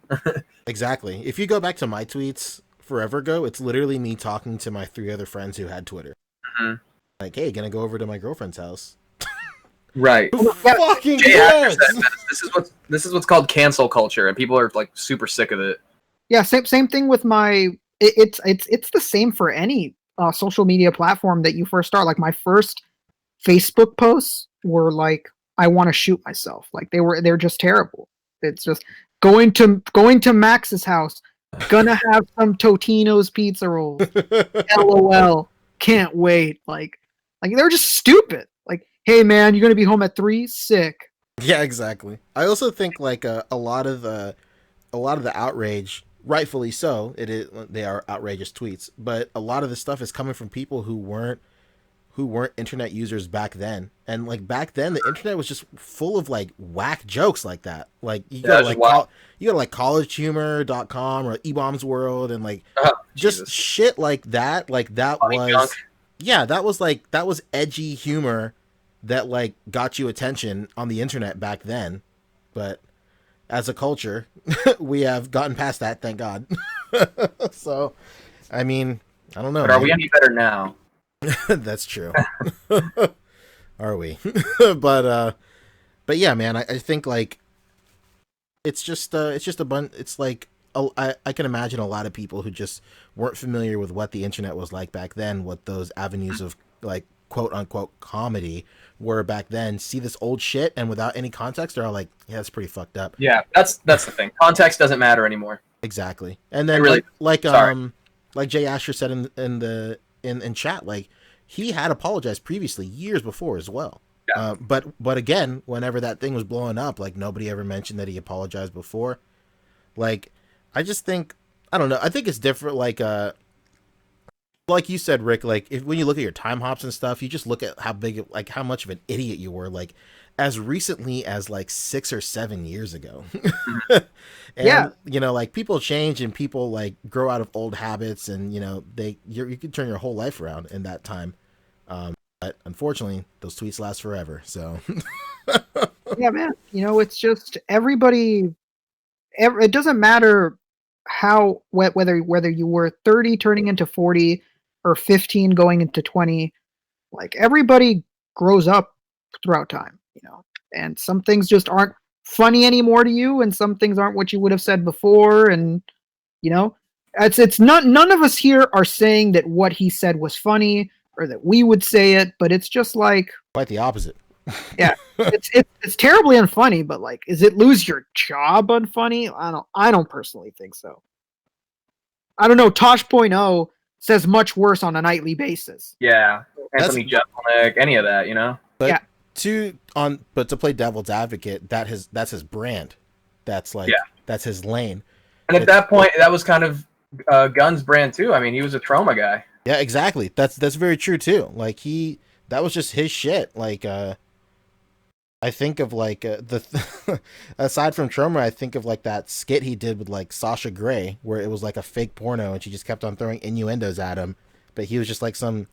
Exactly. If you go back to my tweets forever ago, it's literally me talking to my 3 other friends who had Twitter. Mm-hmm. Like, hey, gonna go over to my girlfriend's house. Right. Who fucking Jay cares? said, this is what's called cancel culture, and people are like super sick of it. Yeah, same thing with my. It's the same for any social media platform that you first start. Like my first Facebook posts were like, I want to shoot myself. Like they're just terrible. It's just going to Max's house, gonna have some Totino's pizza rolls. LOL, can't wait. Like they're just stupid. Like, hey man, you're gonna be home at 3? Sick. Yeah, exactly. I also think like a lot of the outrage, rightfully so, they are outrageous tweets, but a lot of the stuff is coming from people who weren't internet users back then. And like back then the internet was just full of like whack jokes like that. Like you go to like collegehumor.com or eBombs World and like just shit like that. Like that Funny was junk. Yeah, that was edgy humor that like got you attention on the internet back then. But as a culture, we have gotten past that, thank God. So, I mean, I don't know. But are we any better now? That's true. Are we? But yeah, man, I think like it's just a bunch. It's like I can imagine a lot of people who just weren't familiar with what the internet was like back then, what those avenues of like quote unquote comedy were back then, see this old shit and without any context, they're all like, yeah, that's pretty fucked up. Yeah, that's the thing. Context doesn't matter anymore. Exactly. And then really, like Jay Asher said in chat, like he had apologized previously years before as well. Yeah. But again, whenever that thing was blowing up, like nobody ever mentioned that he apologized before. Like, I just think, I don't know. I think it's different. Like like you said, Rick, like when you look at your time hops and stuff, you just look at how much of an idiot you were, like as recently as like 6 or 7 years ago. And like people change and people like grow out of old habits, and you can turn your whole life around in that time. But unfortunately, those tweets last forever. So yeah, man. It's just everybody. It doesn't matter how whether you were 30 turning into 40 or 15 going into 20. Like everybody grows up throughout time, and some things just aren't funny anymore to you, and some things aren't what you would have said before, and it's not, none of us here are saying that what he said was funny or that we would say it, but it's just like quite the opposite. Yeah, it's terribly unfunny, but like, is it lose your job unfunny? I don't personally think so. I don't know. Tosh.0 says much worse on a nightly basis. Yeah, Anthony Jeselnik, any of that, But yeah. to play devil's advocate, that's his brand. That's like that's his lane. And at that point, that was kind of Gunn's brand too. I mean, he was a trauma guy. Yeah, exactly. That's very true too. Like that was just his shit. Like I think of like aside from trauma, I think of like that skit he did with like Sasha Grey, where it was like a fake porno and she just kept on throwing innuendos at him, but he was just like some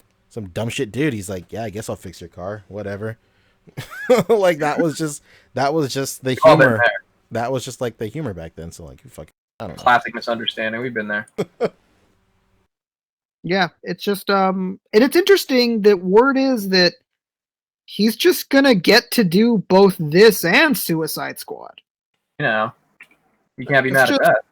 dumb shit dude. He's like, yeah, I guess I'll fix your car, whatever. Like that was just the humor. That was just like the humor back then. So like, I don't know. Classic misunderstanding. We've been there. Yeah, it's just and it's interesting that word is that he's just gonna get to do both this and Suicide Squad. You can't be mad at that.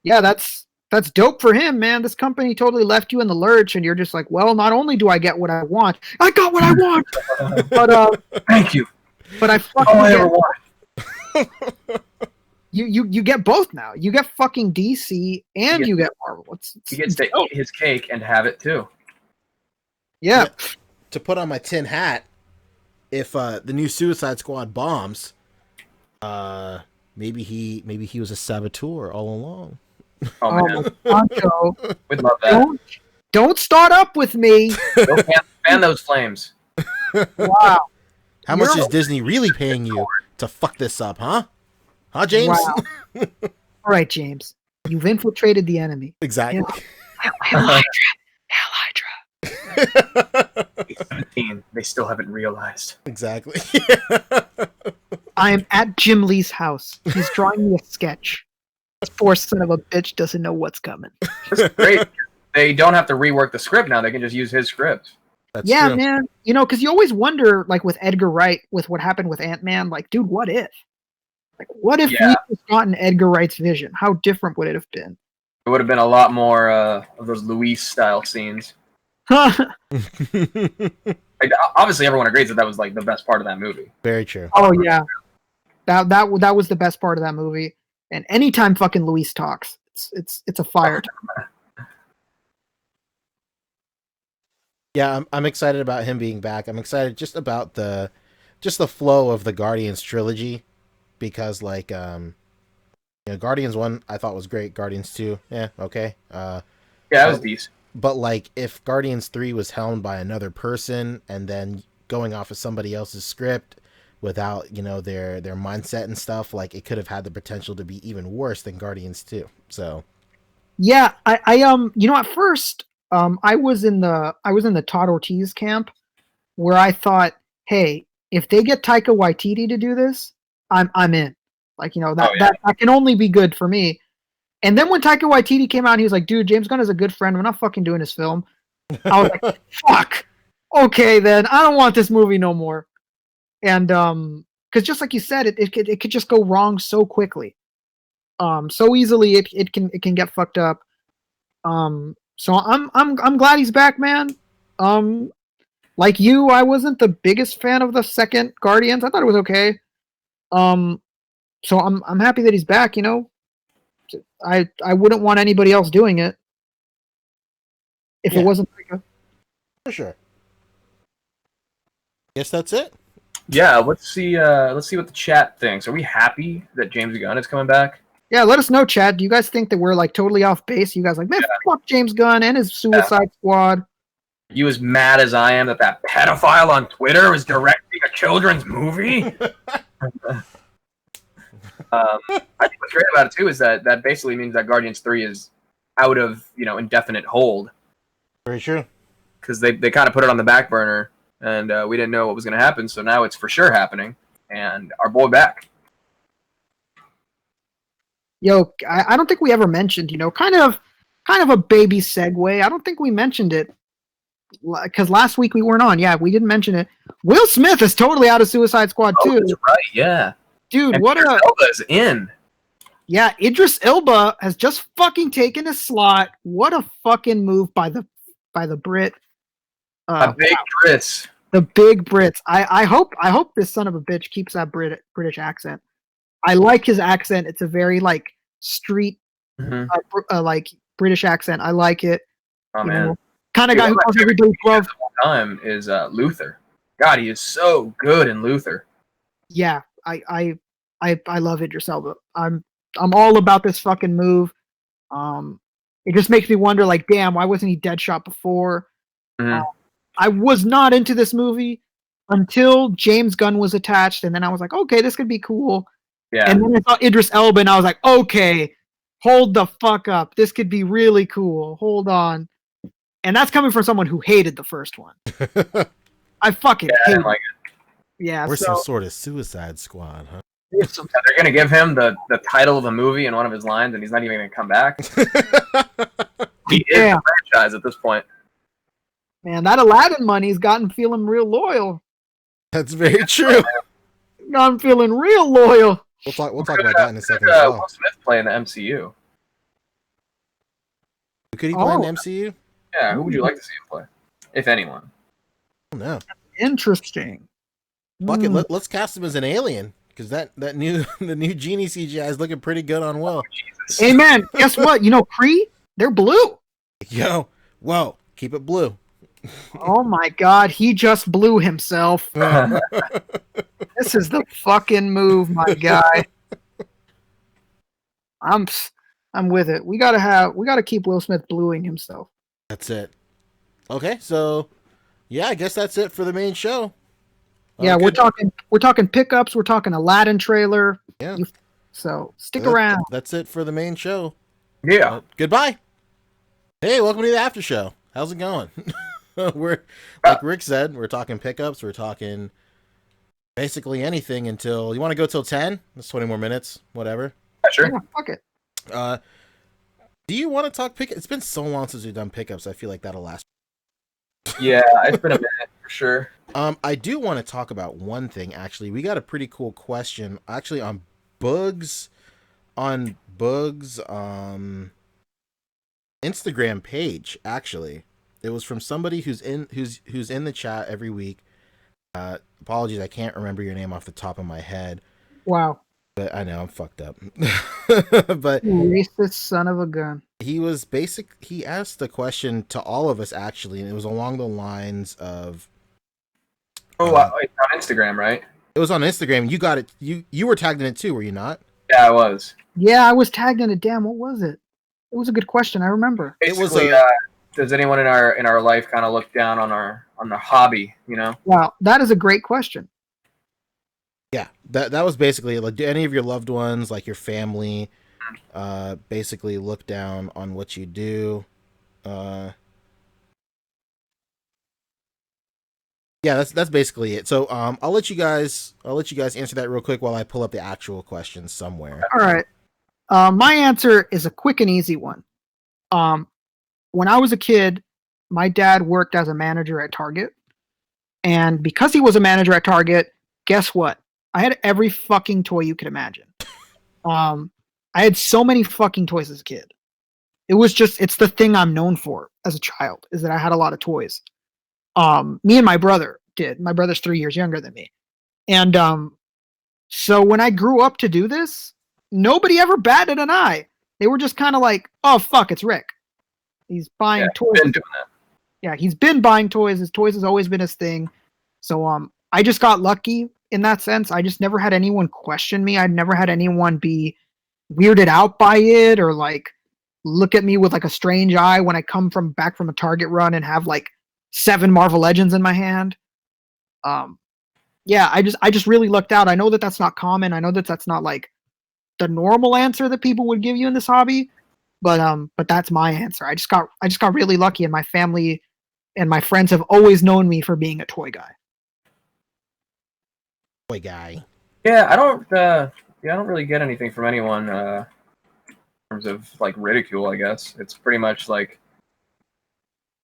Yeah, that's dope for him, man. This company totally left you in the lurch, and you're just like, well, not only do I get what I want, I got what I want. But thank you. But I fucking ever want. You get both now. You get fucking DC and you get Marvel. He gets to eat his cake and have it too. Yeah. To put on my tin hat, if the new Suicide Squad bombs, maybe he was a saboteur all along. Oh man, Poncho, we'd love that. Don't start up with me. Go fan those flames. Wow. How much is Disney really paying you to fuck this up, huh? Huh, James? Wow. All right, James. You've infiltrated the enemy. Exactly. Hell Hydra. 17. They still haven't realized. Exactly. I am at Jim Lee's house. He's drawing me a sketch. This poor son of a bitch doesn't know what's coming. That's great. They don't have to rework the script now. They can just use his script. That's true. Man. Because you always wonder, like with Edgar Wright, with what happened with Ant-Man, like, dude, what if? Like, what if we had gotten Edgar Wright's vision? How different would it have been? It would have been a lot more of those Luis-style scenes. Like, obviously, everyone agrees that was like the best part of that movie. Very true. Oh yeah, that was the best part of that movie. And anytime fucking Luis talks, it's a fire. Yeah, I'm excited about him being back. I'm excited just about the flow of the Guardians trilogy, because like Guardians 1 I thought was great. Guardians 2, yeah, okay. Yeah, that was decent. But like if Guardians 3 was helmed by another person and then going off of somebody else's script without, their mindset and stuff, like it could have had the potential to be even worse than Guardians 2. So yeah, I at first I was in the Todd Ortiz camp, where I thought, hey, if they get Taika Waititi to do this, I'm in. Like, that can only be good for me. And then when Taika Waititi came out and he was like, dude, James Gunn is a good friend, we're not fucking doing his film, I was like, fuck, okay then, I don't want this movie no more. And because just like you said, it could just go wrong so quickly, so easily. It can get fucked up. So I'm glad he's back, man. Like you, I wasn't the biggest fan of the second Guardians. I thought it was okay. So I'm happy that he's back. I wouldn't want anybody else doing it if it wasn't Taika. For sure. Guess that's it. Yeah, let's see what the chat thinks. Are we happy that James Gunn is coming back? Yeah, let us know, Chad. Do you guys think that we're like totally off base? You guys like, man, fuck James Gunn and his Suicide Squad. You as mad as I am that pedophile on Twitter was directing a children's movie? I think what's great about it too is that basically means that Guardians 3 is out of indefinite hold. Very true. Because they kind of put it on the back burner, and we didn't know what was going to happen. So now it's for sure happening, and our boy back. Yo, I don't think we ever mentioned, kind of a baby segue. I don't think we mentioned it because last week we weren't on. Yeah, we didn't mention it. Will Smith is totally out of Suicide Squad too. That's right. Yeah, dude. And what Idris Elba's in. Yeah, Idris Elba has just fucking taken a slot. What a fucking move by the Brit. A big Brits. The big Brits. I hope this son of a bitch keeps that British accent. I like his accent. It's a very like street, like British accent. I like it. Oh man, kind of guy who calls everybody bro. Time is Luther. God, he is so good in Luther. Yeah, I love Idris Elba. I'm all about this fucking move. It just makes me wonder, like, damn, why wasn't he Deadshot before? I was not into this movie until James Gunn was attached, and then I was like, okay, this could be cool. Yeah. And then I saw Idris Elba, and I was like, okay, hold the fuck up. This could be really cool. Hold on. And that's coming from someone who hated the first one. I fucking hate it. Yeah, we're some sort of Suicide Squad, huh? They're going to give him the title of the movie in one of his lines, and he's not even going to come back. He is the franchise at this point. Man, that Aladdin money's got him feeling real loyal. That's very true. I'm feeling real loyal. We'll talk about that in a second. Will Smith play in the MCU? Could he play in the MCU? Yeah, who would you like to see him play? If anyone. I don't know. Interesting. Fuck it, let's cast him as an alien. Because the new Genie CGI is looking pretty good on Will. Hey man, guess what? Kree, they're blue. Yo, whoa, keep it blue. Oh my god, he just blew himself. This is the fucking move, my guy. I'm with it. We gotta keep Will Smith bluing himself. That's it. Okay, so yeah, I guess that's it for the main show. Yeah, we're talking pickups, we're talking Aladdin trailer. Yeah. So stick around. That's it for the main show. Yeah. Goodbye. Hey, welcome to the after show. How's it going? We're like Rick said, we're talking pickups, we're talking basically anything until you want to go till 10? That's 20 more minutes, whatever. Yeah, sure. Yeah, fuck it. Do you want to talk pickups? It's been so long since we've done pickups. I feel like that'll last. Yeah, it's been a minute for sure. I do want to talk about one thing actually. We got a pretty cool question actually on Boog's Instagram page actually. It was from somebody who's in the chat every week. Apologies, I can't remember your name off the top of my head. Wow. But I know I'm fucked up. But racist son of a gun. He asked the question to all of us actually, and it was along the lines of it's on Instagram, right? It was on Instagram. You got it. You were tagged in it too, were you not? Yeah, I was. Yeah, I was tagged in it. Damn, what was it? It was a good question. I remember. Basically, does anyone in our life kind of look down on our hobby? Wow, that is a great question. Yeah, that was basically like, do any of your loved ones, like your family, basically look down on what you do? Yeah, that's basically it. So I'll let you guys answer that real quick while I pull up the actual questions somewhere. All right. My answer is a quick and easy one. When I was a kid, my dad worked as a manager at Target. And because he was a manager at Target, guess what? I had every fucking toy you could imagine. I had so many fucking toys as a kid. It's the thing I'm known for as a child, is that I had a lot of toys. Me and my brother did. My brother's 3 years younger than me. And so when I grew up to do this, nobody ever batted an eye. They were just kind of like, oh, fuck, it's Rick. He's buying toys. Been doing that. Yeah, he's been buying toys. His toys has always been his thing. So I just got lucky in that sense. I just never had anyone question me. I'd never had anyone be weirded out by it, or like look at me with like a strange eye when I come from back from a Target run and have like 7 Marvel Legends in my hand. Um, yeah, I just really lucked out. I know that that's not common. I know that that's not like the normal answer that people would give you in this hobby, but that's my answer. I just got really lucky, and my family and my friends have always known me for being a toy guy. Boy guy. Yeah, I don't really get anything from anyone in terms of like ridicule. I guess it's pretty much like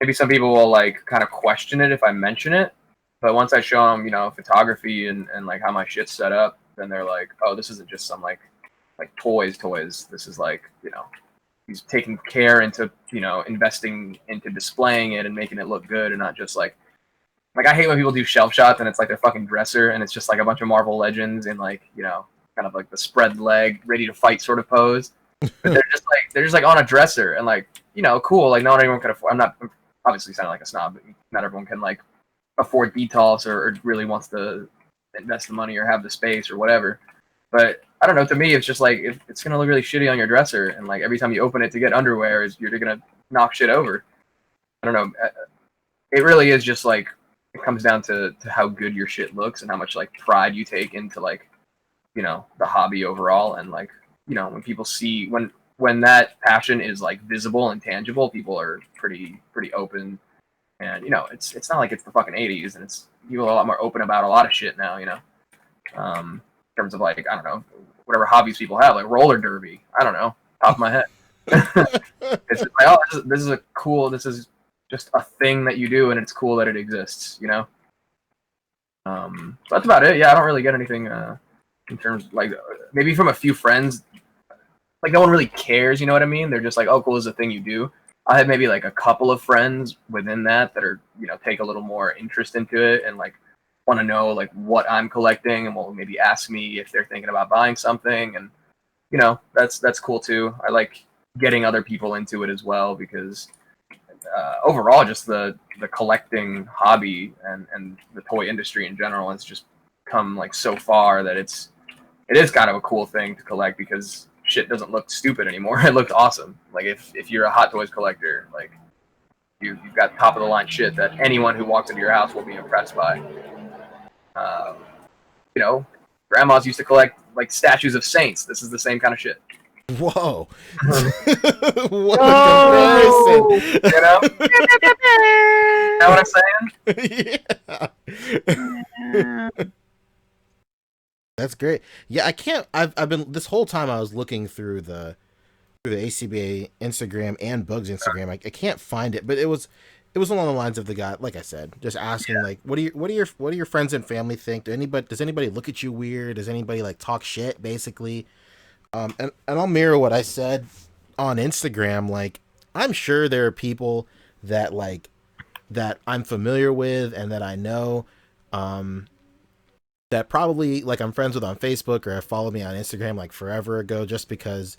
maybe some people will like kind of question it if I mention it, but once I show them, photography and like how my shit's set up, then they're like, oh, this isn't just some like toys. This is like, he's taking care into, investing into displaying it and making it look good and not just like I hate when people do shelf shots and it's like their fucking dresser and it's just like a bunch of Marvel Legends in like, kind of like the spread leg, ready to fight sort of pose. But they're just like on a dresser and like, cool. Like not everyone can afford. I'm obviously sounding like a snob, but not everyone can like afford details or really wants to invest the money or have the space or whatever. But I don't know. To me, it's just like it's gonna look really shitty on your dresser, and like every time you open it to get underwear, you're gonna knock shit over. I don't know. It really is just like it comes down to how good your shit looks and how much like pride you take into like the hobby overall, and like when people see when that passion is like visible and tangible, people are pretty open, and it's not like it's the fucking 80s, and it's people are a lot more open about a lot of shit now. In terms of like I don't know whatever hobbies people have, like roller derby. I don't know, top of my head. It's just like, oh, this is a cool. This is just a thing that you do, and it's cool that it exists. So that's about it. Yeah, I don't really get anything in terms like maybe from a few friends. Like no one really cares. You know what I mean? They're just like, oh, cool, is a thing you do. I have maybe like a couple of friends within that are take a little more interest into it and like want to know like what I'm collecting and will maybe ask me if they're thinking about buying something, and that's cool too. I like getting other people into it as well because overall just the collecting hobby and the toy industry in general has just come like so far that it is kind of a cool thing to collect because shit doesn't look stupid anymore. It looks awesome. Like if you're a Hot Toys collector, like you've got top of the line shit that anyone who walks into your house will be impressed by. Um, grandmas used to collect like statues of saints. This is the same kind of shit. Whoa. What a comparison. You know what I'm saying? Yeah. That's great. Yeah, I can't. I've been this whole time I was looking through the A.C.B.A. Instagram and Bug's Instagram. I can't find it, but it was along the lines of the guy, like I said, just asking like, what do your friends and family think? Does anybody look at you weird? Does anybody like talk shit? Basically, and I'll mirror what I said on Instagram. Like, I'm sure there are people that like that I'm familiar with and that I know. That probably like I'm friends with on Facebook or have followed me on Instagram like forever ago just because,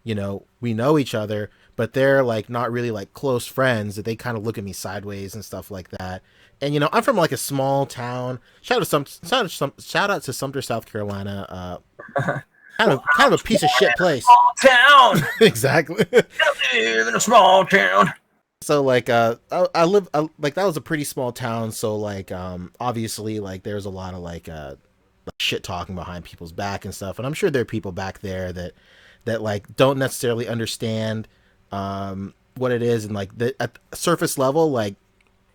we know each other, but they're like not really like close friends that they kind of look at me sideways and stuff like that. And, I'm from like a small town. Shout out to Sumter, South Carolina. Kind of a piece of shit place. Small town. Exactly. I live in a small town. So like I live like that was a pretty small town, so like obviously like there's a lot of like shit talking behind people's back and stuff, and I'm sure there are people back there that like don't necessarily understand what it is, and like at surface level, like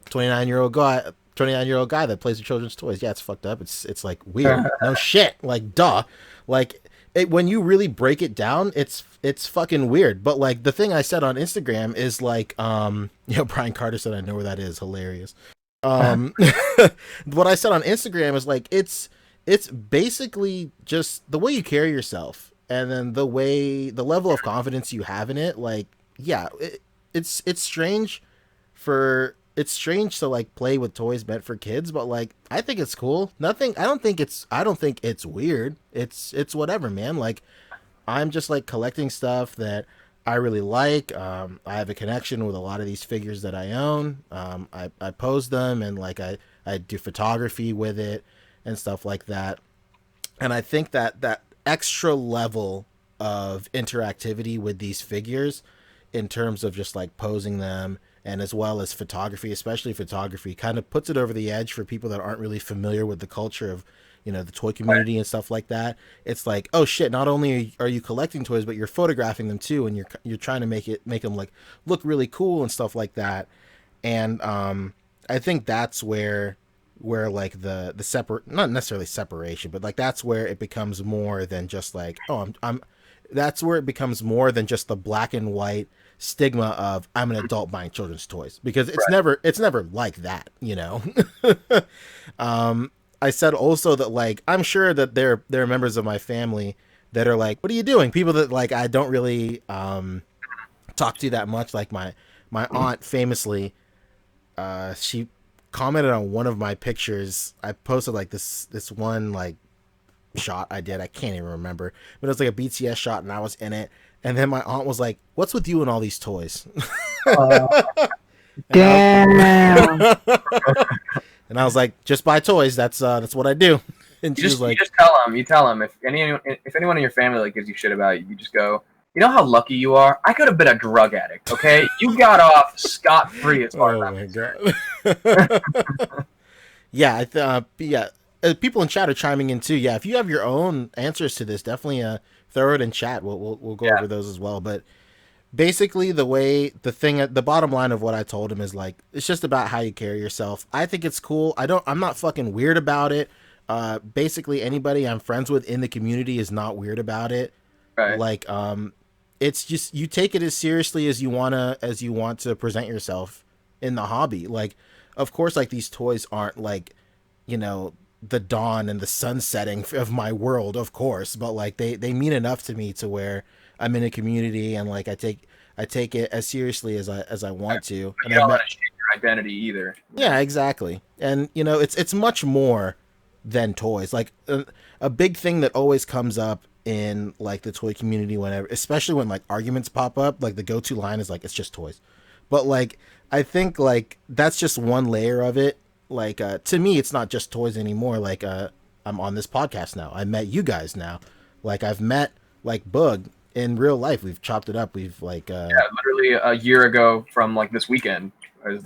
29-year-old guy that plays with children's toys, yeah, it's fucked up, it's like weird. No shit, like duh. Like when you really break it down, it's fucking weird. But like the thing I said on Instagram is like, Brian Carter said I know where that is. Hilarious. What I said on Instagram is like, it's basically just the way you carry yourself and then the level of confidence you have in it. Like, yeah, it's strange to like play with toys meant for kids, but like I think it's cool. I don't think it's weird. It's whatever, man. Like I'm just like collecting stuff that I really like. I have a connection with a lot of these figures that I own. I pose them and like I do photography with it and stuff like that. And I think that extra level of interactivity with these figures in terms of just like posing them, and as well as photography, especially photography, kind of puts it over the edge for people that aren't really familiar with the culture of, you know, the toy community and stuff like that. It's like, oh shit, not only are you collecting toys, but you're photographing them too, and you're trying to make them like look really cool and stuff like that. And I think that's where like the separate, not necessarily separation, but like that's where it becomes more than just like, oh, I'm that's where it becomes more than just the black and white stigma of I'm an adult buying children's toys, because it's never like that, you know. I said also that like I'm sure that there are members of my family that are like, what are you doing? People that like I don't really talk to that much. Like my aunt famously, she commented on one of my pictures. I posted like this one like shot I did. I can't even remember, but it was like a BTS shot and I was in it. And then my aunt was like, "What's with you and all these toys?" Damn. And I was like, "Just buy toys. That's what I do." And she was like, you tell them if anyone in your family like gives you shit about you, you just go, you know how lucky you are? I could have been a drug addict, okay? You got off scot-free as far as I'm concerned. God. Yeah, yeah. People in chat are chiming in too. Yeah, if you have your own answers to this, definitely throw it in chat. We'll go over those as well. But basically, the bottom line of what I told him is like, it's just about how you carry yourself. I think it's cool. I'm not fucking weird about it. Basically, anybody I'm friends with in the community is not weird about it. Right. Like, it's just you take it as seriously as you want to present yourself in the hobby. Like, of course, like these toys aren't like, you know, the dawn and the sun setting of my world, of course, but like they mean enough to me to where I'm in a community and like I take it as seriously as I want to. But you don't want to shape your identity either. Yeah, exactly. And you know, it's much more than toys. Like a big thing that always comes up in like the toy community whenever, especially when like arguments pop up, like the go-to line is like, it's just toys. But like I think like that's just one layer of it. Like to me it's not just toys anymore. Like I'm on this podcast now. I met you guys now. Like I've met like Boog in real life. We've chopped it up. We've like literally a year ago from like this weekend.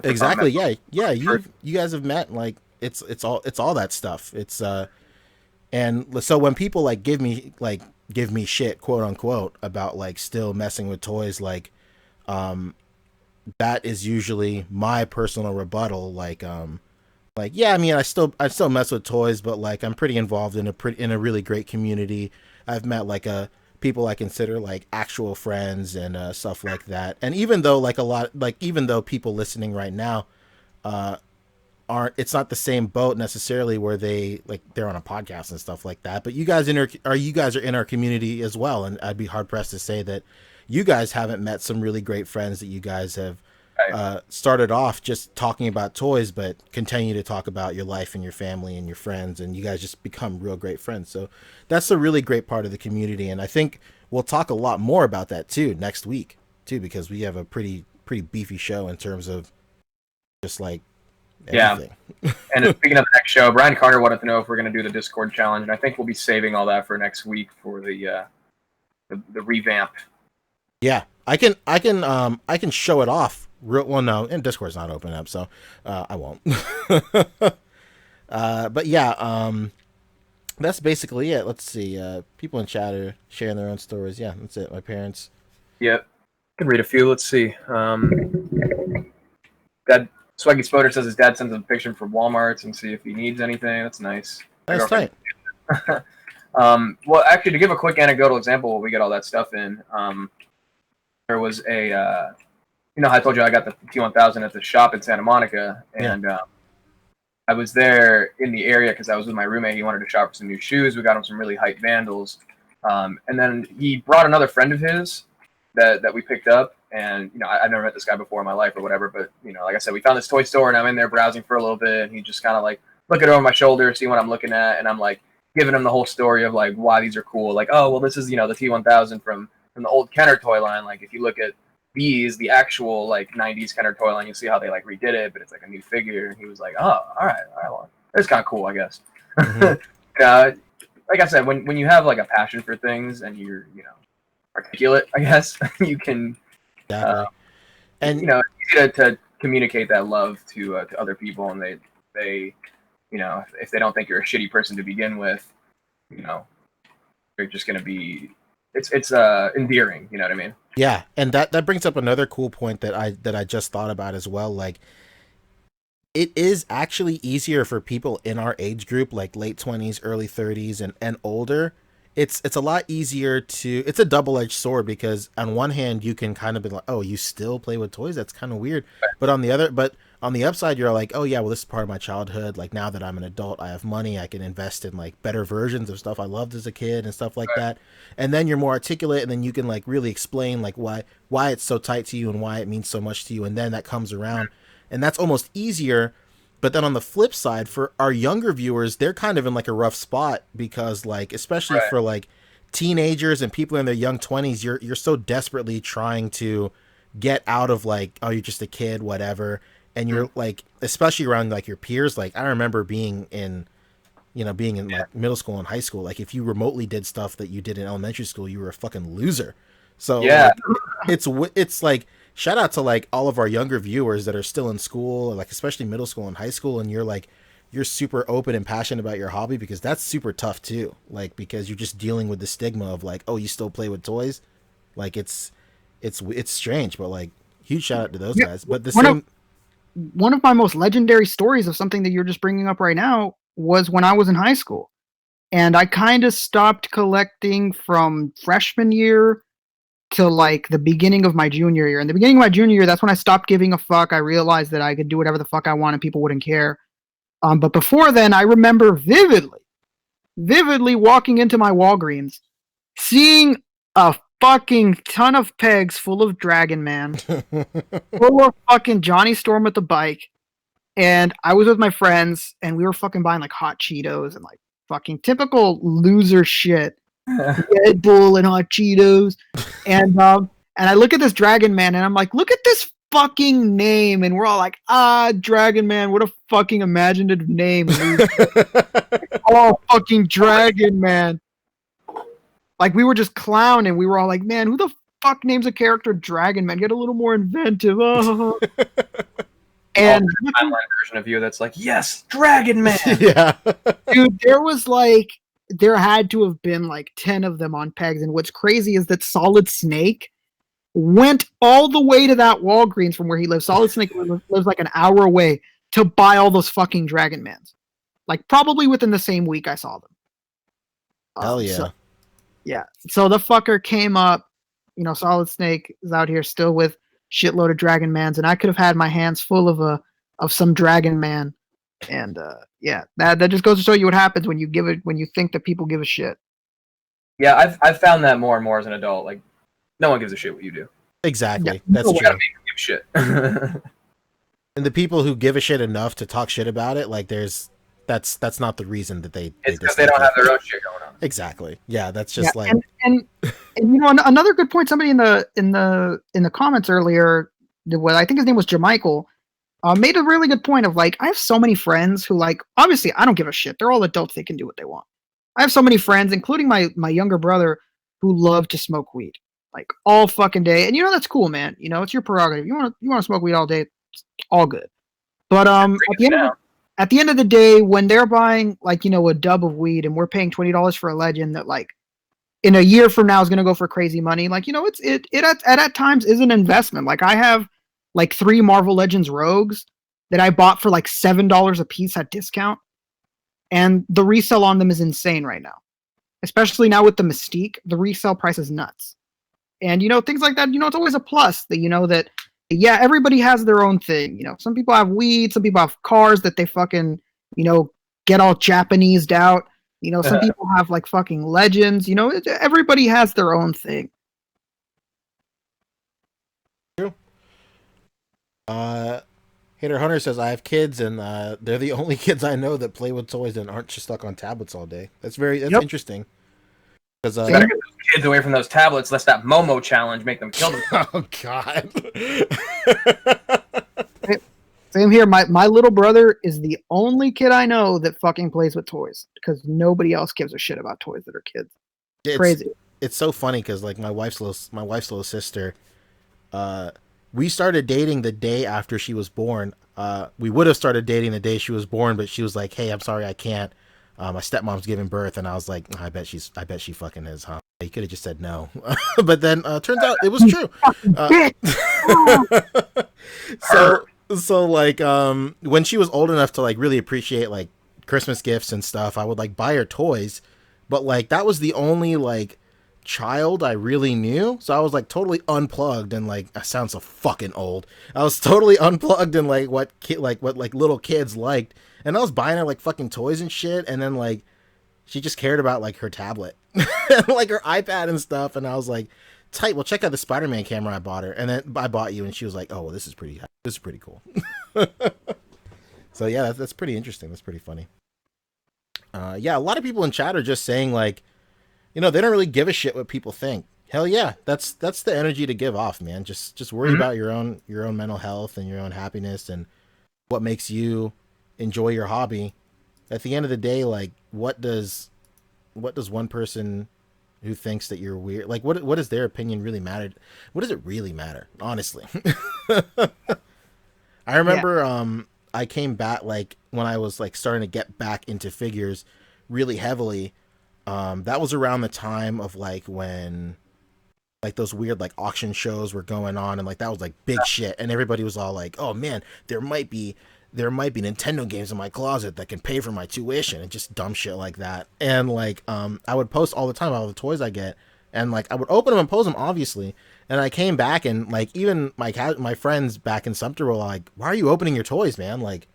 Exactly. Yeah. You guys have met. Like it's all that stuff. It's and so when people like give me shit, quote unquote, about like still messing with toys, like that is usually my personal rebuttal. Like, yeah, I mean, I still mess with toys, but like I'm pretty involved in a really great community. I've met like people I consider like actual friends and stuff like that. And even though even though people listening right now aren't, it's not the same boat necessarily where they're on a podcast and stuff like that. But you guys are in our community as well, and I'd be hard pressed to say that you guys haven't met some really great friends that you guys have started off just talking about toys, but continue to talk about your life and your family and your friends, and you guys just become real great friends. So that's a really great part of the community, and I think we'll talk a lot more about that too next week too, because we have a pretty beefy show in terms of just like everything. Yeah. And speaking of the next show, Brian Carter wanted to know if we're going to do the Discord challenge, and I think we'll be saving all that for next week for the revamp. Yeah, I can show it off. Well, no, and Discord's not open up, so I won't. But yeah, that's basically it. Let's see. People in chat are sharing their own stories. Yeah, that's it. My parents. Yep. I can read a few. Let's see. Dad Swaggy Spoder says his dad sends him a picture from Walmart and see if he needs anything. That's nice. That's tight. Well, actually, to give a quick anecdotal example, we get all that stuff in. There was a. You know how I told you I got the T1000 at the shop in Santa Monica, and I was there in the area because I was with my roommate. He wanted to shop for some new shoes. We got him some really hype Vandals, and then he brought another friend of his that we picked up. And you know, I've never met this guy before in my life or whatever, but you know, like I said, we found this toy store, and I'm in there browsing for a little bit, and he just kind of like looking over my shoulder, see what I'm looking at, and I'm like giving him the whole story of like why these are cool. Like, oh well, this is the T1000 from the old Kenner toy line. Like if you look at the actual like 90s Kenner toy line, you see how they like redid it, but it's like a new figure. And he was like, oh, all right, well, it's kind of cool, I guess. Mm-hmm. Like I said, when you have like a passion for things and you're articulate, I guess. You can, Exactly. And it's easy to communicate that love to other people, and they if they don't think you're a shitty person to begin with, they're just gonna be. It's endearing. You know what I mean? yeah, and that brings up another cool point that I just thought about as well. Like, it is actually easier for people in our age group, like late 20s, early 30s, and older. It's a lot easier to. It's a double-edged sword because on one hand you can kind of be like, oh, you still play with toys? That's kind of weird. But on the upside, you're like, oh yeah, well, this is part of my childhood. Like, now that I'm an adult, I have money. I can invest in like better versions of stuff I loved as a kid and stuff like that. And then you're more articulate, and then you can like really explain like why it's so tight to you and why it means so much to you. And then that comes around, and that's almost easier. But then on the flip side, for our younger viewers, they're kind of in like a rough spot because, like, especially for like teenagers and people in their young 20s, you're so desperately trying to get out of like, oh, you're just a kid, whatever. And you're like, especially around like your peers. Like, I remember being in like middle school and high school. Like, if you remotely did stuff that you did in elementary school, you were a fucking loser. So like, it's like, shout out to like all of our younger viewers that are still in school, like especially middle school and high school, and you're super open and passionate about your hobby, because that's super tough too. Like, because you're just dealing with the stigma of like, oh, you still play with toys. Like, it's strange, but like, huge shout out to those guys. But one of my most legendary stories of something that you're just bringing up right now was when I was in high school, and I kind of stopped collecting from freshman year to like the beginning of my junior year. In the beginning of my junior year, that's when I stopped giving a fuck. I realized that I could do whatever the fuck I want and people wouldn't care. But before then, I remember vividly walking into my Walgreens, seeing a fucking ton of pegs full of Dragon Man, full of fucking Johnny Storm with the bike. And I was with my friends, and we were fucking buying like hot Cheetos and like fucking typical loser shit. Red Bull and hot Cheetos, and I look at this Dragon Man, and I'm like, look at this fucking name, and we're all like, Dragon Man, what a fucking imaginative name. Oh, fucking Dragon Man. Like, we were just clowning. We were all like, man, who the fuck names a character Dragon Man? Get a little more inventive. Oh. And timeline version of you that's like, yes, Dragon Man. Yeah, dude, there had to have been like 10 of them on pegs. And what's crazy is that Solid Snake went all the way to that Walgreens from where he lives. Solid Snake lives like an hour away to buy all those fucking Dragon Mans. Like, probably within the same week I saw them. Hell yeah. So the fucker came up, Solid Snake is out here still with shitload of Dragon Mans, and I could have had my hands full of some Dragon Man. And that just goes to show you what happens when you think that people give a shit. Yeah, I've found that more and more as an adult. Like, no one gives a shit what you do. Exactly. Yeah. That's You true. gotta make them give shit. And the people who give a shit enough to talk shit about it, like, that's not the reason that they. It's because they don't have their own shit going on. Exactly. Yeah, that's just like. And another good point. Somebody in the comments earlier, what I think his name was Jamichael, made a really good point of like, I have so many friends who, like, obviously I don't give a shit. They're all adults. They can do what they want. I have so many friends, including my younger brother, who love to smoke weed like all fucking day. And that's cool, man. It's your prerogative. You want to smoke weed all day, it's all good. But at the end of the day, when they're buying like, a dub of weed and we're paying $20 for a legend that like in a year from now is going to go for crazy money, like, it at times is an investment. Like, I have like 3 Marvel Legends Rogues that I bought for like $7 a piece at discount, and the resale on them is insane right now. Especially now with the Mystique, the resale price is nuts. And things like that, it's always a plus that that everybody has their own thing. Some people have weed, some people have cars that they fucking, get all Japanesed out. Some people have like fucking legends. Everybody has their own thing. True. Hater Hunter says, I have kids, and they're the only kids I know that play with toys and aren't just stuck on tablets all day. That's interesting. Because gotta get those kids away from those tablets, lest that Momo challenge make them kill them. Oh God. Same here. My little brother is the only kid I know that fucking plays with toys, because nobody else gives a shit about toys that are kids. It's crazy. it's so funny because like my wife's little sister, we started dating the day after she was born. We would have started dating the day she was born, but she was like, "Hey, I'm sorry, I can't. My stepmom's giving birth," and I was like, "I bet she fucking is, huh?" You could have just said no, but then turns out it was true. So like when she was old enough to like really appreciate like Christmas gifts and stuff, I would like buy her toys, but like that was the only like child I really knew, so I was like totally unplugged and like I sound so fucking old. I was totally unplugged in like what little kids liked, and I was buying her like fucking toys and shit, and then like she just cared about like her tablet and like her iPad and stuff, and I was like, tight. Well, check out the Spider-Man camera I bought her, and then I bought you, and she was like, "Oh, well, this is pretty cool." So yeah, that's pretty interesting. That's pretty funny. Yeah, a lot of people in chat are just saying like, they don't really give a shit what people think. Hell yeah, that's the energy to give off, man. Just worry about your own mental health and your own happiness and what makes you enjoy your hobby. At the end of the day, like, what does one person who thinks that you're weird, like, what does their opinion really matter? What does it really matter, honestly? I remember I came back like when I was like starting to get back into figures really heavily. That was around the time of like when like those weird like auction shows were going on, and like that was like big shit, and everybody was all like, "Oh man, there might be Nintendo games in my closet that can pay for my tuition," and just dumb shit like that. And like I would post all the time about all the toys I get, and like I would open them and post them, obviously. And I came back, and like even my friends back in Sumter were like, "Why are you opening your toys, man? Like,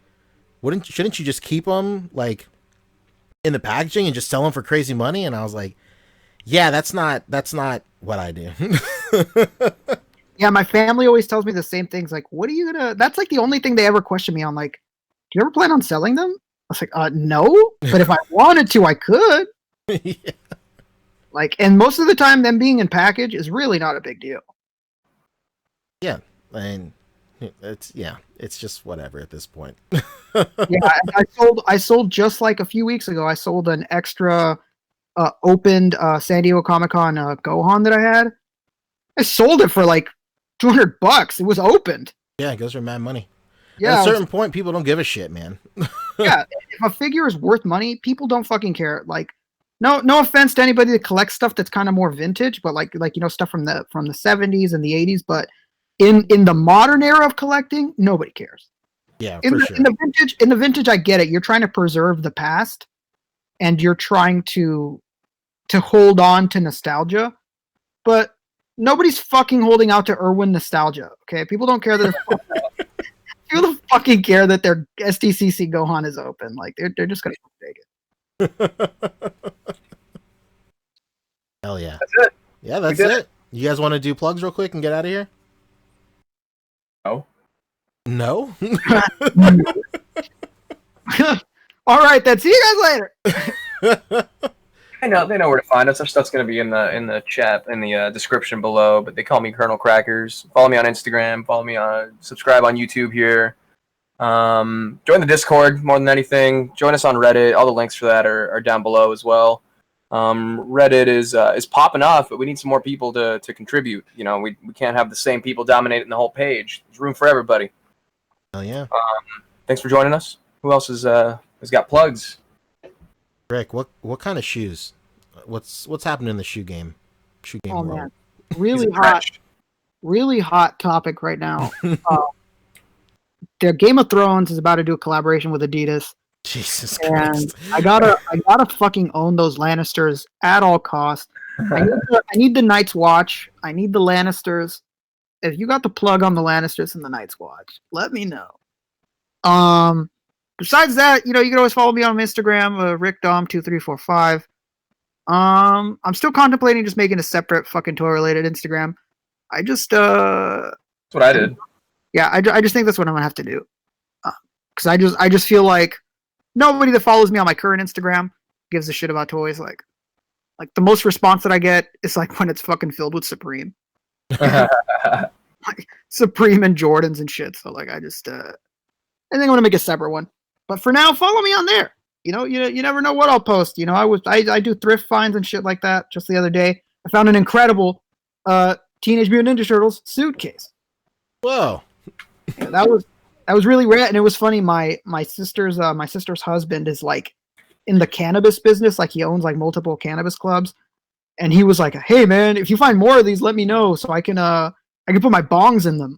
shouldn't you just keep them like in the packaging and just sell them for crazy money?" And I was like, "Yeah, that's not what I do." Yeah, my family always tells me the same things. Like, what are you gonna? That's like the only thing they ever question me on. Like, do you ever plan on selling them? I was like, no, but if I wanted to, I could. Yeah. Like, and most of the time, them being in package is really not a big deal. Yeah, and it's just whatever at this point. Yeah, I sold just like a few weeks ago. I sold an extra opened San Diego Comic-Con Gohan that I had. I sold it for like $200. It was opened. Yeah, it goes for mad money. Yeah, at a certain point, people don't give a shit, man. Yeah, if a figure is worth money, people don't fucking care. Like, no offense to anybody that collects stuff that's kind of more vintage, but like stuff from the 70s and the 80s. But in the modern era of collecting, nobody cares. Yeah, in sure. In the vintage, I get it. You're trying to preserve the past, and you're trying to hold on to nostalgia, but nobody's fucking holding out to Irwin nostalgia. Okay, people don't care that. People don't fucking care that their STCC Gohan is open. Like they're just gonna take it. Hell yeah. That's it. Yeah, that's it. You guys want to do plugs real quick and get out of here? No. All right, then. See you guys later. They know where to find us. Our stuff's gonna be in the chat in the description below. But they call me Colonel Crackers. Follow me on Instagram. Follow me on subscribe on YouTube here. Join the Discord more than anything. Join us on Reddit. All the links for that are down below as well. Reddit is popping off, but we need some more people to contribute. We can't have the same people dominating the whole page. There's room for everybody. Oh yeah. Thanks for joining us. Who else has got plugs? Rick, what kind of shoes? What's happening in the shoe game? Oh world? Man, really hot topic right now. Their Game of Thrones is about to do a collaboration with Adidas. Jesus Christ! And I gotta fucking own those Lannisters at all costs. I need the Night's Watch. I need the Lannisters. If you got the plug on the Lannisters and the Night's Watch, let me know. Besides that, you can always follow me on Instagram, RickDom2345. I'm still contemplating just making a separate fucking toy related Instagram. That's what I did. Yeah, I just think that's what I'm gonna have to do. Because I just feel like nobody that follows me on my current Instagram gives a shit about toys. Like the most response that I get is like when it's fucking filled with Supreme. Like Supreme and Jordans and shit. So like I think I'm gonna make a separate one. But for now, follow me on there. You never know what I'll post. I do thrift finds and shit like that. Just the other day, I found an incredible Teenage Mutant Ninja Turtles suitcase. Whoa. Yeah, that was really rare, and it was funny. My sister's husband is like in the cannabis business, like he owns like multiple cannabis clubs, and he was like, "Hey man, if you find more of these, let me know so I can put my bongs in them."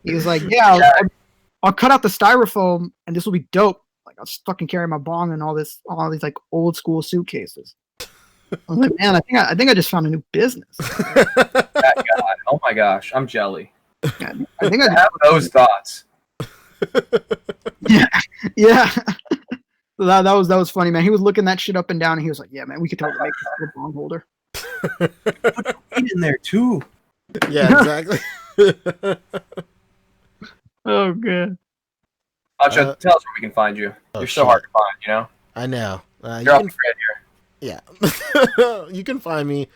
He was like, "Yeah, I'll cut out the styrofoam, and this will be dope. Like I'll just fucking carry my bong in all these like old school suitcases." I was like, "Man, I think I just found a new business." That guy. Oh my gosh, I'm jelly. Yeah, I think I have those thoughts. Yeah. That was funny, man. He was looking that shit up and down, and he was like, "Yeah, man, we could totally make this a bong holder." Put your feet in there too. Yeah, exactly. Oh, good. Acha, tell us where we can find you. You're so hard to find, you know? I know. You're off the grid here. Yeah. You can find me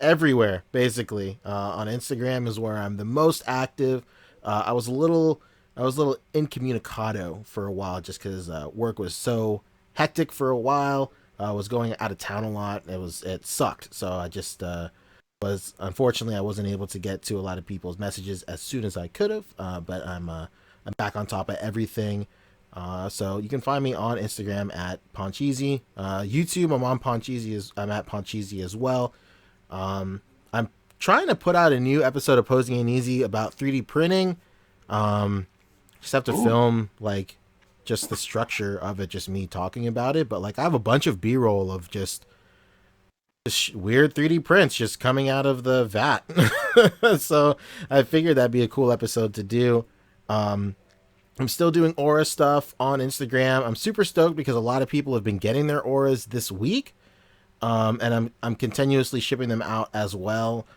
everywhere, basically. On Instagram is where I'm the most active. I was a little incommunicado for a while just because work was so hectic for a while. I was going out of town a lot. It sucked. So I just unfortunately I wasn't able to get to a lot of people's messages as soon as I could have. But I'm back on top of everything. So you can find me on Instagram at Poncheesy. YouTube, I'm on Poncheesy. I'm at Poncheesy as well. I'm trying to put out a new episode of Posing Ain't Easy about 3D printing. Just have to film like just the structure of it, just me talking about it. But like I have a bunch of B-roll of just weird 3D prints just coming out of the vat. So I figured that'd be a cool episode to do. I'm still doing aura stuff on Instagram. I'm super stoked because a lot of people have been getting their auras this week. And I'm continuously shipping them out as well.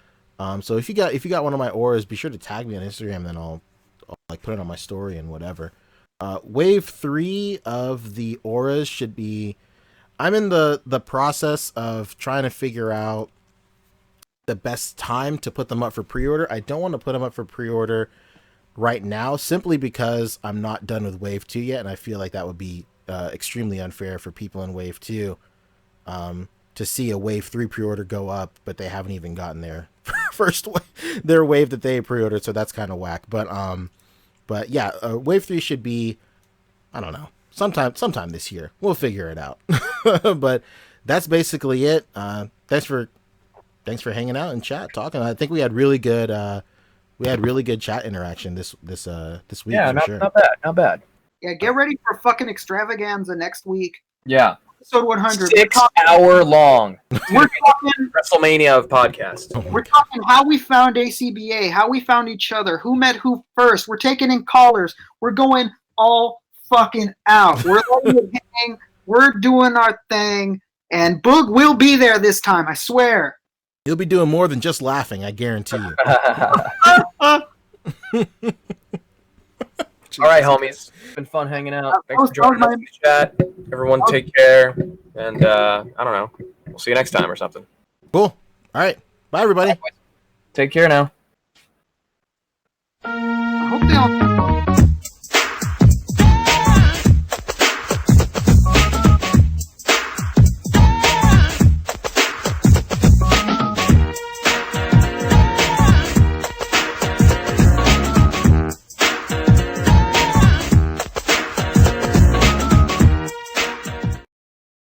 So if you got one of my auras, be sure to tag me on Instagram, then I'll like put it on my story and whatever. Wave 3 of the auras should be, I'm in the process of trying to figure out the best time to put them up for pre-order. I don't want to put them up for pre-order right now simply because I'm not done with wave 2 yet, and I feel like that would be extremely unfair for people in wave 2 to see a wave 3 pre-order go up, but they haven't even gotten their their wave that they pre-ordered, so that's kind of whack. But yeah, wave 3 should be, I don't know, sometime this year. We'll figure it out. But that's basically it. Thanks for hanging out and talking. I think we had really good chat interaction this week. Yeah, for sure. not bad. Yeah, get ready for fucking extravaganza next week. Yeah. Episode 100. 6 hour long. We're talking WrestleMania of podcasts. We're talking how we found A.C.B.A, how we found each other, who met who first. We're taking in callers. We're going all fucking out. We're letting it hang. We're doing our thing. And Boog will be there this time, I swear. You'll be doing more than just laughing, I guarantee you. All right, homies. It's been fun hanging out. Thanks for joining us in the chat. Everyone take care. And I don't know. We'll see you next time or something. Cool. All right. Bye, everybody. Take care now. I hope they all...